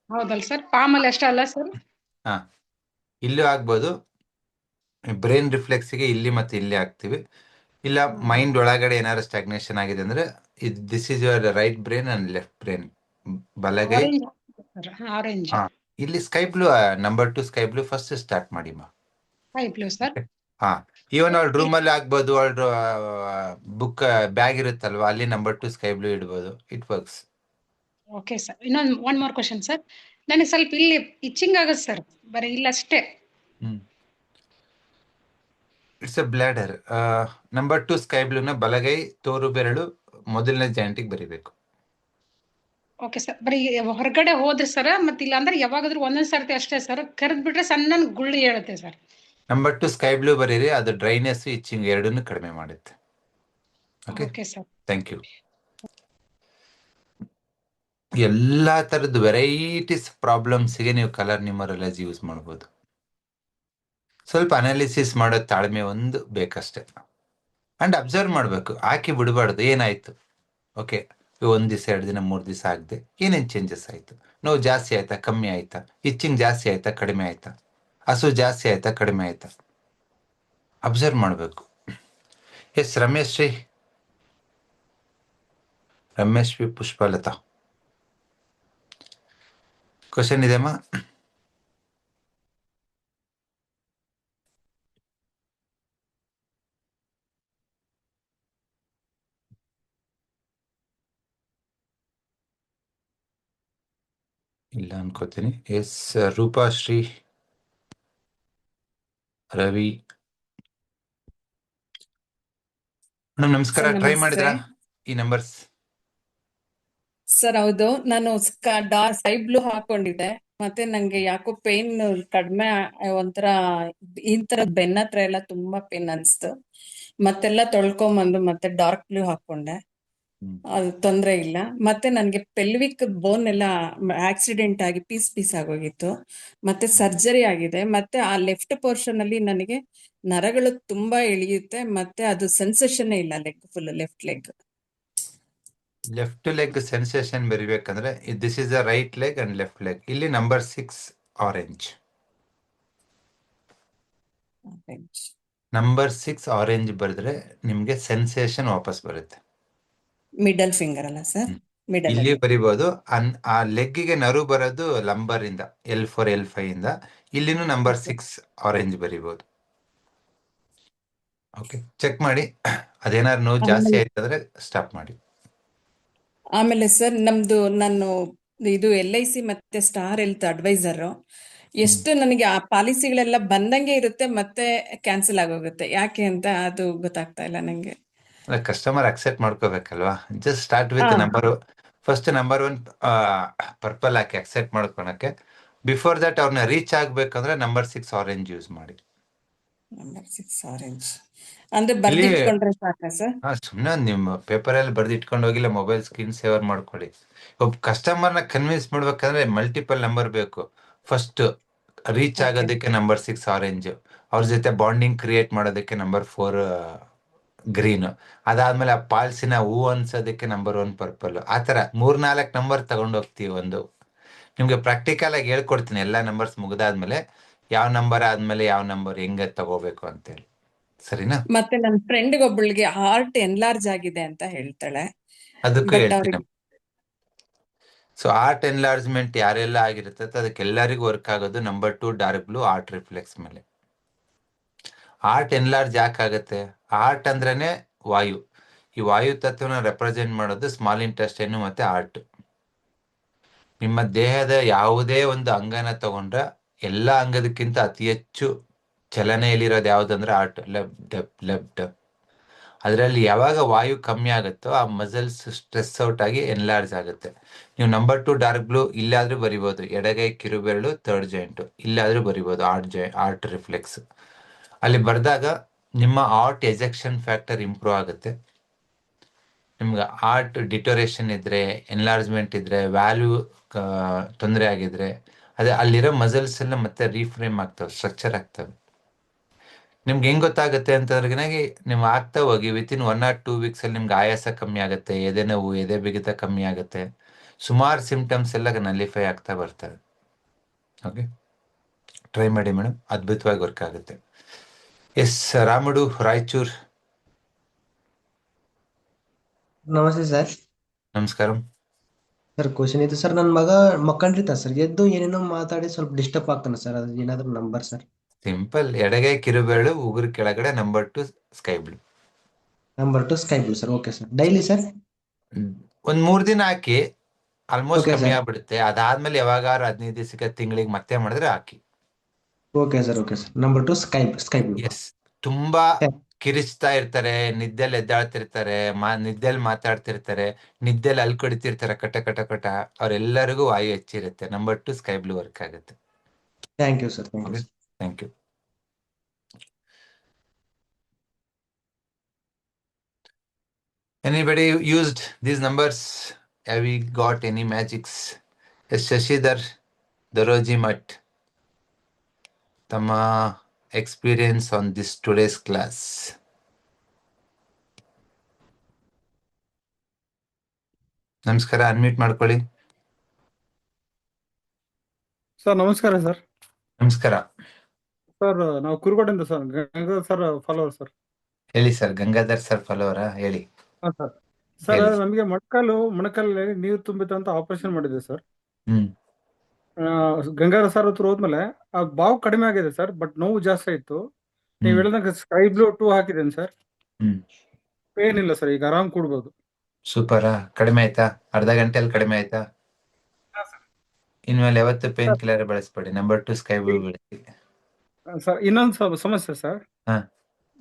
ಹೌದಲ್ ಸರ್? ಪಾಮಲ್ಲಿ ಅಷ್ಟೇ ಅಲ್ಲ ಸರ್? ಹಾ, ಇಲ್ಲೂ ಆಗ್ಬೋದು. ಬ್ರೈನ್ ರಿಫ್ಲೆಕ್ಸ್ಗೆ ಇಲ್ಲಿ ಮತ್ತೆ ಇಲ್ಲಿ ಹಾಕ್ತಿವಿ. ಇಲ್ಲ ಮೈಂಡ್ ಒಳಗಡೆ ಏನಾದ್ರು ಸ್ಟಾಗ್ನೇಷನ್ ಆಗಿದೆ ಅಂದ್ರೆ this is your right brain and left brain, ಬಲಗೈ. ಆರೆಂಜ್ ಹಾ, ಇಲ್ಲಿ sky blue number 2 sky blue first start ಮಾಡಿಮ್ಮ. Sky blue sir. ಹಾ, ಈವನ್ ಅವಳ ರೂಮ್ ಅಲ್ಲಿ ಆಗ್ಬೋದು. ಅವಳ ಬುಕ್ ಬ್ಯಾಗ್ ಇರುತ್ತಲ್ವಾ, ಅಲ್ಲಿ ನಂಬರ್ 2 ಸ್ಕೈ ಬ್ಲೂ ಇಡ್ಬೋದು. It works. Okay sir. ಇನ್ನೊಂದು ಒನ್ ಮೋರ್ ಕ್ವಶನ್ ಸರ್. ನನಗೆ ಸ್ವಲ್ಪ ಇಲ್ಲಿ ಇಚ್ಚಿಂಗ್ ಆಗುತ್ತೆ ಸರ್, ಬರೀ ಇಲ್ಲ ಅಷ್ಟೇ. It's a bladder. Number 2 sky ಬ್ಲೂನ ಬಲಗೈ ತೋರು ಬೆರಳು ಮೊದಲನೇ ಜಾಯಿಂಟಿಗೆ ಬರಿಬೇಕು. Okay sir. ಬರೀ ಹೊರಗಡೆ ಹೋದ್ರೆ ಸರ್, ಮತ್ತೆ ಇಲ್ಲ ಅಂದ್ರೆ ಯಾವಾಗಾದ್ರೂ ಒಂದೊಂದ್ ಸರ್ತಿ ಅಷ್ಟೇ ಸರ್, ಕರೆದ್ ಬಿಟ್ರೆ ಸಣ್ಣ ಗುಳ್ಳಿ ಹೇಳುತ್ತೆ ಸರ್. ನಂಬರ್ 2 ಸ್ಕೈ ಬ್ಲೂ ಬರೀರಿ. ಅದು ಡ್ರೈನೆಸ್, ಇಚ್ಚಿಂಗ್ ಎರಡನ್ನೂ ಕಡಿಮೆ ಮಾಡುತ್ತೆ. Okay, okay sir. Thank you. ಎಲ್ಲಾ ತರದ ವೆರೈಟೀಸ್ ಪ್ರಾಬ್ಲಮ್ಸ್ಗೆ ನೀವು ಕಲರ್ ನ್ಯೂಮರಾಲಜಿ ಯೂಸ್ ಮಾಡ್ಬೋದು. ಸ್ವಲ್ಪ ಅನಾಲಿಸಿಸ್ ಮಾಡೋ ತಾಳ್ಮೆ ಒಂದು ಬೇಕಷ್ಟೆ. ಅಂಡ್ ಅಬ್ಸರ್ವ್ ಮಾಡಬೇಕು, ಹಾಕಿ ಬಿಡಬಾರ್ದು. ಏನಾಯ್ತು, ಓಕೆ, 1 ದಿವಸ 2 ದಿನ 3 ದಿವಸ ಆಗದೆ ಏನೇನು ಚೇಂಜಸ್ ಆಯ್ತು, ನೋವು ಜಾಸ್ತಿ ಆಯ್ತಾ ಕಮ್ಮಿ ಆಯ್ತಾ, ಇಚ್ಚಿಂಗ್ ಜಾಸ್ತಿ ಆಯ್ತಾ ಕಡಿಮೆ ಆಯ್ತಾ, ಹಸು ಜಾಸ್ತಿ ಆಯ್ತಾ ಕಡಿಮೆ ಆಯ್ತಾ, ಅಬ್ಸರ್ವ್ ಮಾಡಬೇಕು. Yes, Ramesh V Pushpalatha, question ಇದೆಯಮ್ಮ? ಇಲ್ಲ ಅನ್ಕೋತೀನಿ. ಎಸ್, ರೂಪಾಶ್ರೀ, ರವಿ ಮೇಡಮ್ ನಮಸ್ಕಾರ. ಸರ್ ಟ್ರೈ ನಮಸ್ತೆ ಮಾಡಿದ್ರಾ ಈ ನಂಬರ್ಸ್? ಸರ್ ಹೌದು, ನಾನು ಸ್ಕೈ ಬ್ಲೂ ಹಾಕೊಂಡಿದ್ದೆ. ಮತ್ತೆ ನಂಗೆ ಯಾಕೋ ಪೇನ್ ಕಡಿಮೆ, ಒಂಥರ ಈ ತರ ಬೆನ್ನ ಹತ್ರ ಎಲ್ಲ ತುಂಬಾ ಪೇನ್ ಅನ್ಸ್ತು. ಮತ್ತೆಲ್ಲ ತೊಳ್ಕೊಂಬಂದು ಮತ್ತೆ ಡಾರ್ಕ್ ಬ್ಲೂ ಹಾಕೊಂಡೆ, ಅದು ತೊಂದ್ರೆ ಇಲ್ಲ. ಮತ್ತೆ ನನ್ಗೆ ಪೆಲ್ವಿಕ್ ಬೋನ್ ಎಲ್ಲ ಆಕ್ಸಿಡೆಂಟ್ ಆಗಿ ಪೀಸ್ ಆಗೋಗಿತ್ತು. ಮತ್ತೆ ಸರ್ಜರಿ ಆಗಿದೆ. ಮತ್ತೆ ಆ ಲೆಫ್ಟ್ ಪೋರ್ಷನ್ ಅಲ್ಲಿ ನನಗೆ ನರಗಳು ತುಂಬಾ ಇಳಿಯುತ್ತೆ. ಮತ್ತೆ ಅದು ಸೆನ್ಸೇಷನ್ ಇಲ್ಲ, full left leg. Left leg sensation ಬರಿಬೇಕಂದ್ರೆ this is the right leg and left leg. ಇಲ್ಲಿ ನಂಬರ್ 6 ಆರೆಂಜ್. ನಂಬರ್ 6 ಆರೆಂಜ್ ಬರೆದ್ರೆ ನಿಮ್ಗೆ ಸೆನ್ಸೇಷನ್ ವಾಪಸ್ ಬರುತ್ತೆ. ಮಿಡಲ್ ಫಿಂಗರ್ ಅಲ್ಲ ಸರ್? ಮಿಡಲ್ ಇಲ್ಲಿ ಬರಿಬಹುದು. ಆ ಲೆಗ್ಗಿಗೆ ನರು ಬರೋದು ಲಂಬರ್ ಇಂದ, L4 L5 ಇಂದ. ಇಲ್ಲಿನೂ ನಂಬರ್ 6 ಆರೆಂಜ್ ಬರಿಬಹುದು. ಓಕೆ, ಚೆಕ್ ಮಾಡಿ. ಅದೇನಾದ್ರು ನೋವು ಜಾಸ್ತಿ ಆಯ್ತಂದ್ರೆ ಸ್ಟಾಪ್ ಮಾಡಿ. ಆಮೇಲೆ ಸರ್ ನಾನು ಇದು LIC ಮತ್ತೆ ಸ್ಟಾರ್ ಹೆಲ್ತ್ ಅಡ್ವೈಸರ್. ಎಷ್ಟು ನನಗೆ ಆ ಪಾಲಿಸಿಗಳೆಲ್ಲ ಬಂದಂಗೆ ಇರುತ್ತೆ, ಮತ್ತೆ ಕ್ಯಾನ್ಸಲ್ ಆಗೋಗುತ್ತೆ. ಯಾಕೆ ಅಂತ ಅದು ಗೊತ್ತಾಗ್ತಾ ಇಲ್ಲ ನಂಗೆ. ಕಸ್ಟಮರ್ ಅಕ್ಸೆಪ್ಟ್ ಮಾಡ್ಕೋಬೇಕಲ್ವಾ? Just start with first number 1 purple ಹಾಕಿ ಅಕ್ಸೆಪ್ಟ್ ಮಾಡ್ಕೊಳಕ್ಕೆ. ಬಿಫೋರ್ ದಟ್ ಅವ್ರನ್ನ ರೀಚ್ ಆಗ್ಬೇಕಂದ್ರೆ ನಂಬರ್ 6 ಆರೆಂಜ್ ಯೂಸ್ ಮಾಡಿ. ನಂಬರ್ 6 ಆರೆಂಜ್ ಅಂದ್ರೆ ಬರ್ದಿಟ್ಕೊಂಡ್ರೆ ಸಾಕಾ ಸರ್? ಸುಮ್ಮನೆ ನಿಮ್ಮ ಪೇಪರಲ್ಲಿ ಬರ್ದಿಟ್ಕೊಂಡು ಹೋಗಿಲ್ಲ, ಮೊಬೈಲ್ ಸ್ಕ್ರೀನ್ ಸೇವರ್ ಮಾಡ್ಕೊಳ್ಳಿ. ಒಬ್ಬ ಕಸ್ಟಮರ್ನ ಕನ್ವಿನ್ಸ್ ಮಾಡ್ಬೇಕಂದ್ರೆ ಮಲ್ಟಿಪಲ್ ನಂಬರ್ ಬೇಕು. ಫಸ್ಟ್ ರೀಚ್ ಆಗೋದಕ್ಕೆ ನಂಬರ್ 6 ಆರೆಂಜ್, ಅವ್ರ ಜೊತೆ ಬಾಂಡಿಂಗ್ ಕ್ರಿಯೇಟ್ ಮಾಡೋದಕ್ಕೆ ನಂಬರ್ 4 ಗ್ರೀನ್, ಅದಾದ್ಮೇಲೆ ಆ ಪಾಲ್ಸಿನ ಹೂ ಅನ್ಸೋದಕ್ಕೆ ನಂಬರ್ 1 ಪರ್ಪಲ್. ಆ ತರ 3-4 ನಂಬರ್ ತಗೊಂಡು ಹೋಗ್ತೀವಿ. ನಿಮ್ಗೆ ಪ್ರಾಕ್ಟಿಕಲ್ ಆಗಿ ಹೇಳ್ಕೊಡ್ತೀನಿ ಎಲ್ಲ ನಂಬರ್ಸ್ ಮುಗ್ದಾದ್ಮೇಲೆ ಯಾವ ನಂಬರ್ ಆದ್ಮೇಲೆ ಯಾವ ನಂಬರ್ ಹೆಂಗೆ ತಗೋಬೇಕು ಅಂತೇಳಿ. ಸರಿನಾ? ಮತ್ತೆ ನನ್ನ ಫ್ರೆಂಡ್ಗೆ ಒಬ್ಬಳಿಗೆ ಹಾರ್ಟ್ ಎನ್ಲಾರ್ಜ್ ಆಗಿದೆ ಅಂತ ಹೇಳ್ತಾಳೆ. ಅದಕ್ಕೂ ಬಟ್ ಹೇಳ್ತೀನಿ. ಅವ್ರಿಗೆ ಸೊ ಆರ್ಟ್ ಎನ್ಲಾರ್ಜ್ಮೆಂಟ್ ಯಾರೆಲ್ಲ ಆಗಿರುತ್ತೆ ಅದಕ್ಕೆ ಎಲ್ಲರಿಗೂ ವರ್ಕ್ ಆಗೋದು number 2 dark blue heart reflex ಮೇಲೆ. ಆರ್ಟ್ ಎನ್ಲಾರ್ಜ್ ಯಾಕಾಗತ್ತೆ? ಆರ್ಟ್ ಅಂದ್ರೇನೆ ವಾಯು. ಈ ವಾಯು ತತ್ವನ ರೆಪ್ರೆಸೆಂಟ್ ಮಾಡೋದು ಸ್ಮಾಲ್ ಇಂಟೆಸ್ಟೈನ್ ಮತ್ತೆ ಆರ್ಟ್. ನಿಮ್ಮ ದೇಹದ ಯಾವುದೇ ಒಂದು ಅಂಗನ ತಗೊಂಡ್ರೆ ಎಲ್ಲ ಅಂಗದಕ್ಕಿಂತ ಅತಿ ಹೆಚ್ಚು ಚಲನೆಯಲ್ಲಿರೋದು ಯಾವುದಂದ್ರೆ ಆರ್ಟ್. Left left. ಅದರಲ್ಲಿ ಯಾವಾಗ ವಾಯು ಕಮ್ಮಿ ಆಗುತ್ತೋ ಆ ಮಸಲ್ಸ್ ಸ್ಟ್ರೆಸ್ ಔಟ್ ಆಗಿ ಎನ್ಲಾರ್ಜ್ ಆಗುತ್ತೆ. ನೀವು ನಂಬರ್ 2 ಡಾರ್ಕ್ ಬ್ಲೂ ಇಲ್ಲಾದ್ರೂ ಬರಿಬೋದು, ಎಡಗೈ ಕಿರುಬೆರಳು ಥರ್ಡ್ ಜಾಯಿಂಟ್ ಇಲ್ಲಾದ್ರೂ ಬರಿಬೋದು, ಆರ್ಟ್ ರಿಫ್ಲೆಕ್ಸ್. ಅಲ್ಲಿ ಬರೆದಾಗ ನಿಮ್ಮ ಆರ್ಟ್ ಎಜೆಕ್ಷನ್ ಫ್ಯಾಕ್ಟರ್ ಇಂಪ್ರೂವ್ ಆಗುತ್ತೆ. ನಿಮ್ಗೆ ಆರ್ಟ್ ಡಿಟೋರೇಷನ್ ಇದ್ರೆ, ಎನ್ಲಾರ್ಜ್ಮೆಂಟ್ ಇದ್ರೆ, ವ್ಯಾಲ್ಯೂ ತೊಂದರೆ ಆಗಿದ್ರೆ ಅದೇ ಅಲ್ಲಿರೋ ಮಸಲ್ಸ್ ಎಲ್ಲ ಮತ್ತೆ ರೀಫ್ರೇಮ್ ಆಗ್ತವೆ, ಸ್ಟ್ರಕ್ಚರ್ ಆಗ್ತವೆ. ನಿಮ್ಗೆ ಹೆಂಗ್ ಗೊತ್ತಾಗುತ್ತೆ ಅಂತಂದ್ರೆ ನೀವು ಆಗ್ತಾ ಹೋಗಿ ವಿತಿನ್ 1 or 2 weeks ಅಲ್ಲಿ ನಿಮ್ಗೆ ಆಯಾಸ ಕಮ್ಮಿ ಆಗುತ್ತೆ, ಎದೆ ನೋವು, ಎದೆ ಬಿಗಿತ ಕಮ್ಮಿ ಆಗುತ್ತೆ, ಸುಮಾರು ಸಿಂಪ್ಟಮ್ಸ್ ಎಲ್ಲ ನಲಿಫೈ ಆಗ್ತಾ ಬರ್ತವೆ. ಓಕೆ, ಟ್ರೈ ಮಾಡಿ ಮೇಡಮ್, ಅದ್ಭುತವಾಗಿ ವರ್ಕ್ ಆಗುತ್ತೆ. ಎಸ್ ರಾಮುಡು ರಾಯಚೂರ್. ನಮಸ್ತೆ ಸರ್. ನಮಸ್ಕಾರ ಸರ್ ಕ್ವಶನ್ ಇತ್ತು ಸರ್. ನನ್ನ ಮಗ ಮಕ್ಕಂಡಿರ್ತ ಸರ್, ಎದ್ದು ಏನೇನೋ ಮಾತಾಡಿ ಸ್ವಲ್ಪ ಡಿಸ್ಟರ್ಬ್ ಆಗ್ತಾನೆ ಸರ್. ಅದು ಏನಾದ್ರು ನಂಬರ್ ಸರ್? ಸಿಂಪಲ್, ಎಡಗೈ ಕಿರುಬೆರಳು ಉಗುರು ಕೆಳಗಡೆ, number 2 sky blue. Number 2 sky blue sir. Okay sir. Daily sir? ಒಂದ್ 3 ದಿನ ಹಾಕಿ, ಆಲ್ಮೋಸ್ಟ್ ಓಕೆ ಕಮ್ಮಿ ಸರ್. ಆಗ್ಬಿಡುತ್ತೆ. ಅದಾದ್ಮೇಲೆ ಯಾವಾಗಾರು 15 ದಿವಸಕ್ಕೆ, ತಿಂಗಳಿಗೆ ಮತ್ತೆ ಮಾಡಿದ್ರೆ ಹಾಕಿ. Okay sir. Okay sir. Number 2 sky blue. Yes, ತುಂಬಾ ಕಿರಿಚ್ತಾ ಇರ್ತಾರೆ, ನಿದ್ದೆಲ್ ಎದ್ದಾಳ್ತಿರ್ತಾರೆ, ನಿದ್ದೆಲ್ ಮಾತಾಡ್ತಿರ್ತಾರೆ, ನಿದ್ದೆಲ್ ಅಲ್ಲಿ ಕಡಿತಿರ್ತಾರೆ ಕಟ ಕಟ ಕಟ, ಅವ್ರೆಲ್ಲರಿಗೂ ವಾಯು ಹೆಚ್ಚಿರುತ್ತೆ. ನಂಬರ್ 2 ಸ್ಕೈ ಬ್ಲೂ ವರ್ಕ್ ಆಗುತ್ತೆ. Thank you sir. Thank you sir. Thank you. Anybody used these numbers? Have we got any magics? Yes, Shashidhar Daroji Mat. Tama experience on this today's class. ನಮಸ್ಕಾರ, unmute ಮಾಡ್ಕೊಳ್ಳಿ. Sir ನಮಸ್ಕಾರ sir. ನಮಸ್ಕಾರ sir, ನಾವು ಕುರುಗೋಡಿಂದ sir, Gangadhar sir follower sir. ಹೇಳಿ sir. Gangadhar sir ಫಾಲೋವರಾ? ಹೇಳಿ. ಹಾಂ ಸರ್. ಸರ್ ಹೇಳಿ. ನಮಗೆ ಮೊಣಕಾಲಲ್ಲಿ ನೀರು ತುಂಬಿತು ಅಂತ ಆಪರೇಷನ್ ಮಾಡಿದೆ ಸರ್. ಹ್ಮ್ ಗಂಗಾಧರ್ ಸರ್ ಹತ್ರ ಹೋದ್ಮೇಲೆ ಆ ಬಾವು ಕಡಿಮೆ ಆಗಿದೆ ಸರ್, ಬಟ್ ನೋವು ಜಾಸ್ತಿ ಆಯ್ತು. ನೀವು ಹ್ಮ್ ಹೇಳಿದಂಗೆ ಸ್ಕೈ ಬ್ಲೂ 2 ಹಾಕಿದ್ದೇನೆ ಸರ್. ಹ್ಮ್ ಪೇನ್ ಇಲ್ಲ ಸರ್, ಈಗ ಆರಾಮ್ ಕೂಡ್ಬೋದು. ಸೂಪರಾ. ಕಡಿಮೆ ಆಯ್ತಾ? ಅರ್ಧ ಗಂಟೆಯಲ್ಲಿ ಕಡಿಮೆ ಆಯ್ತಾ? ಇನ್ಮೇಲೆ ಯಾವತ್ತು ಪೇನ್ ಕಿಲ್ಲರ್ ಬಳಸ್ಬೇಡಿ, ನಂಬರ್ 2 ಸ್ಕೈ ಬ್ಲೂ ಬಳಸಿ. ಸರ್ ಇನ್ನೊಂದು ಸಮಸ್ಯೆ ಸರ್, ಹಾ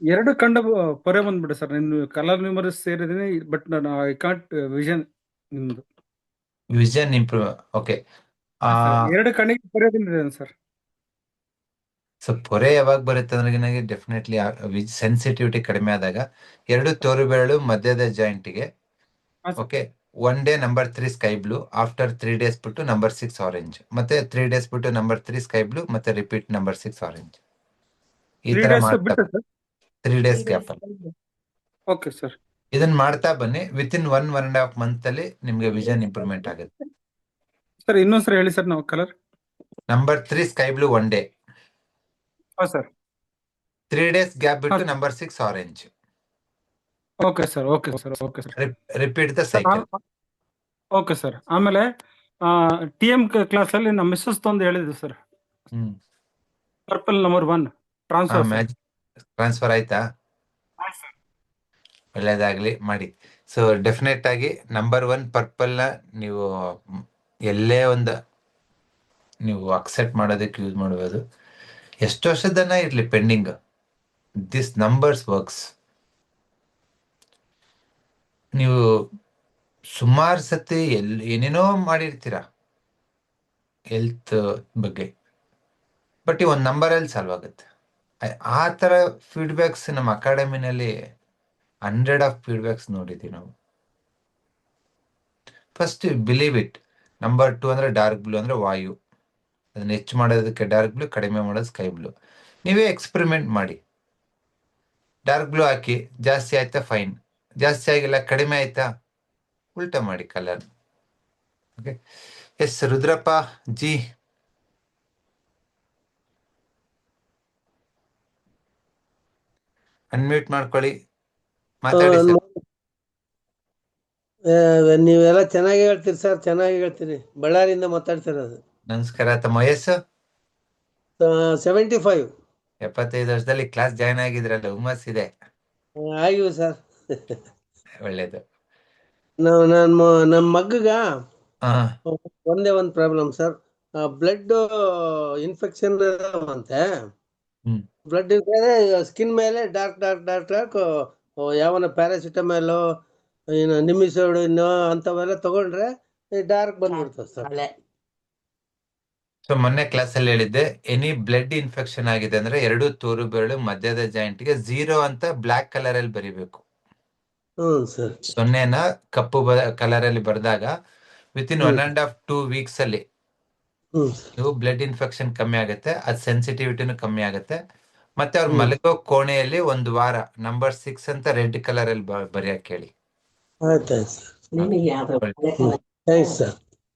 2 ಕಣ್ಣು ಪೊರೆ ಬಂದ್ಬಿಟ್ಟೆ ಸರ್. ನಿಮ್ದು ಕಲರ್ ನ್ಯೂಮರಸ್ ಸೇರಿದ್ದೀನಿ, ಬಟ್ ನಾನು ಐ ಕಾಂಟ್ ವಿಷನ್ ನಿಮ್ದು. Vision improve. ಓಕೆ. ಸರ್ 2 ಕಣ್ಣಿಗೆ ಪೊರೆ ಬಂದಿದೆ ಸರ್. ಸೊ ಪೊರೆ ಯಾವಾಗ ಬರುತ್ತೆ ಅಂದ್ರೆ ನನಗೆ ಡೆಫಿನೆಟ್ಲಿ ಸೆನ್ಸಿಟಿವಿಟಿ ಕಡಿಮೆ ಆದಾಗ 2 ತೋರು ಬೆರಳು ಮಧ್ಯದ ಜಾಯಿಂಟ್ಗೆ. ಹಾಂ sir. Okay, 1 day number 3 sky blue, after 3 days ಬಿಟ್ಟು ನಂಬರ್ 6 ಆರೆಂಜ್, ಮತ್ತೆ 3 days ಬಿಟ್ಟು ನಂಬರ್ 3 ಸ್ಕೈ ಬ್ಲೂ, ಮತ್ತೆ ರಿಪೀಟ್ ನಂಬರ್ 6 ಆರೆಂಜ್. ಈ 3 ತರ days ಮಾಡ್ತಾ ಬಿಟ್ಟೆ ಸರ್. 3 days ಗ್ಯಾಪ್ ಅಲ್ಲಿ ಓಕೆ ಸರ್. ಇದನ್ನ ಮಾಡ್ತಾ ಬನ್ನಿ. ವಿತಿನ್ 1.5 month ಅಲ್ಲಿ ನಿಮ್ಗೆ ವಿಷನ್ ಇಂಪ್ರೂವ್ಮೆಂಟ್ ಆಗುತ್ತೆ. ಸರ್ ಇನ್ನೊಂದ್ಸರಿ ಹೇಳಿ ಸರ್. ನಾವು colour number 3 sky blue 1 day, ಹಾಂ ಸರ್. 3 days ಗ್ಯಾಪ್ ಬಿಟ್ಟು ಹಾಂ. Number 6 orange. Okay sir. Okay sir. Okay sir. Repeat the sir cycle. Okay sir. ಆಮೇಲೆ TM ಕ್ಲಾಸಲ್ಲಿ ನಮ್ಮ ಮಿಸ್ಸಸ್ ತಂದು ಹೇಳಿದ್ರು sir, hmm purple number 1 transfer sir. Match transfer ಆಯ್ತಾ? ಒಳ್ಳೇದಾಗ್ಲಿ, ಮಾಡಿ. ಸೊ ಡೆಫಿನೆಟ್ ಆಗಿ ನಂಬರ್ 1 ಪರ್ಪಲ್ ನ ನೀವು ಎಲ್ಲೇ ಒಂದು ನೀವು ಅಕ್ಸೆಪ್ಟ್ ಮಾಡೋದಕ್ಕೆ ಯೂಸ್ ಮಾಡಬಹುದು. ಎಷ್ಟು ವರ್ಷದನ್ನ ಇರ್ಲಿ ಪೆಂಡಿಂಗ್, ದಿಸ್ ನಂಬರ್ಸ್ ವರ್ಕ್ಸ್. ನೀವು ಸುಮಾರು ಸತಿ ಏನೇನೋ ಮಾಡಿರ್ತೀರಾ ಹೆಲ್ತ್ ಬಗ್ಗೆ, ಬಟ್ ಈ ಒಂದು ನಂಬರಲ್ಲಿ ಸಾಲ್ವ್ ಆಗುತ್ತೆ. ಆ ಥರ ಫೀಡ್ಬ್ಯಾಕ್ಸ್ ನಮ್ಮ ಅಕಾಡೆಮಿನಲ್ಲಿ 100 ಫೀಡ್ಬ್ಯಾಕ್ಸ್ ನೋಡಿದ್ದೀವಿ ನಾವು. First believe it. ನಂಬರ್ 2 ಅಂದ್ರೆ ಡಾರ್ಕ್ ಬ್ಲೂ ಅಂದ್ರೆ ವಾಯು, ಅದನ್ನ ಹೆಚ್ಚು ಮಾಡೋದಕ್ಕೆ ಡಾರ್ಕ್ ಬ್ಲೂ, ಕಡಿಮೆ ಮಾಡೋದು ಸ್ಕೈ ಬ್ಲೂ. ನೀವೇ ಎಕ್ಸ್ಪೆರಿಮೆಂಟ್ ಮಾಡಿ. ಡಾರ್ಕ್ ಬ್ಲೂ ಹಾಕಿ, ಜಾಸ್ತಿ ಆಯ್ತಾ ಫೈನ್, ಜಾಸ್ತಿ ಆಗಿಲ್ಲ ಕಡಿಮೆ ಆಯ್ತಾ ಉಲ್ಟಾ ಮಾಡಿ colour. Okay. Yes Rudrappa ji. Unmute ಮಾಡ್ಕೊಳ್ಳಿ, ಮಾತಾಡಿ ಸರ್. ನೀವೆಲ್ಲ ಚೆನ್ನಾಗಿ ಹೇಳ್ತೀರಿ ಸರ್, ಚೆನ್ನಾಗಿ ಹೇಳ್ತೀರಿ. ಬಳ್ಳಾರಿಯಿಂದ ಮಾತಾಡ್ತಿರೋದು. ನಮಸ್ಕಾರ. ತಮ್ಮ ವಯಸ್ಸು? 75. 75 ವರ್ಷದಲ್ಲಿ ಕ್ಲಾಸ್ ಜಾಯ್ನ್ ಆಗಿದ್ರಲ್ಲ, ಹುಮ್ಮಸ್ ಇದೆ. ಆಗಿವೆ ಸರ್. ಒಳ್ಳೇದು. ನಮ್ಮ ಮಗ್ಗಗ ಹಾ ಒಂದೇ ಒಂದು ಪ್ರಾಬ್ಲಮ್ ಸರ್. ಬ್ಲಡ್ ಇನ್ಫೆಕ್ಷನ್ ಅಂತೆ. ಹ್ಮ್ ಬ್ಲಡ್ ಸ್ಕಿನ್ ಮೇಲೆ ಡಾರ್ಕ್ ಡಾರ್ಕ್ ಡಾರ್ಕ್ ಡಾರ್ಕ್ ಯಾವನ ಪ್ಯಾರಾಸಿಟಮಾಲು ಏನು ನಿಮಿಸೋಡಿನ್ ಅಂತವೆಲ್ಲ ತಗೊಂಡ್ರೆ ಡಾರ್ಕ್ ಬಂದ್ಬಿಡ್ತದೆ ಸರ್. ಸೊ ಮೊನ್ನೆ ಕ್ಲಾಸಲ್ಲಿ ಹೇಳಿದ್ದೆ, ಎನಿ ಬ್ಲಡ್ ಇನ್ಫೆಕ್ಷನ್ ಆಗಿದೆ ಅಂದ್ರೆ 2 ತೋರು ಬೆರಳು ಮಧ್ಯದ ಜಾಯಿಂಟ್ ಗೆ 0 ಅಂತ ಬ್ಲಾಕ್ ಕಲರ್ ಅಲ್ಲಿ ಬರಿಬೇಕು. ಸರ್. 0ನ ಕಪ್ಪು ಕಲರ್ ಅಲ್ಲಿ ಬರೆದಾಗ ವಿತಿನ್ 1.5 2 weeks ಅಲ್ಲಿ ನೀವು ಬ್ಲಡ್ ಇನ್ಫೆಕ್ಷನ್ ಕಮ್ಮಿ ಆಗುತ್ತೆ, ಅದ್ ಸೆನ್ಸಿಟಿವಿಟಿನೂ ಕಮ್ಮಿ ಆಗುತ್ತೆ. ಮತ್ತೆ ಅವ್ರ ಮಲಗೋ ಕೋಣೆಯಲ್ಲಿ 1 ವಾರ ನಂಬರ್ 6 ಅಂತ ರೆಡ್ ಕಲರ್ ಅಲ್ಲಿ ಬರೆಯಕ್ ಹೇಳಿ.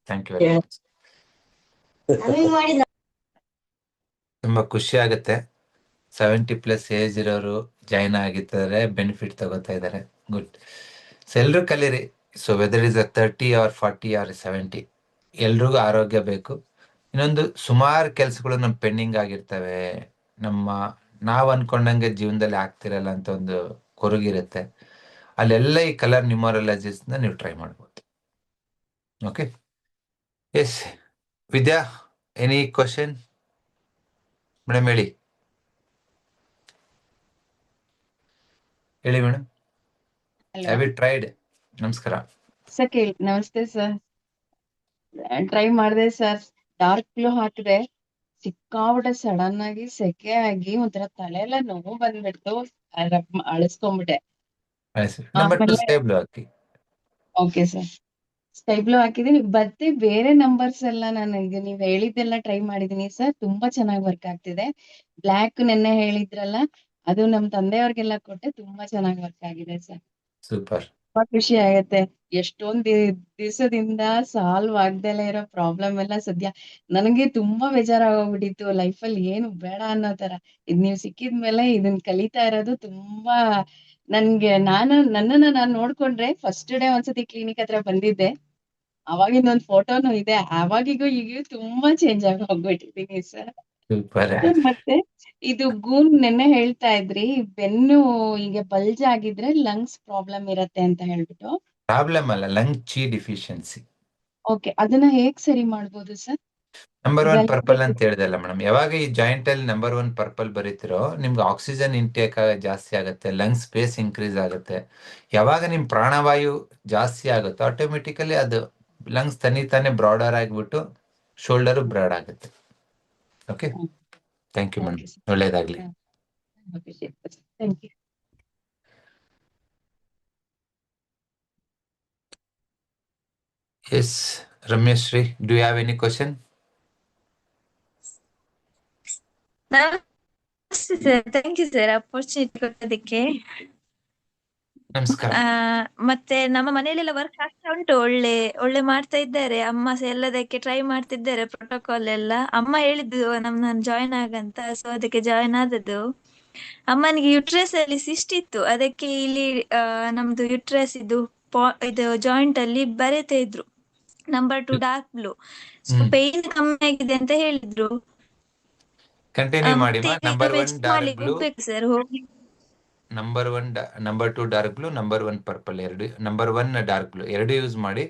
Thank you very much. ತುಂಬಾ ಖುಷಿ ಆಗುತ್ತೆ. 70+ ಏಜ್ ಇರೋರು ಜಾಯ್ನ್ ಆಗಿದ್ದಾರೆ, ಬೆನಿಫಿಟ್ ತಗೋತಾ ಇದ್ದಾರೆ. ಗುಡ್. ಸೊ ಎಲ್ರು ಕಲೀರಿ. So weather is 30 or 40 or 70, ಎಲ್ರಿಗೂ ಆರೋಗ್ಯ ಬೇಕು. ಇನ್ನೊಂದು, ಸುಮಾರು ಕೆಲ್ಸಗಳು ನಮ್ ಪೆಂಡಿಂಗ್ ಆಗಿರ್ತವೆ, ನಾವ್ ಅನ್ಕೊಂಡಂಗೆ ಜೀವನದಲ್ಲಿ ಆಗ್ತಿರಲ್ಲ ಅಂತ ಒಂದು ಕೊರಗಿರುತ್ತೆ. ಅಲ್ಲೆಲ್ಲ ಈ ಕಲರ್ ನ್ಯೂಮರಾಲಜಿಸ್ ನೀವು ಟ್ರೈ ಮಾಡ್ಬೋದು. Okay, yes. Vidya, any question? Madam ಹೇಳಿ ಮೇಡಮ್. Have you tried? ನಮಸ್ಕಾರ ಸರ್. ನಮಸ್ತೆ ಸರ್. ಟ್ರೈ ಮಾಡಿದೆ ಸರ್, ಡಾರ್ಕ್ ಬ್ಲೂ ಹಾಕಿದೆ, ಸಿಕ್ಕಾಬಿಟ್ಟೆ ಸಡನ್ ಆಗಿ ಸೆಕೆ ಆಗಿ ಒಂಥರ ತಲೆ ಎಲ್ಲ ನೋವು ಬಂದ್ಬಿಡ್ತು, ಅಳಿಸ್ಕೊಂಡ್ಬಿಟ್ಟೆ. ನಂಬರ್ 2 ಆಮೇಲೆ ಸ್ಕೈ ಬ್ಲೂ ಹಾಕಿ. ಓಕೆ ಸರ್, ಸ್ಕೈ ಬ್ಲೂ ಹಾಕಿದೀನಿ. ಮತ್ತೆ ಬೇರೆ ನಂಬರ್ಸ್ ಎಲ್ಲ ನನಗೆ ನೀವ್ ಹೇಳಿದ್ದೆಲ್ಲ ಟ್ರೈ ಮಾಡಿದೀನಿ ಸರ್, ತುಂಬಾ ಚೆನ್ನಾಗಿ ವರ್ಕ್ ಆಗ್ತಿದೆ. ಬ್ಲ್ಯಾಕ್ ನೆನ್ನೆ ಹೇಳಿದ್ರಲ್ಲ, ಅದು ನಮ್ ತಂದೆಯವ್ರಿಗೆಲ್ಲ ಕೊಟ್ಟೆ, ತುಂಬಾ ಚೆನ್ನಾಗಿ ವರ್ಕ್ ಆಗಿದೆ ಸರ್. ಸೂಪರ್. ತುಂಬಾ ಖುಷಿ ಆಗತ್ತೆ. ಎಷ್ಟೊಂದ್ ದಿವಸದಿಂದ ಸಾಲ್ವ್ ಆಗ್ದಲೇ ಇರೋ ಪ್ರಾಬ್ಲಮ್ ಎಲ್ಲ ಸದ್ಯ ನನಗೆ ತುಂಬಾ ಬೇಜಾರಾಗೋಗ್ಬಿಟ್ಟಿತ್ತು. ಲೈಫಲ್ಲಿ ಏನು ಬೇಡ ಅನ್ನೋ ತರ ಇದ್ ನೀವ್ ಸಿಕ್ಕಿದ್ಮೇಲೆ ಇದನ್ ಕಲಿತಾ ಇರೋದು ತುಂಬಾ ನನ್ಗೆ, ನನ್ನನ್ನ ನಾನ್ ನೋಡ್ಕೊಂಡ್ರೆ ಫಸ್ಟ್ ಡೇ ಒಂದ್ಸತಿ ಕ್ಲಿನಿಕ್ ಹತ್ರ ಬಂದಿದ್ದೆ, ಅವಾಗಿಂದ ಒಂದ್ ಫೋಟೋನು ಇದೆ. ಅವಾಗಿಗೂ ಈಗೂ ತುಂಬಾ ಚೇಂಜ್ ಆಗಿ ಹೋಗ್ಬಿಟ್ಟಿದೀನಿ ಸರ್. ಸೂಪರ್. ಮತ್ತೆ ಇದು ಗೂನ್ ನೆನ್ನೆ ಹೇಳ್ತಾ ಇದ್ರಿ, ಬೆನ್ನು ಈಗ ಬಲ್ಜ್ ಆಗಿದ್ರೆ ಲಂಗ್ಸ್ ಪ್ರಾಬ್ಲಮ್ ಇರತ್ತೆ ಅಂತ ಹೇಳ್ಬಿಟ್ಟು. ಪ್ರಾಬ್ಲಮ್ ಅಲ್ಲ, ಲಂಗ್ ಚಿ ಡಿಫಿಷಿಯನ್ಸಿ. ಓಕೆ, ಅದನ್ನ ಹೇಗ್ ಸರಿ ಮಾಡ್ಬೋದು ಸರ್? ನಂಬರ್ 1 ಪರ್ಪಲ್ ಅಂತ ಹೇಳಿದಲ್ಲ ಮೇಡಮ್, ಯಾವಾಗ ಈ ಜಾಯಿಂಟ್ ಅಲ್ಲಿ ನಂಬರ್ 1 ಪರ್ಪಲ್ ಬರೀತಿರೋ ನಿಮ್ಗೆ ಆಕ್ಸಿಜನ್ ಇಂಟೇಕ್ ಜಾಸ್ತಿ ಆಗುತ್ತೆ, ಲಂಗ್ ಸ್ಪೇಸ್ ಇನ್ಕ್ರೀಸ್ ಆಗುತ್ತೆ. ಯಾವಾಗ ನಿಮ್ ಪ್ರಾಣವಾಯು ಜಾಸ್ತಿ ಆಗುತ್ತೋ ಆಟೋಮೆಟಿಕಲಿ ಅದು ಲಂಗ್ಸ್ ತಾನೇ ಬ್ರಾಡರ್ ಆಗಿಬಿಟ್ಟು ಶೋಲ್ಡರ್ ಬ್ರಾಡ್ ಆಗುತ್ತೆ. ಓಕೆ, ಥ್ಯಾಂಕ್ ಯು ಮೇಡಮ್, ಒಳ್ಳೇದಾಗ್ಲಿ. Thank you. Yes, Ramesh Shri, do you have any question? ನಮಸ್ತೆ sir, thank you sir opportunity ಕೊಟ್ಟದಕ್ಕೆ. ನಮಸ್ಕಾರ. ಮತ್ತೆ ನಮ್ಮ ಮನೆಯಲ್ಲೆಲ್ಲ ವರ್ಕ್ ಆಗ್ತಾ ಉಂಟು, ಒಳ್ಳೆ ಮಾಡ್ತಾ ಇದ್ದಾರೆ. ಅಮ್ಮ ಸಹ ಎಲ್ಲದಕ್ಕೆ ಟ್ರೈ ಮಾಡ್ತಿದ್ದಾರೆ, ಪ್ರೋಟೋಕಾಲ್ ಎಲ್ಲ. ಅಮ್ಮ ಹೇಳಿದ್ದು ನಾನು ಜಾಯಿನ್ ಆಗಂತ, ಸೊ ಅದಕ್ಕೆ ಜಾಯಿನ್ ಆದದ್ದು. ಅಮ್ಮನಿಗೆ ಯುಟ್ರೆಸ್ ಅಲ್ಲಿ ಸಿಸ್ಟ್ ಇತ್ತು, ಅದಕ್ಕೆ ಇಲ್ಲಿ ನಮ್ದು ಯುಟ್ರೆಸ್ ಇದು ಜಾಯಿಂಟ್ ಅಲ್ಲಿ ಬರೀತಾ ಇದ್ರು number 2 dark blue. So pain ಕಮ್ಮಿ ಆಗಿದೆ ಅಂತ ಹೇಳಿದ್ರು. ಕಂಟಿನ್ಯೂ ಮಾಡಿ. ನಂಬರ್ 1 ಡಾರ್ಕ್ ಬ್ಲೂ, ಸರ್ ಹೋಗಿ number 2 dark blue, number 1 purple, ಎರಡು ನಂಬರ್ 1 ಡಾರ್ಕ್ ಬ್ಲೂ ಎರಡು ಯೂಸ್ ಮಾಡಿ.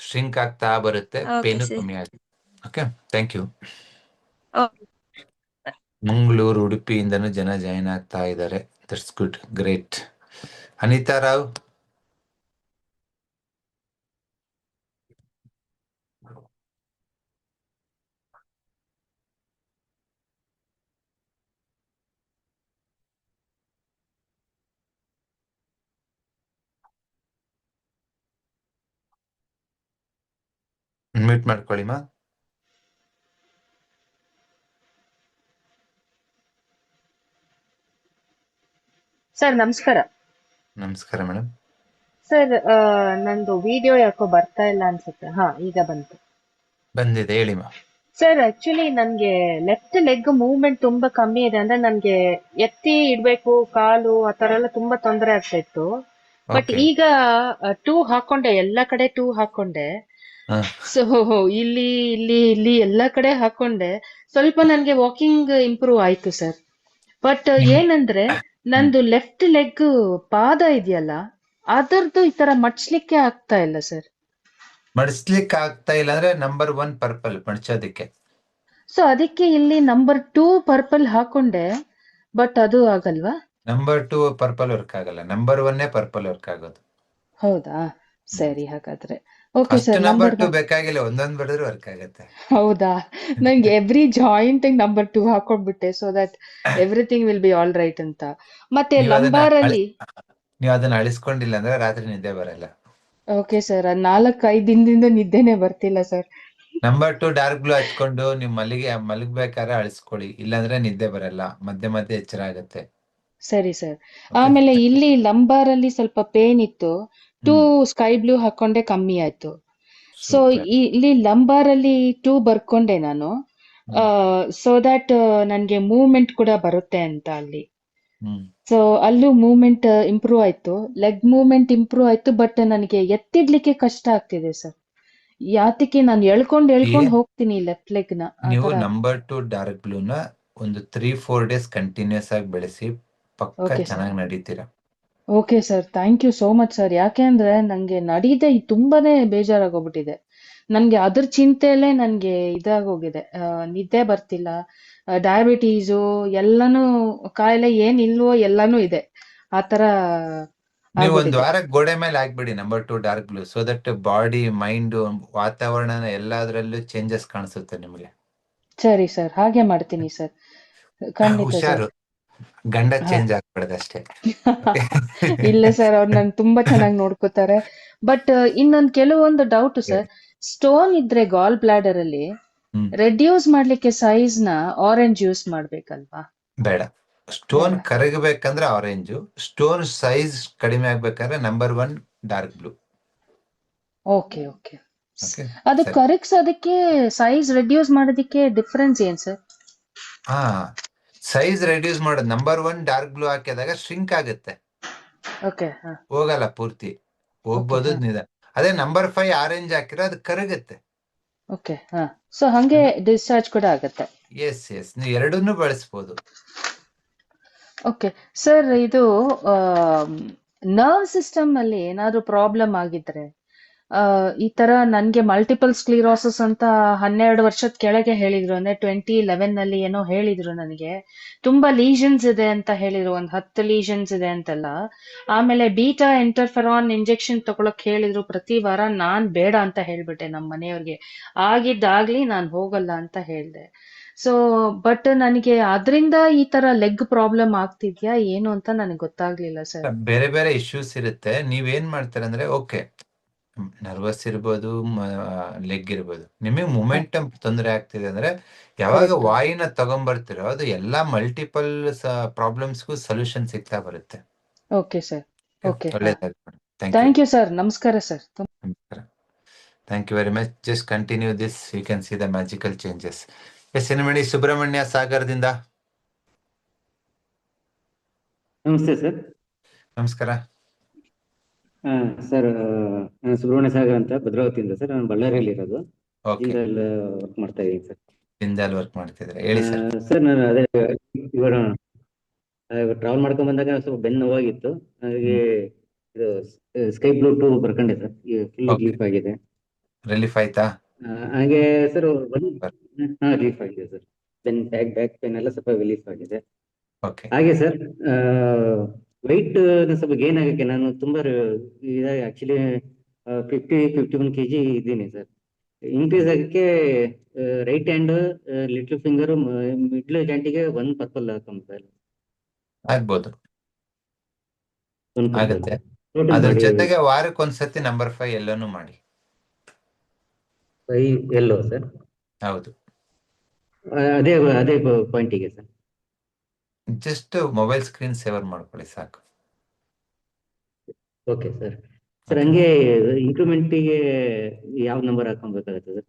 ಶ್ರಿಂಕ್ ಆಗ್ತಾ ಬರುತ್ತೆ, ಪೇನು ಕಮ್ಮಿ ಆಗುತ್ತೆ. Okay, thank you. ಮಂಗಳೂರು, ಉಡುಪಿಯಿಂದನೂ ಜನ ಜಾಯಿನ್ ಆಗ್ತಾ ಇದ್ದಾರೆ. That's good, great. Anita Rao, mute ಮಾಡ್ಕೊಳ್ಳಿ ಮಾ. ಸರ್ ನಮಸ್ಕಾರ. ನಮಸ್ಕಾರ ಮೇಡಮ್. ಸರ್ ನಂದು ವಿಡಿಯೋ ಯಾಕೋ ಬರ್ತಾ ಇಲ್ಲ ಅನ್ಸುತ್ತೆ. ಈಗ ಬಂದಿದೆ, ಹೇಳಿ ಮಾ. ಸರ್ ಆಕ್ಚುಲಿ ನನ್ಗೆ ಲೆಫ್ಟ್ ಲೆಗ್ ಮೂವ್ಮೆಂಟ್ ತುಂಬಾ ಕಮ್ಮಿ ಇದೆ. ಅಂದ್ರೆ ನನ್ಗೆ ಎತ್ತಿ ಇಡ್ಬೇಕು ಕಾಲು, ಆ ತರ ಎಲ್ಲ ತುಂಬಾ ತೊಂದರೆ ಆಗ್ತಾ ಇತ್ತು. ಬಟ್ ಈಗ 2 ಹಾಕೊಂಡೆ, ಎಲ್ಲಾ ಕಡೆ 2 ಹಾಕೊಂಡೆ. ಸೊ ಇಲ್ಲಿ ಇಲ್ಲಿ ಇಲ್ಲಿ ಎಲ್ಲಾ ಕಡೆ ಹಾಕೊಂಡೆ, ಸ್ವಲ್ಪ ನನ್ಗೆ ವಾಕಿಂಗ್ ಇಂಪ್ರೂವ್ ಆಯ್ತು ಸರ್. ಬಟ್ ಏನಂದ್ರೆ ನಂದು ಲೆಫ್ಟ್ ಲೆಗ್ ಪಾದ ಇದೆಯಲ್ಲ, ಅದರದ್ದು ಈ ತರ ಮಡ್ಸ್ಲಿಕ್ಕೆ ಆಗ್ತಾ ಇಲ್ಲ ಸರ್. ಮಡಿಸ್ಲಿಕ್ಕೆ ಆಗ್ತಾ ಇಲ್ಲ ಅಂದ್ರೆ ನಂಬರ್ 1 ಪರ್ಪಲ್ ಮಡ್ಚೋದಿಕ್ಕೆ. ಸೊ ಅದಕ್ಕೆ ಇಲ್ಲಿ ನಂಬರ್ 2 ಪರ್ಪಲ್ ಹಾಕೊಂಡೆ, ಬಟ್ ಅದು ಆಗಲ್ವಾ? ನಂಬರ್ 2 ಪರ್ಪಲ್ ವರ್ಕ್ ಆಗಲ್ಲ, ನಂಬರ್ 1 ಪರ್ಪಲ್ ವರ್ಕ್ ಆಗೋದು. ಹೌದಾ? ಸರಿ ಹಾಗಾದ್ರೆ. Okay first sir, number number 2 ಬೇಕಾಗಿಲ್ಲ, ಒಂದೊಂದು ಬರೆದ್ರೆ ವರ್ಕ್ ಆಗತ್ತೆ. ಹೌದಾ? ನಂಗೆ ಎವ್ರಿ ಜಾಯಿಂಟ್ ನಂಬರ್ 2 ಹಾಕೊಂಡ್ಬಿಟ್ಟೆ, so that everything will be all right ಅಂತ. ಮತ್ತೆ ನೀವು ಅದನ್ನ ಲಂಬಾರ್ ಅಲ್ಲಿ ನೀವು ಅದನ್ನ ಅಳಿಸ್ಕೊಂಡಿಲ್ಲ ಅಂದ್ರೆ ರಾತ್ರಿ ನಿದ್ದೆ ಬರಲ್ಲ. ಓಕೆ ಸರ್, 4-5 ದಿನದಿಂದ ನಿದ್ದೆನೆ ಬರ್ತಿಲ್ಲ ಸರ್. ನಂಬರ್ 2 ಡಾರ್ಕ್ ಬ್ಲೂ ಹಚ್ಕೊಂಡು ನೀವು ಮಲಗ್ಬೇಕಾದ್ರೆ ಅಳಿಸ್ಕೊಳ್ಳಿ, ಇಲ್ಲಾಂದ್ರೆ ನಿದ್ದೆ ಬರಲ್ಲ, ಮಧ್ಯೆ ಮಧ್ಯೆ ಎಚ್ಚರ ಆಗತ್ತೆ. ಸರಿ ಸರ್. ಓಕೆ. ಆಮೇಲೆ ಇಲ್ಲಿ ಲಂಬಾರ್ ಅಲ್ಲಿ ಸ್ವಲ್ಪ ಪೇನ್ ಇತ್ತು, 2 ಹ್ಮ್ ಸ್ಕೈ ಬ್ಲೂ ಹಾಕೊಂಡೆ ಕಮ್ಮಿ ಆಯ್ತು. So super. ಇಲ್ಲಿ ಲಂಬಾರ್ ಅಲ್ಲಿ 2 ಬರ್ಕೊಂಡೆ ನಾನು, ಸೊ ದಟ್ ನನ್ಗೆ ಮೂವ್ಮೆಂಟ್ ಕೂಡ ಬರುತ್ತೆ ಅಂತ ಅಲ್ಲಿ. ಹ್ಮ್ ಸೊ ಅಲ್ಲೂ ಮೂವ್ಮೆಂಟ್ ಇಂಪ್ರೂವ್ ಆಯ್ತು, ಲೆಗ್ ಮೂವ್ಮೆಂಟ್ ಇಂಪ್ರೂವ್ ಆಯ್ತು, ಬಟ್ ನನಗೆ ಎತ್ತಿಡ್ಲಿಕ್ಕೆ ಕಷ್ಟ ಆಗ್ತಿದೆ ಸರ್. ಯಾತಕ್ಕೆ ನಾನು ಎಳ್ಕೊಂಡ್ ಹೋಗ್ತೀನಿ ಲೆಫ್ಟ್ ಲೆಗ್ ನ, ಆ ನೀವು ತರ. ನಂಬರ್ 2 ಡಾರ್ಕ್ ಬ್ಲೂನ ಒಂದು 3-4 ಡೇಸ್ ಕಂಟಿನ್ಯೂಸ್ ಆಗಿ ಬೆಳೆಸಿ, ಪಕ್ಕ ಓಕೆ ಸರ್. ಚೆನ್ನಾಗಿ ನಡೀತೀರಾ. Okay sir, thank you so much sir. ಯಾಕೆ ಅಂದ್ರೆ ನಂಗೆ ನಡೀದೆ ತುಂಬಾನೇ ಬೇಜಾರಾಗೋಗ್ಬಿಟ್ಟಿದೆ. ನನ್ಗೆ ಅದ್ರ ಚಿಂತೆಯಲ್ಲೇ ನನ್ಗೆ ಇದಾಗೋಗಿದೆ, ನಿದ್ದೆ ಬರ್ತಿಲ್ಲ, ಡಯಾಬಿಟೀಸು ಎಲ್ಲಾನು ಕಾಯಿಲೆ ಏನ್ ಇಲ್ವೋ ಎಲ್ಲಾನು ಇದೆ, ಆತರ ನೀವು ಒಂದು ಆಗ್ಬಿಟ್ಟಿದೆ. ವಾರ ಗೋಡೆ ಮೇಲೆ ಹಾಕ್ಬಿಡಿ number 2 dark blue, so that body mind ವಾತಾವರಣ ಎಲ್ಲದರಲ್ಲೂ ಚೇಂಜಸ್ ಕಾಣಿಸುತ್ತೆ ನಿಮಗೆ. ಸರಿ ಸರ್, ಹಾಗೆ ಮಾಡ್ತೀನಿ ಸರ್, ಖಂಡಿತ ಸರ್. ಹುಷಾರು, ಗಂಡ ಹಾ. ಚೇಂಜ್ ಆಗ್ಬಿಡದೆ ಅಷ್ಟೇ. ಇಲ್ಲ ಸರ್, ಅವ್ರು ನನ್ ತುಂಬಾ ಚೆನ್ನಾಗಿ ನೋಡ್ಕೋತಾರೆ. ಬಟ್ ಇನ್ನೊಂದ್ ಕೆಲವೊಂದು ಡೌಟ್ ಸರ್. ಸ್ಟೋನ್ ಇದ್ರೆ ಗಾಲ್ ಬ್ಲಾಡರ್ ಅಲ್ಲಿ ಹ್ಮ್ ರೆಡ್ಯೂಸ್ ಮಾಡ್ಲಿಕ್ಕೆ ಸೈಜ್ ನ ಆರೆಂಜ್ ಯೂಸ್ ಮಾಡ್ಬೇಕಲ್ವಾ? ಬೇಡ. ಸ್ಟೋನ್ ಬೇಡ. ಕರಗಬೇಕಂದ್ರೆ ಆರೆಂಜು, ಸ್ಟೋನ್ ಸೈಜ್ ಕಡಿಮೆ ಆಗ್ಬೇಕಾದ್ರೆ number 1 dark blue. Okay okay. Okay ಅದು ಸರಿ. ಕರಗ್ಸೋದಕ್ಕೆ ಸೈಜ್ ರೆಡ್ಯೂಸ್ ಮಾಡೋದಕ್ಕೆ ಡಿಫ್ರೆನ್ಸ್ ಏನ್ ಸರ್? ಹಾ, ಸೈಜ್ ರೆಡ್ಯೂಸ್ ಮಾಡೋದು ನಂಬರ್ 1 ಡಾರ್ಕ್ ಬ್ಲೂ ಹಾಕಿದಾಗ ಶ್ರಿಂಕ್ ಆಗುತ್ತೆ, ಓಕೆ. ಹೋಗಲ್ಲ ಪೂರ್ತಿ, ಹೋಗ್ಬೋದು ನಿಧಾನ. ಅದೇ ನಂಬರ್ 5 ಆರೆಂಜ್ ಹಾಕಿರೋ ಅದು ಕರಗುತ್ತೆ. ಓಕೆ. ಸೊ ಹಂಗೆ ಡಿಸ್ಚಾರ್ಜ್ ಕೂಡ ಆಗತ್ತೆ. ಎಸ್ ನೀವು ಎರಡನ್ನೂ ಬಳಸ್ಬೋದು. ಓಕೆ ಸರ್, ಇದು ನರ್ವ್ ಸಿಸ್ಟಮ್ ಅಲ್ಲಿ ಏನಾದ್ರು ಪ್ರಾಬ್ಲಮ್ ಆಗಿದ್ರೆ, ಈ ತರ ನನ್ಗೆ ಮಲ್ಟಿಪಲ್ ಸ್ಕ್ಲಿರೋಸಿಸ್ ಅಂತ 12 ವರ್ಷದ ಕೆಳಗೆ ಹೇಳಿದ್ರು, ಅಂದ್ರೆ 2011 ನಲ್ಲಿ ಏನೋ ಹೇಳಿದ್ರು ನನಗೆ. ತುಂಬಾ ಲೀಷನ್ಸ್ ಇದೆ ಅಂತ ಹೇಳಿದ್ರು, 10 ಲೀಷನ್ಸ್ ಇದೆ ಅಂತೆಲ್ಲ. ಆಮೇಲೆ ಬೀಟಾ ಇಂಟರ್ಫೆರಾನ್ ಇಂಜೆಕ್ಷನ್ ತಗೊಳಕ್ ಹೇಳಿದ್ರು ಪ್ರತಿ ವಾರ. ನಾನ್ ಬೇಡ ಅಂತ ಹೇಳ್ಬಿಟ್ಟೆ ನಮ್ಮ ಮನೆಯವ್ರಿಗೆ, ಆಗಿದ್ದಾಗ್ಲಿ ನಾನ್ ಹೋಗಲ್ಲ ಅಂತ ಹೇಳ್ದೆ. ಸೊ ಬಟ್ ನನಗೆ ಅದರಿಂದ ಈ ತರ ಲೆಗ್ ಪ್ರಾಬ್ಲಮ್ ಆಗ್ತಿದ್ಯಾ ಏನು ಅಂತ ನನಗೆ ಗೊತ್ತಾಗ್ಲಿಲ್ಲ ಸರ್. ಬೇರೆ ಬೇರೆ ಇಶ್ಯೂಸ್ ಇರುತ್ತೆ. ನೀವೇನ್ ಮಾಡ್ತಾರೆ ಅಂದ್ರೆ, ಓಕೆ ನರ್ವಸ್ ಇರ್ಬೋದು, ಲೆಗ್ ಇರ್ಬೋದು, ನಿಮಗೆ ಮೊಮೆಂಟಮ್ ತೊಂದರೆ ಆಗ್ತಿದೆ ಅಂದ್ರೆ ಯಾವಾಗ ಕರೆಕ್ಟ್. ವಾಯುನ ತಗೊಂಡ್ಬರ್ತಿರೋ ಅದು ಎಲ್ಲಾ ಮಲ್ಟಿಪಲ್ ಪ್ರಾಬ್ಲಮ್ಸ್ಗೂ ಸೊಲ್ಯೂಷನ್ ಸಿಗ್ತಾ ಬರುತ್ತೆ. Okay sir. ಓಕೆ. ಒಳ್ಳೇದಾಗಿ. Thank you. Thank you sir, ನಮಸ್ಕಾರ ಸರ್. ನಮಸ್ಕಾರ. Thank you very much. Just continue this, you can see the magical changes. Yes ಎನ್ಮಣಿ ಸುಬ್ರಹ್ಮಣ್ಯ ಸಾಗರದಿಂದ. ನಮಸ್ತೆ ಸರ್. ನಮಸ್ಕಾರ ಸರ್, ನಾನು ಸುಬ್ರಹ್ಮಣ್ಯ ಸಾಗರ್ ಅಂತ, ಭದ್ರಾವತಿಯಿಂದ ಸರ್. ನಾನು ಬಳ್ಳಾರಿಯಲ್ಲಿ ಇರೋದು, ಓಕೆ. ಜಿಂದಾಲ್ ವರ್ಕ್ ಮಾಡ್ತಾ ಇದ್ದೀನಿ ಸರ್. ಜಿಂದಾಲ್ ವರ್ಕ್ ಮಾಡ್ತಿದ್ರೆ, ಹೇಳಿ ಸರ್. ಸರ್ ನಾನು ಅದೇ ಇವಾಗ ಟ್ರಾವೆಲ್ ಮಾಡ್ಕೊಂಡ್ ಬಂದಾಗ ಸ್ವಲ್ಪ ಬೆನ್ನು ನೋವಾಗಿತ್ತು, ಹಾಗೆ ಇದು ಸ್ಕೈ ಬ್ಲೂ 2 ಬರ್ಕೊಂಡೆ ಸರ್, ಫುಲ್ ಓಕೆ, ರಿಲೀಫ್ ಆಗಿದೆ. ರಿಲೀಫ್ ಆಯ್ತಾ? ಹಾಗೆ ಸರ್ ರಿಲೀಫ್ ಆಗಿದೆ ಸರ್. ಬ್ಯಾಕ್ ಪೇನ್ ಎಲ್ಲ ಸ್ವಲ್ಪ ರಿಲೀಫ್ ಆಗಿದೆ. ಓಕೆ. ಹಾಗೆ ಸರ್, ವೆಯ್ಟ್ ಸ್ವಲ್ಪ ಗೇನ್ ಆಗಕ್ಕೆ ನಾನು ತುಂಬಾ ಇದಾಗಿ ಆಕ್ಚುಲಿ 51 kg ಇದ್ದೀನಿ ಸರ್. ಇನ್ಕ್ರೀಸ್ ಆಗಕ್ಕೆ right hand, little finger, middle ಜಾಯಿಂಟಿಗೆ 1 ಪರ್ಪಲ್ ಹಾಕೊಂಡ್ರೆ ಆಗ್ಬೋದು, 1 ಪರ್ಪಲ್ ಆಗತ್ತೆ. ಟೋಟಲ್ ಅದ್ರ ಬಾಡಿ ಜೊತೆಗೆ ವಾರಕ್ಕೊಂದ್ಸತಿ ನಂಬರ್ 5 ಎಲ್ಲಾನು ಮಾಡಿ. ಎಲ್ಲೋ ಸರ್. ಹೌದು, ಅದೇ ಅದೇ ಪಾಯಿಂಟಿಗೆ sir. Just mobile screen saver ಮಾಡ್ಕೊಳ್ಳಿ ಸಾಕು. Okay sir. ಸರ್ ಹಂಗೆ ಇಂಕ್ರಿಮೆಂಟಿಗೆ ಯಾವ ನಂಬರ್ ಹಾಕೊಬೇಕಾಗುತ್ತೆ sir?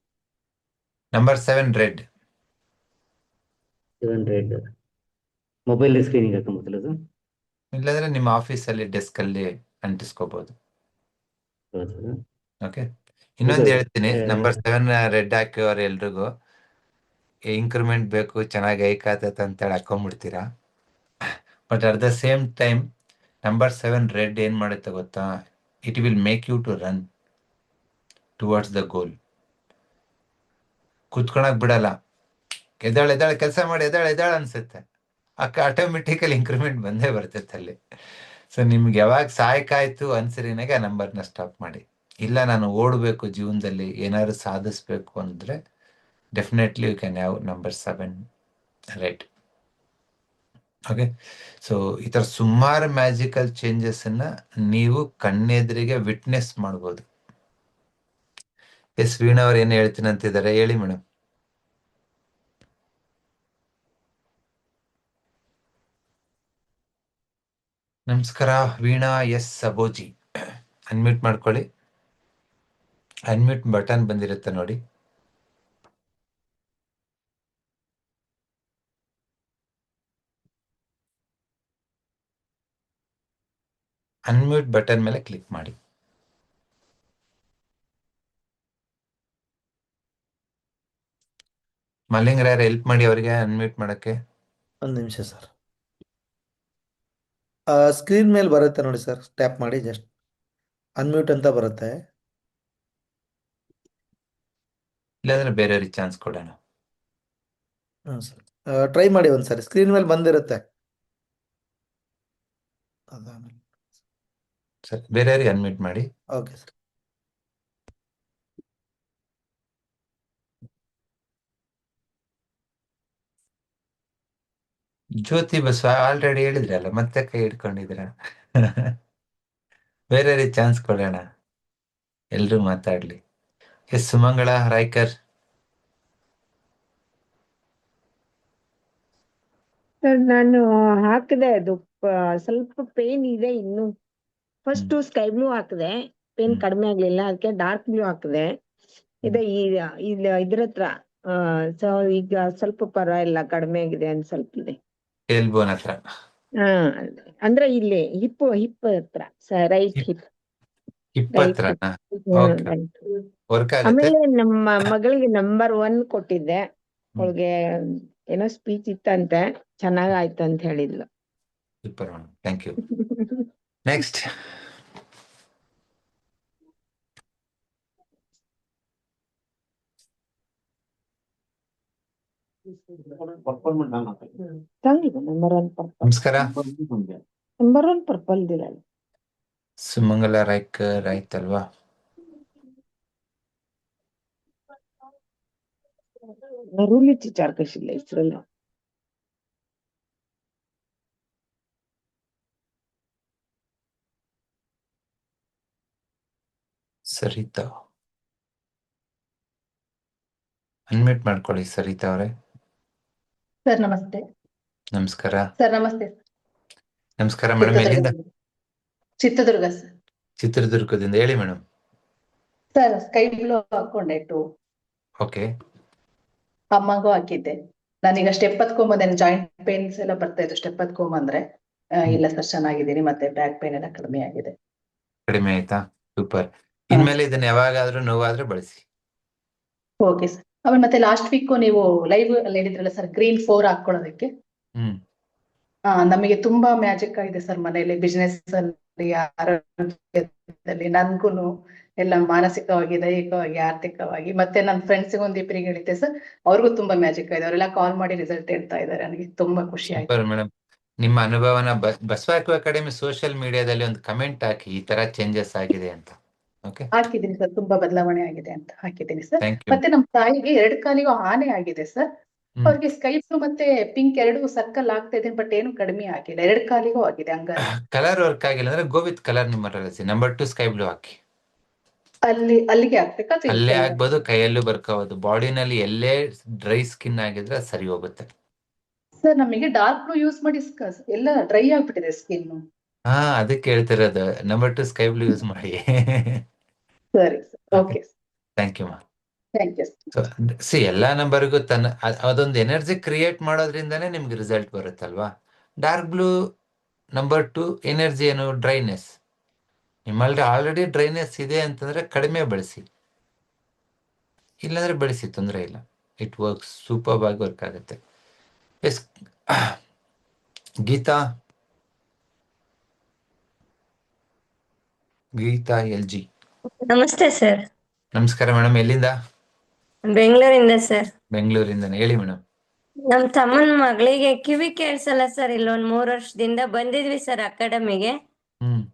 Number 7 red. 7 red mobile screening ಹಾಕೊಬೇಕಲ್ಲ ಸರ್? ಇಲ್ಲಾಂದ್ರೆ ನಿಮ್ಮ ಆಫೀಸಲ್ಲಿ ಡೆಸ್ಕ್ ಅಲ್ಲಿ ಅಂಟಿಸ್ಕೋಬಹುದು. ಹೌದು ಸರ್. ಓಕೆ. ಇನ್ನೊಂದು ಇದು ಹೇಳ್ತೀನಿ, ನಂಬರ್ 7 ರೆಡ್ ಹಾಕಿರೋರು ಎಲ್ರಿಗೂ ಇಂಕ್ರಿಮೆಂಟ್ ಬೇಕು, ಚೆನ್ನಾಗಿ ಐಕಾತೈತೆ ಅಂತೇಳಿ ಹಾಕೊಂಡ್ಬಿಡ್ತೀರಾ. But at the same time number 7 red ಏನ್ ಮಾಡುತ್ತೆ ಗೊತ್ತಾ? It will make you to run towards the goal. ಕುತ್ಕೊಳಕ್ ಬಿಡಲ್ಲ, ಎದ್ದಾಳ ಕೆಲಸ ಮಾಡಿ ಎದ್ದಾಳ ಅನ್ಸುತ್ತೆ. ಆಟೋಮೆಟಿಕಲಿ ಇಂಕ್ರಿಮೆಂಟ್ ಬಂದೇ ಬರ್ತೈತೆ ಅಲ್ಲಿ. ಸೊ ನಿಮ್ಗೆ ಯಾವಾಗ ಸಾಕಾಯ್ತು ಅನ್ಸರಿನಾಗೆ ಆ ನಂಬರ್ನ ಸ್ಟಾಪ್ ಮಾಡಿ. ಇಲ್ಲ ನಾನು ಓಡಬೇಕು ಜೀವನದಲ್ಲಿ, ಏನಾದ್ರು ಸಾಧಿಸ್ಬೇಕು ಅಂದ್ರೆ definitely you can have number 7, right? Okay. So ಈ ಥರ ಸುಮಾರು ಮ್ಯಾಜಿಕಲ್ ಚೇಂಜಸ್ ಅನ್ನ ನೀವು ಕಣ್ಣೆದುರಿಗೆ ವಿಟ್ನೆಸ್ ಮಾಡ್ಬೋದು. ಎಸ್ ವೀಣಾ ಅವ್ರು ಏನು ಹೇಳ್ತೀನಿ ಅಂತಿದ್ದಾರೆ, ಹೇಳಿ ಮೇಡಮ್. ನಮಸ್ಕಾರ ವೀಣಾ ಎಸ್ ಸಬೋಜಿ, ಅನ್ಮ್ಯೂಟ್ ಮಾಡ್ಕೊಳ್ಳಿ. ಅನ್ಮ್ಯೂಟ್ ಬಟನ್ ಬಂದಿರುತ್ತೆ ನೋಡಿ. ಅನ್ಮ್ಯೂಟ್ ಬಟನ್ ಮೇಲೆ ಕ್ಲಿಕ್ ಮಾಡಿ. ಮಲ್ಲಿಂಗ್ರಾಯರ್ ಹೆಲ್ಪ್ ಮಾಡಿ ಅವರಿಗೆ ಅನ್ಮ್ಯೂಟ್ ಮಾಡಕ್ಕೆ. ಒಂದು ನಿಮಿಷ ಸರ್. ಸ್ಕ್ರೀನ್ ಮೇಲೆ ಬರುತ್ತೆ ನೋಡಿ ಸರ್, ಟ್ಯಾಪ್ ಮಾಡಿ ಜಸ್ಟ್ ಅನ್ಮ್ಯೂಟ್ ಅಂತ ಬರುತ್ತೆ. ಇಲ್ಲಾಂದ್ರೆ ಬೇರೆಯವ್ರಿಗೆ ಚಾನ್ಸ್ ಕೊಡೋಣ. ಹ್ಞೂ ಸರ್, ಟ್ರೈ ಮಾಡಿ ಒಂದ್ಸರಿ, ಸ್ಕ್ರೀನ್ ಮೇಲೆ ಬಂದಿರುತ್ತೆ. ಅದಾದ್ಮೇಲೆ ಸರ್ ಬೇರೆಯವ್ರಿಗೆ ಅನ್ಮ್ಯೂಟ್ ಮಾಡಿ. Okay sir. Jyoti Basava already ಹೇಳಿದ್ರಲ್ಲ, ಮತ್ತೆ ಕೈ ಹಿಡ್ಕೊಂಡಿದ್ದೀರ. ಬೇರೆಯವ್ರಿಗೆ ಚಾನ್ಸ್ ಕೊಡೋಣ, ಎಲ್ರು ಮಾತಾಡ್ಲಿ. ಎಸ್ ಸುಮಂಗಳ ರಾಯ್ಕರ್. ಸರ್ ನಾನು ಹಾಕಿದೆ, ಅದು ಸ್ವಲ್ಪ ಪೇನ್ ಇದೆ ಇನ್ನು. ಫಸ್ಟ್ ಸ್ಕೈ ಬ್ಲೂ ಹಾಕಿದೆ, ಪೇನ್ ಕಡಿಮೆ ಆಗ್ಲಿಲ್ಲ, ಅದಕ್ಕೆ ಡಾರ್ಕ್ ಬ್ಲೂ ಹಾಕಿದೆ. ಇದೆ ಇದ್ರ ಹತ್ರ ಸೊ ಈಗ ಸ್ವಲ್ಪ ಪರವಾಗಿಲ್ಲ, ಕಡಿಮೆ ಆಗಿದೆ ಅಂತ ಸ್ವಲ್ಪ ಇದೆ. ಎಲ್ಬೋನ್ ಹತ್ರ. ಹಾ, ಅಂದ್ರೆ ಇಲ್ಲಿ ಹಿಪ್ ಹತ್ರ, ರೈಟ್ ಹಿಪ್. ಇಪ್ಪತ್ತರ ವರ್ಕ್ ಆಗುತ್ತೆ. ಆಮೇಲೆ ನಮ್ಮ ಮಗಳಿಗೆ ನಂಬರ್ 1 ಕೊಟ್ಟಿದ್ದೆ, ಅವಳಿಗೆ ಏನೋ ಸ್ಪೀಚ್ ಇತ್ತಂತೆ, ಚೆನ್ನಾಗಾಯ್ತು ಅಂತ ಹೇಳಿದ್ಲು. Super madam, thank you. Next number 1 purple. ನಮಸ್ಕಾರ. ನಂಬರ್ 1 ಪರ್ಪಲ್ ದಿಲ್ಲ. ಸುಮಂಗಲ ರಾಯ್ಕರ್ ಆಯ್ತಲ್ವಾ? नरुलीची 4 कशी इस्रोला. ಸರಿತಾ ಅನ್ಮ್ಯೂಟ್ ಮಾಡ್ಕೊಳ್ಳಿ. ಸರಿತಾ ಅವರೇ. ಸರ್ ನಮಸ್ತೆ. ನಮಸ್ಕಾರ. ಸರ್ ನಮಸ್ತೆ. ನಮಸ್ಕಾರ ಮೇಡಮ್, ಎಲ್ಲಿಂದ? ಚಿತ್ರದುರ್ಗ ಸರ್. ಚಿತ್ರದುರ್ಗದಿಂದ, ಹೇಳಿ ಮೇಡಮ್. ಸರ್ ಸ್ಕೈ ಬ್ಲೂ ಹಾಕೊಂಡೆ 2. ಓಕೆ. ಅಮ್ಮಗೂ ಹಾಕಿದ್ದೆ. ನಾನೀಗ ಸ್ಟೆಪ್ ಹತ್ಕೊಂಬಂದೆ, ಜಾಯಿಂಟ್ ಪೇನ್ಸ್ ಎಲ್ಲ ಬರ್ತಾ ಇತ್ತು, ಸ್ಟೆಪ್ ಹತ್ಕೊಂಬಂದ್ರೆ ಇಲ್ಲ ಸರ್ ಚೆನ್ನಾಗಿದ್ದೀನಿ, ಮತ್ತೆ ಬ್ಯಾಕ್ ಪೇನ್ ಎಲ್ಲ ಕಡಿಮೆ ಆಗಿದೆ. ಕಡಿಮೆ ಆಯ್ತಾ? ಸೂಪರ್. ಇನ್ಮೇಲೆ ಇದನ್ನ ಯಾವಾಗಾದ್ರೂ ನೋವಾದ್ರೆ ಬಳಸಿ. Okay sir. ಆಮೇಲೆ ಮತ್ತೆ ಲಾಸ್ಟ್ ವೀಕ್ ನೀವು ಲೈವ್ ಅಲ್ಲಿ ಹೇಳಿದ್ರಲ್ಲ ಸರ್, ಗ್ರೀನ್ 4 ಹಾಕೊಳ್ಳೋದಕ್ಕೆ. ನಮಗೆ ತುಂಬಾ ಮ್ಯಾಜಿಕ್ ಆಗಿದೆ ಸರ್ ಮನೆಯಲ್ಲಿ, ಬಿಸ್ನೆಸ್ ಅಲ್ಲಿ, ಆರೋಗ್ಯದಲ್ಲಿ, ನನ್ಗುನು ಎಲ್ಲ ಮಾನಸಿಕವಾಗಿ, ದೈಹಿಕವಾಗಿ, ಆರ್ಥಿಕವಾಗಿ. ಮತ್ತೆ ನನ್ನ ಫ್ರೆಂಡ್ಸ್ಗೆ ಒಂದಿಬ್ಬರಿಗೆ ಹೇಳಿದ್ದೆ ಸರ್, ಅವ್ರಿಗೂ ತುಂಬಾ ಮ್ಯಾಜಿಕ್ ಆಗಿದೆ. ಅವರೆಲ್ಲ ಕಾಲ್ ಮಾಡಿ ರಿಸಲ್ಟ್ ಹೇಳ್ತಾ ಇದ್ದಾರೆ, ನನಗೆ ತುಂಬಾ ಖುಷಿ ಆಯ್ತು. ಸೂಪರ್ ಮೇಡಮ್, ನಿಮ್ಮ ಅನುಭವನ ಬಸವ ಅಕಾಡೆಮಿ ಸೋಷಿಯಲ್ ಮೀಡಿಯಾದಲ್ಲಿ ಒಂದು ಕಮೆಂಟ್ ಹಾಕಿ, ಈ ತರ ಚೇಂಜಸ್ ಆಗಿದೆ ಅಂತ. ಓಕೆ, ಹಾಕಿದ್ದೀನಿ ಸರ್, ತುಂಬಾ ಬದಲಾವಣೆ ಆಗಿದೆ ಅಂತ ಹಾಕಿದ್ದೀನಿ ಸರ್. Thank you. ಮತ್ತೆ ನಮ್ಮ ತಾಯಿಗೆ 2 ಕಾಲಿಗೂ ಆನೆ ಆಗಿದೆ ಸರ್. ಅವ್ರಿಗೆ ಸ್ಕೈ ಬ್ಲೂ ಮತ್ತೆ ಪಿಂಕ್ 2 ಸರ್ಕಲ್ ಆಗ್ತಾ ಇದೆ, ಬಟ್ ಏನು ಕಡಿಮೆ ಆಗಿಲ್ಲ. 2 ಕಾಲಿಗೂ ಆಗಿದೆ ಹಂಗಾರೆ. ಕಲರ್ ವರ್ಕ್ ಆಗಿಲ್ಲ ಅಂದ್ರೆ go with colour numerology number 2 sky blue ಹಾಕಿ. ಅಲ್ಲಿಗೆ ಹಾಕ್ಬೇಕಾ? ಅಲ್ಲೇ ಆಗ್ಬೋದು, ಕೈಯಲ್ಲೂ ಬರ್ಕೋಬಹುದು. ಬಾಡಿನಲ್ಲಿ ಎಲ್ಲೇ ಡ್ರೈ ಸ್ಕಿನ್ ಆಗಿದ್ರೆ ಸರಿ ಹೋಗುತ್ತೆ. ಸರ್ ನಮಗೆ ಡಾರ್ಕ್ ಬ್ಲೂ ಯೂಸ್ ಮಾಡಿ ಎಲ್ಲ ಡ್ರೈ ಆಗ್ಬಿಟ್ಟಿದೆ ಸ್ಕಿನ್. ಅದಕ್ಕೆ ಹೇಳ್ತಿರೋದು, ನಂಬರ್ 2 ಸ್ಕೈ ಬ್ಲೂ ಯೂಸ್ ಮಾಡಿ. ಸರಿ ಸರ್, ಓಕೆ. ಥ್ಯಾಂಕ್ ಯು ಮಾ. Thank you. ಸಿ ಎಲ್ಲಾ ನಂಬರ್ಗೂ ಅದೊಂದು ಎನರ್ಜಿ ಕ್ರಿಯೇಟ್ ಮಾಡೋದ್ರಿಂದಾನೇ ನಿಮ್ಗೆ ರಿಸಲ್ಟ್ ಬರುತ್ತಲ್ವಾ. ಡಾರ್ಕ್ ಬ್ಲೂ ನಂಬರ್ 2 ಎನರ್ಜಿ ಏನು? ಡ್ರೈನೆಸ್. ನಿಮ್ಮಲ್ಲಿ ಆಲ್ರೆಡಿ ಡ್ರೈನೆಸ್ ಇದೆ ಅಂತಂದ್ರೆ ಕಡಿಮೆ ಬಳಸಿ, ಇಲ್ಲಾಂದ್ರೆ ಬಳಸಿ, ತೊಂದರೆ ಇಲ್ಲ. ಇಟ್ ವರ್ಕ್ಸ್, ಸೂಪರ್ ಆಗಿ ವರ್ಕ್ ಆಗುತ್ತೆ. Yes Geetha LG. ನಮಸ್ತೆ ಸರ್. ನಮಸ್ಕಾರ ಮೇಡಮ್, ಎಲ್ಲಿಂದ? ಬೆಂಗಳೂರಿಂದ ಸರ್. ಬೆಂಗಳೂರಿಂದ, ಹೇಳಿ ಮೇಡಮ್. ನಮ್ ತಮ್ಮನ್ ಮಗಳಿಗೆ ಕಿವಿ ಕೇಳ್ಸಲ್ಲ ಸರ್. ಇಲ್ಲೊಂದ್ 3 ವರ್ಷದಿಂದ ಬಂದಿದ್ವಿ ಸರ್ ಅಕಾಡೆಮಿಗೆ. ಹ್ಮ್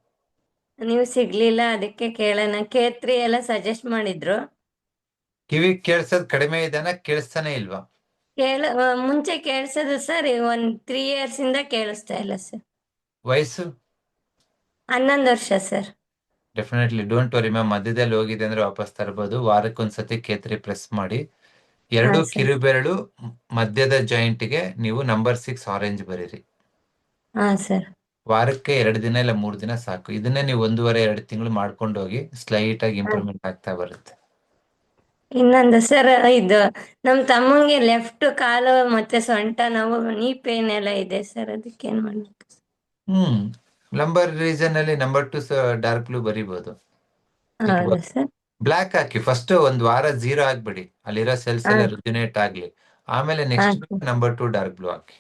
ನೀವು ಸಿಗ್ಲಿಲ್ಲ, ಅದಕ್ಕೆ ಕೇಳೋಣ. ಕೇತ್ರಿ ಎಲ್ಲ ಸಜೆಸ್ಟ್ ಮಾಡಿದ್ರು. ಕಿವಿ ಕೇಳ್ಸೋದ್ ಕಡಿಮೆ ಇದೆನಾ, ಕೇಳಿಸ್ತಾನೆ ಇಲ್ವಾ? ಮುಂಚೆ ಕೇಳ್ಸೋದು ಸರ್, ಒಂದ್ 3 years ಇಂದ ಕೇಳಿಸ್ತಾ ಇಲ್ಲ ಸರ್. ವಯಸ್ಸು? 11 ವರ್ಷ sir. Definitely don't worry ma'am, ಮಧ್ಯದಲ್ಲಿ ಹೋಗಿದೆ ಅಂದ್ರೆ ವಾಪಸ್ ತರ್ಬೋದು. ವಾರಕ್ಕೊಂದ್ಸತಿ ಕೇತ್ರಿ ಪ್ರೆಸ್ ಮಾಡಿ, ಹಾ 2 ಸರ್. ಕಿರುಬೆರಳು ಮಧ್ಯದ ಜಾಯಿಂಟ್ಗೆ ನೀವು ನಂಬರ್ 6 ಆರೆಂಜ್ ಬರೀರಿ. ಹಾ ಸರ್. ವಾರಕ್ಕೆ 2 ದಿನ ಇಲ್ಲ 3 ದಿನ ಸಾಕು. ಇದನ್ನೇ ನೀವು 1.5-2 ತಿಂಗಳು ಮಾಡ್ಕೊಂಡು ಹೋಗಿ, ಸ್ಲೈಟ್ ಆಗಿ ಇಂಪ್ರೂವ್ಮೆಂಟ್ ಆಗ್ತಾ ಬರುತ್ತೆ. ಇನ್ನೊಂದು ಸರ್, ಇದು ನಮ್ ತಮ್ಮಂಗೆ ಲೆಫ್ಟ್ ಕಾಲು ಮತ್ತೆ ಸೊಂಟ ನೋವು, ನೀ ಪೇನ್ ಎಲ್ಲ ಇದೆ ಸರ್. ಅದಕ್ಕೆ ಏನ್ ಮಾಡ್ಬೇಕು? ನಂಬರ್ ರೀಸನ್ ಅಲ್ಲಿ ನಂಬರ್ 2 ಡಾರ್ಕ್ ಬ್ಲೂ ಬರೀಬಹುದು. ಹೌದಾ ಸರ್? ಬ್ಲಾಕ್ ಹಾಕಿ ಫಸ್ಟ್ ಒಂದ್ ವಾರ 0 ಆಗ್ಬಿಡಿ, ಅಲ್ಲಿರೋ ಸೆಲ್ಸ್ ಹಾ ಎಲ್ಲ ರಿಜುನೇಟ್ ಆಗ್ಲಿ. ಆಮೇಲೆ ಹಾ ನೆಕ್ಸ್ಟ್ ನಂಬರ್ 2 ಡಾರ್ಕ್ ಬ್ಲೂ ಹಾಕಿ.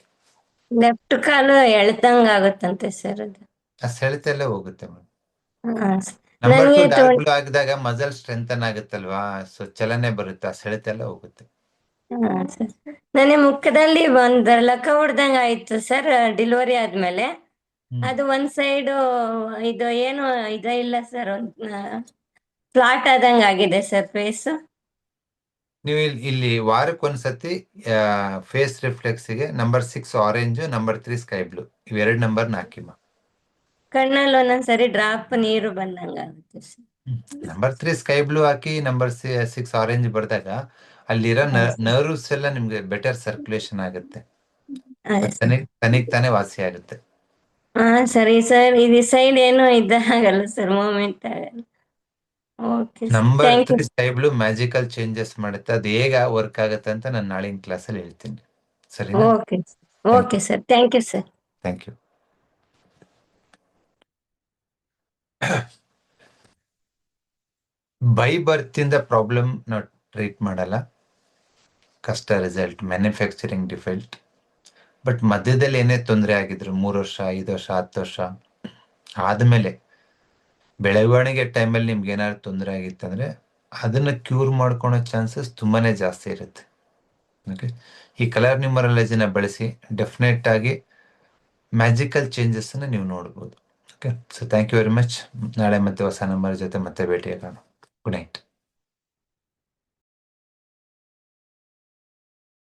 ಲೆಫ್ಟ್ ಕಾಲು ಎಳ್ದಂಗ ಆಗುತ್ತಂತೆ ಸರ್ ಅದು. ಆ ಸೆಳೆತಲ್ಲೇ ಹೋಗುತ್ತೆ ಮೇಡಮ್. ಹಾ ಸರ್. ನಂಬರ್ 2 ನನ್ಗೆ ಡಾರ್ಕ್ ಬ್ಲೂ ಆಗಿದಾಗ ಮಸಲ್ ಸ್ಟ್ರೆಂಥನ್ ಆಗುತ್ತಲ್ವಾ, ಸೊ ಚಲನೆ ಬರುತ್ತೆ, ಆ ಸೆಳೆತೆಲ್ಲ ಹೋಗುತ್ತೆ. ಹಾ ಸರ್, ನನಗೆ ಮುಖದಲ್ಲಿ ಒಂದ್ ಲಕ ಹೊಡ್ದಂಗ ಆಯ್ತು ಸರ್ ಡೆಲಿವರಿ ಆದ್ಮೇಲೆ. ಅದು ಒಂದ್ ಸೈಡ್ ಇದು ಏನು ಇಲ್ಲ ಸರ್, ಫ್ಲಾಟ್ ಆದಂಗ ಆಗಿದೆ ಸರ್ ಫೇಸ್. ನೀವು ಇಲ್ಲಿ ವಾರಕ್ಕೊಂದ್ಸತಿ ಫೇಸ್ ರಿಫ್ಲೆಕ್ಸ್ಗೆ number 6 orange, number 3 sky blue, ಇವೆರಡು ನಂಬರ್ನ ಹಾಕಿಮ್ಮ. ಕಣ್ಣಲ್ಲಿ ಒಂದೊಂದ್ಸರಿ ಡ್ರಾಪ್ ನೀರು ಬಂದಂಗ ಆಗುತ್ತೆ ಸರ್. ನಂಬರ್ 3 ಸ್ಕೈ ಬ್ಲೂ ಹಾಕಿ ನಂಬರ್ 6 ಆರೆಂಜ್ ಬರ್ದಾಗ ಅಲ್ಲಿರೋ ಹಾ ಸರ್. ನರ್ವ್ಸ್ ಎಲ್ಲ ನಿಮ್ಗೆ ಬೆಟರ್ ಸರ್ಕ್ಯುಲೇಷನ್ ಆಗುತ್ತೆ, ಅದೇ ಸರ್. ತನಿಗ್ ತಾನೇ ವಾಸಿ ಆಗುತ್ತೆ. ಹಾ ಸರಿ ಸರ್, ಇದು ಸೈಡ್ ಏನು ಇದಾಗಲ್ಲ ಸರ್, ಮೂವ್ಮೆಂಟ್ ಆಗಲ್ಲ. Okay sir, number thank you. 3 sky blue magical changes ಮಾಡುತ್ತೆ. ಅದು ಹೇಗೆ ವರ್ಕ್ ಆಗುತ್ತೆ ಅಂತ ನಾನು ನಾಳಿನ ಕ್ಲಾಸಲ್ಲಿ ಹೇಳ್ತೀನಿ. ಸರಿನಾ? Okay okay sir, thank you sir. Thank you. By birth ಇಂದ ಪ್ರಾಬ್ಲಮ್ ನಾವು ಟ್ರೀಟ್ ಮಾಡಲ್ಲ, ಕಷ್ಟ ರಿಸಲ್ಟ್, ಮ್ಯಾನುಫ್ಯಾಕ್ಚರಿಂಗ್ ಡಿಫೆಕ್ಟ್. ಬಟ್ ಮಧ್ಯದಲ್ಲಿ ಏನೇ ತೊಂದರೆ ಆಗಿದ್ರು 3 ವರ್ಷ 5 ವರ್ಷ 10 ವರ್ಷ ಆದ್ಮೇಲೆ ಬೆಳವಣಿಗೆ ಟೈಮಲ್ಲಿ ನಿಮ್ಗೆ ಏನಾದ್ರು ತೊಂದರೆ ಆಗಿತ್ತಂದ್ರೆ ಅದನ್ನ ಕ್ಯೂರ್ ಮಾಡ್ಕೊಳೋ ಚಾನ್ಸಸ್ ತುಂಬಾನೇ ಜಾಸ್ತಿ ಇರುತ್ತೆ. ಓಕೆ, ಈ ಕಲರ್ ನ್ಯೂಮರಾಲಜಿನ ಬಳಸಿ ಡೆಫಿನೆಟ್ ಆಗಿ ಮ್ಯಾಜಿಕಲ್ ಚೇಂಜಸ್ ಅನ್ನ ನೀವು ನೋಡ್ಬೋದು. Okay, so thank you very much. ನಾಳೆ ಮತ್ತೆ ಹೊಸ ನಂಬರ್ ಜೊತೆ ಮತ್ತೆ ಭೇಟಿಯಾಗೋಣ. Good night.